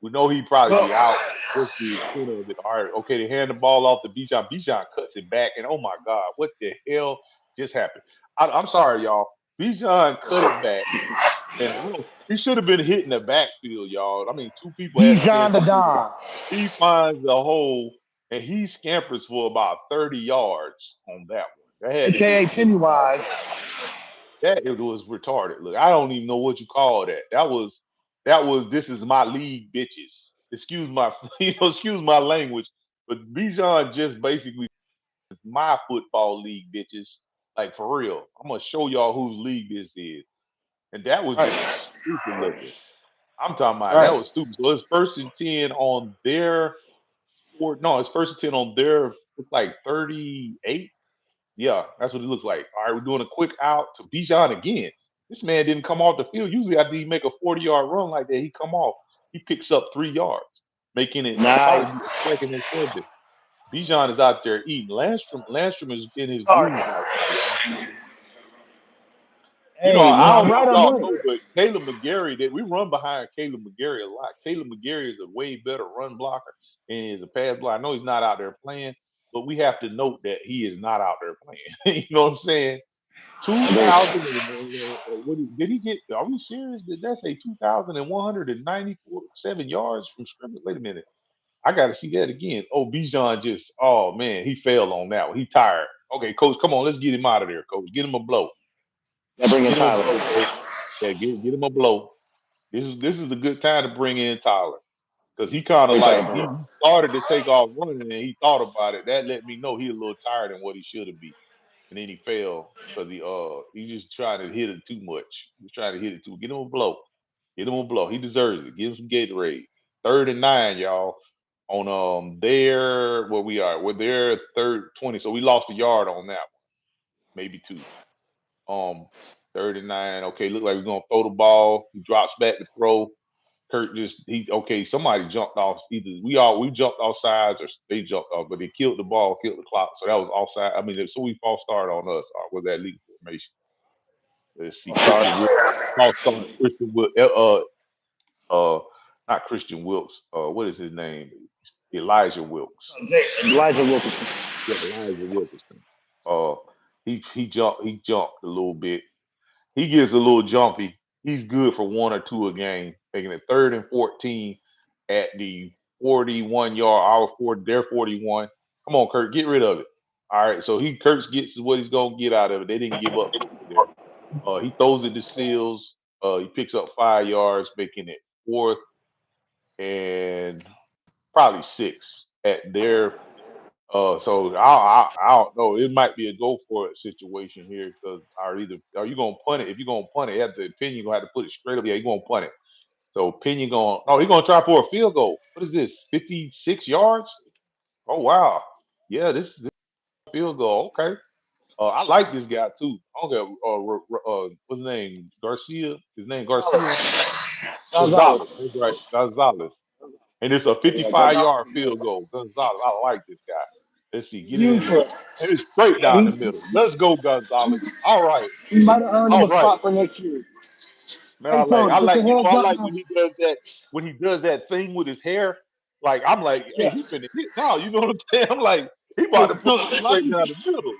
We know he'd probably be out. What's the extent of it? All right, okay, they hand the ball off to Bijan. Bijan cuts it back, and oh my God, what the hell just happened? I'm sorry, y'all. Bijan cut it back, and he should have been hitting the backfield, y'all. I mean, two people had a chance Bijan the to get it. Don, He finds the hole, and he scampers for about 30 yards on that one. That had to be aka Pennywise. that it was retarded. Look, I don't even know what you call that. That was this is my league, bitches. Excuse my excuse my language, but Bijan just basically my football league, bitches. Like for real, I'm gonna show y'all whose league this is, and that was just Right. stupid looking. I'm talking about that Right. was stupid. So it's first and 10 on their no, it's first and 10 on their it's like 38. Yeah, that's what it looks like. All right, we're doing a quick out to Bijan again. This man didn't come off the field. Usually after he make a 40-yard run like that, he come off. He picks up 3 yards, making it probably Nice. second and 7. Bijan is out there eating. Landstrom is in his Sorry. groove right now, y'all. Hey, when I don't I'm know right, if I'm y'all right. know, but Caleb McGarry, that we run behind Caleb McGarry a lot. Caleb McGarry is a way better run blocker and is a pass blocker. I know he's not out there playing, but we have to note that he is not out there playing. You know what I'm saying? 2,000. Did he get? Are we serious? Did that say 2,197 yards from scrimmage? Wait a minute. I got to see that again. Oh, Bijan just. Oh man, he failed on that one. He tired. Okay, coach, come on, let's get him out of there, coach. Get him a blow. That bring in Get him a Tyler. blow, coach. Yeah, get him a blow. This is a good time to bring in Tyler because he kind of Great like time, bro. he started to take off running and he thought about it. That let me know he's a little tired than what he should have been. And then he fell because he just tried to hit it too much. He's trying to hit it too. Get him a blow. Get him a blow. He deserves it. Give him some Gatorade. 3rd and 9, y'all. On there where we are. We're there 3rd 20. So we lost a yard on that one. Maybe 2. Um 3rd and 9. Okay, look like we're gonna throw the ball. He drops back to throw. Kurt just he okay. Somebody jumped off. Either we jumped off sides or they jumped off, but they killed the ball, killed the clock. So that was offside. I mean, so we false start on us. Or was that legal formation? Let's see. Sorry. Christian Wilkes. False start. Christian Wilkes. Not Christian Wilkes. What is his name? Elijah Wilkes. Elijah Wilkerson. Yeah, Elijah Wilkerson. Uh, he jumped a little bit. he gets a little jumpy. He's good for one or two a game, making it 3rd and 14 at the 41-yard, our 40, their 41. Come on, Kurt, get rid of it. All right, so Kurtz gets what he's gonna get out of it. They didn't give up there. He throws it to Seals. He picks up 5 yards, making it 4th and probably 6 at their. So I don't know. It might be a go for it situation here because are you gonna punt it? If you're gonna punt it, you have to Pinion gonna have to put it straight up. Yeah, you gonna punt it. So Pinion going. Oh, he's gonna try for a field goal. What is this? 56 yards? Oh wow. Yeah, this field goal. Okay. I like this guy too. I don't care. What's his name? Garcia. His name Garcia. Gonzalez. Gonzalez. That's right. Gonzalez. And it's a Yeah, 55-yard field goal. Gonzalez. I like this guy. Let's see. Get it in usually. there. And it's straight down He, the middle. Let's go, Gonzalez. All right. he might have earned him All a right. spot for next year. Man, Hey, so I just a like heads I up like now. when he does that thing with his hair. Like I'm like, hey, Yeah. he finna hit now. You know what I'm saying? I'm like, he about Yeah, to so put this straight down the middle.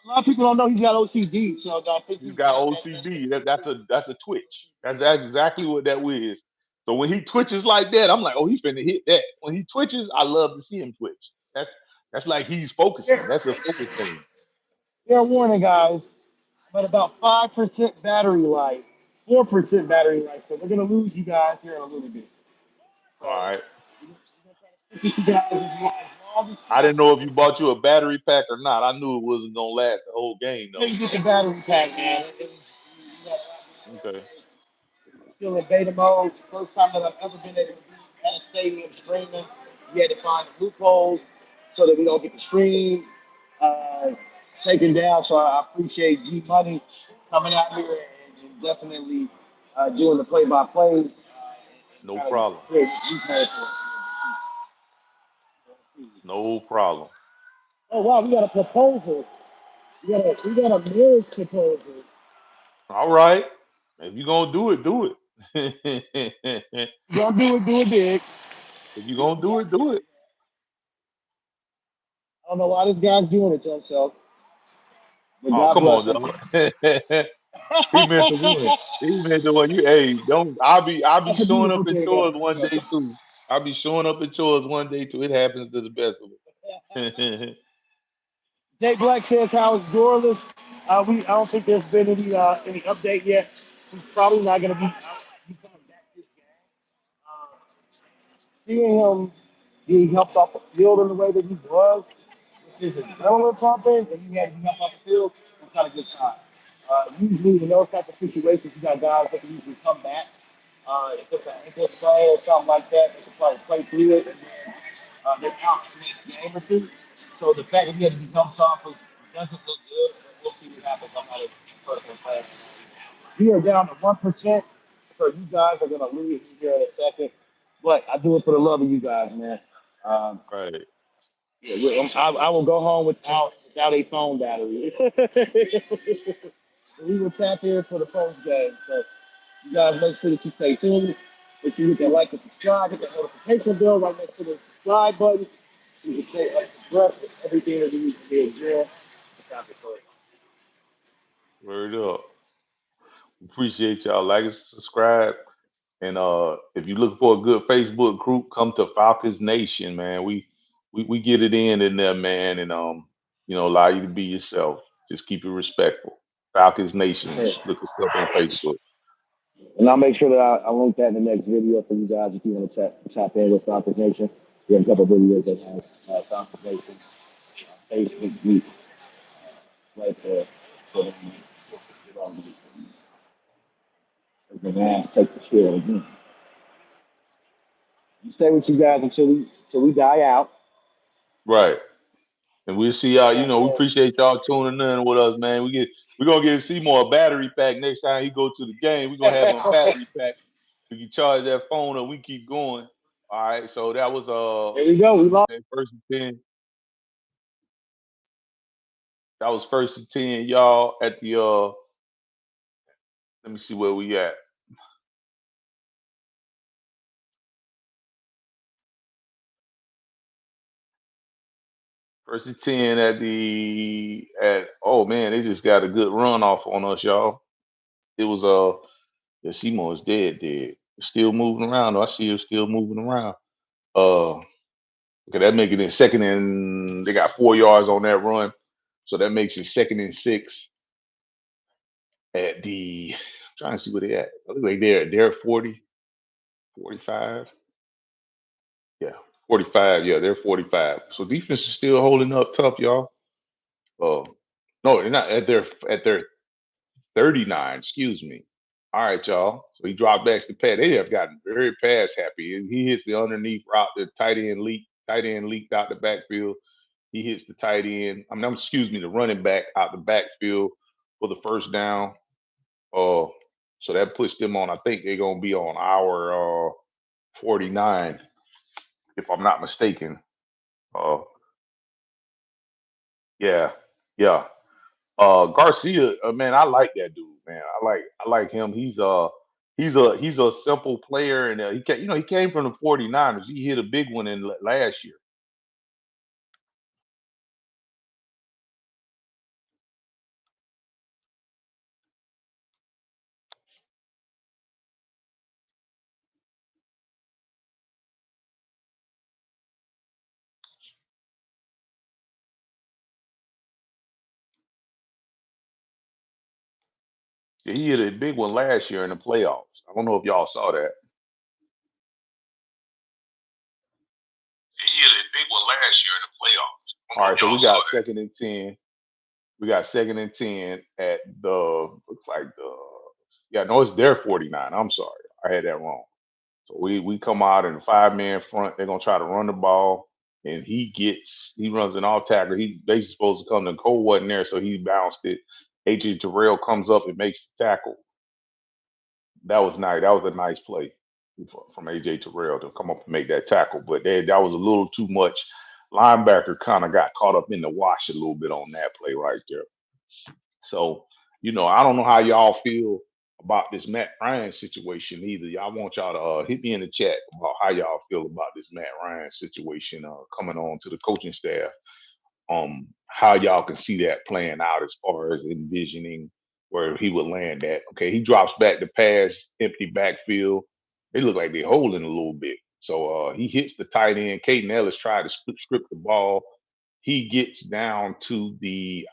a lot of people don't know he's got OCD, so I think He's he's got got that. OCD. That's a twitch. That's exactly what that is. So when he twitches like that, I'm like, oh, he finna hit that. When he twitches, I love to see him twitch. That's like he's focusing. That's a focus thing. Fair warning, guys. But about 5% battery life, 4% battery life. So we're gonna lose you guys here in a little bit. All So right. we're gonna try to stick with you guys as long as I didn't possible. know if you bought you a battery pack or not. I knew it wasn't gonna last the whole game Until though. you get the battery pack, man. Okay. Still in beta mode. First time that I've ever been able to be at a stadium streaming. We had to find loopholes so that we don't get the stream uh, taken down. So I appreciate G Money coming out here and definitely doing the play-by-play and No kind of problem. create details for us. No problem. Oh wow, we got a proposal. We got a marriage proposal. All right. If you're gonna do it, do it. If You gonna do it big. you're gonna do it, do it. I don't know why this guy's doing it to himself, but Oh, God come on, bless him. dog. He meant to win. He meant to win. You hey, don't I'll be That's a showing up beautiful in thing, chores man. one day too. I'll be showing up in chores one day too. It happens to the best of us. Jay Black says how it's doorless. I don't think there's been any update yet. He's probably not going to be coming back this game. Uh, Seeing him being helped off the field in the way that he was, which is adrenaline pumping, and he had to be helped off the field, was kind of good sign. Usually in those types of situations, you got guys that can usually come back. If it's an ankle sprain or something like that, they can probably play through it, and then they're out the next game or two. So the fact that he had to be helped off doesn't look good, but we'll see what happens. I'm not a person fan. We are down to 1%, so you guys are going to lose here in a second. But I do it for the love of you guys, man. Um, Right. yeah, I will go home without a phone battery. We will tap in for the post game. So you guys make sure that you stay tuned. Make sure you hit that like and subscribe, hit that notification bell right next to the subscribe button. You can stay up to breath with everything that we need to be as well. Word up. Appreciate y'all. Like and subscribe. And if you're looking for a good Facebook group, come to Falcons Nation, man. We get it in there, man, and allow you to be yourself. Just keep it respectful. Falcons Nation. Look us up on Facebook. And I'll make sure that I link that in the next video for you guys if you want to tap in with Falcons Nation. We have a couple of videos that have Falcons Nation Facebook group right there. So that the man takes the share again. You stay with you guys until we die out. Right. And we'll see y'all. We appreciate y'all tuning in with us, man. We're gonna get Seymour a battery pack next time he go to the game. We're gonna have him a battery pack. We can charge that phone up. We keep going. All right. So that was There we go. We lost. okay, 1st and 10. That was 1st and 10, y'all. At the let me see where we at. 1st and 10 at oh man, they just got a good run off on us, y'all. It was yeah, Seymour is dead. Still moving around. Though. I see him still moving around. Uh, okay, that making it second and they got 4 yards on that run, so that makes it 2nd and 6 at the. I'm trying to see where they at. I look like they're at 40, 45. Yeah, 45. Yeah, they're 45. So defense is still holding up tough, y'all. Uh, no, they're not at their 39. Excuse me. All right, y'all. So he dropped back to Pat. They have gotten very pass happy. He hits the underneath route. The tight end leak. Tight end leaked out the backfield. He hits the tight end. Excuse me, the running back out the backfield for the first down. Uh, so that puts them on. I think they're gonna be on our 49, if I'm not mistaken. Uh, yeah, yeah. Garcia, man, I like that dude, man. I like him. He's a simple player, and he came from the 49ers. He hit a big one in last year. Yeah, he hit a big one last year in the playoffs. I don't know if y'all saw that. He hit a big one last year in the playoffs. All right, so we got 2nd and 10. We got 2nd and 10 at the looks like the yeah, no, it's their 49. I'm sorry. I had that wrong. So we come out in a 5-man front. They're gonna try to run the ball, and he runs an all tackle. They supposed to come to Cole wasn't there, so he bounced it. AJ Terrell comes up and makes the tackle. That was nice. That was a nice play from AJ Terrell to come up and make that tackle. But that was a little too much. Linebacker kind of got caught up in the wash a little bit on that play right there. So, I don't know how y'all feel about this Matt Ryan situation either. Y'all want y'all to hit me in the chat about how y'all feel about this Matt Ryan situation coming on to the coaching staff. How y'all can see that playing out as far as envisioning where he would land at. Okay, he drops back the pass, empty backfield. They look like they're holding a little bit. So he hits the tight end. Caden Ellis tried to strip the ball. He gets down to it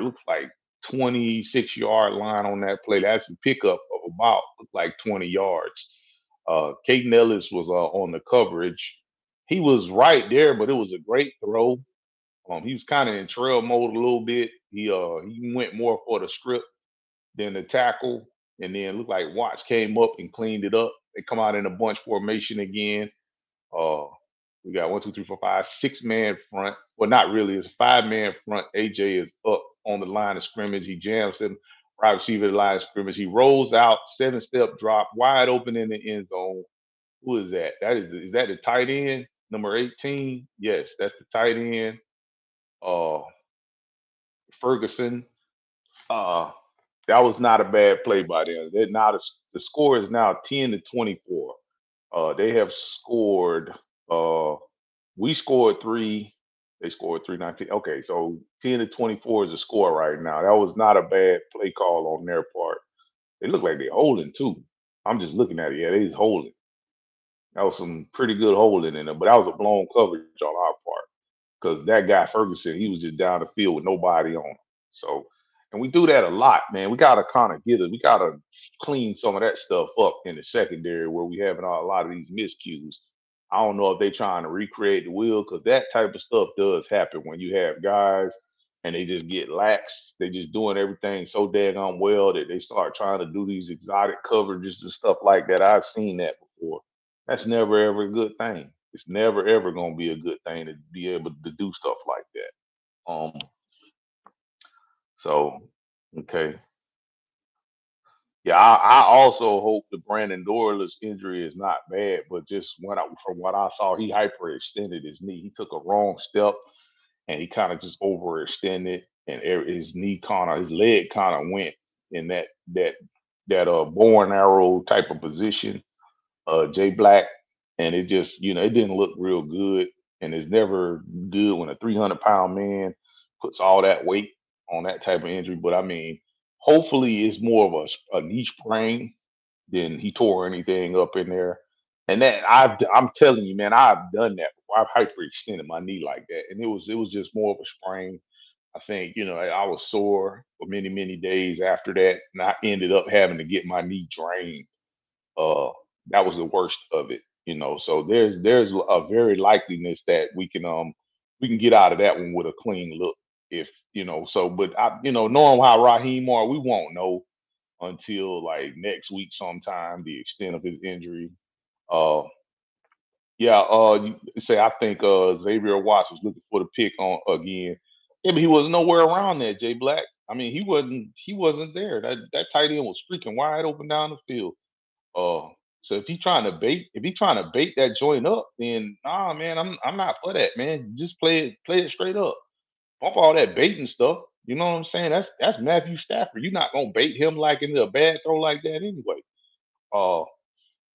looks like 26-yard line on that play. That's a pickup of about looked like 20 yards. Caden Ellis was on the coverage. He was right there, but it was a great throw. He was kind of in trail mode a little bit. He went more for the strip than the tackle, and then looked like Watts came up and cleaned it up. They come out in a bunch formation again. Uh, we got 1, 2, 3, 4, 5, 6-man front. Well, not really. It's a 5-man front. AJ is up on the line of scrimmage. He jams him right receiver the line of scrimmage. He rolls out 7-step drop wide open in the end zone. Who is that? Is that the tight end number 18? Yes, that's the tight end. Uh, Ferguson. Uh, that was not a bad play by them. The score is now 10-24. They have scored. We scored 3. They scored 3-19. Okay, so 10-24 is the score right now. That was not a bad play call on their part. They look like they're holding too. I'm just looking at it. Yeah, they's holding. That was some pretty good holding in them, but that was a blown coverage on our part because that guy Ferguson, he was just down the field with nobody on him. So, and we do that a lot, man. We gotta kind of get it. We gotta clean some of that stuff up in the secondary where we having a lot of these miscues. I don't know if they trying to recreate the wheel because that type of stuff does happen when you have guys and they just get lax. They just doing everything so daggone well that they start trying to do these exotic coverages and stuff like that. I've seen that before. That's never ever a good thing. It's never ever gonna be a good thing to be able to do stuff like that. So okay. Yeah, I also hope the Brandon Dorless injury is not bad, but just from what I saw, he hyperextended his knee. He took a wrong step and he kind of just overextended, and his leg kind of went in that bow and arrow type of position. Jay Black, and it just it didn't look real good, and it's never good when a 300-pound man puts all that weight on that type of injury. But I mean, Hopefully, it's more of a knee sprain than he tore anything up in there. And that I'm telling you, man, I've done that before. I've hyperextended my knee like that, and it was just more of a sprain. I think I was sore for many days after that, and I ended up having to get my knee drained. Uh, that was the worst of it. So there's a very likeliness that we can get out of that one with a clean look. If so, but knowing how Raheem are, we won't know until like next week sometime the extent of his injury. Uh, yeah, you say I think Xavier Watts was looking for the pick on again. Yeah, but he was nowhere around there, Jay Black. I mean, he wasn't there. That tight end was freaking wide open down the field. Uh, so if he trying to bait that joint up, then nah, man, I'm not for that, man. Just play it straight up. Bump all that baiting stuff. You know what I'm saying? That's Matthew Stafford. You're not gonna bait him like into a bad throw like that anyway.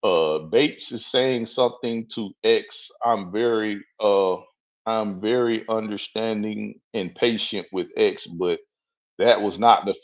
Uh, Bates is saying something to X. I'm very understanding and patient with X, but that was not the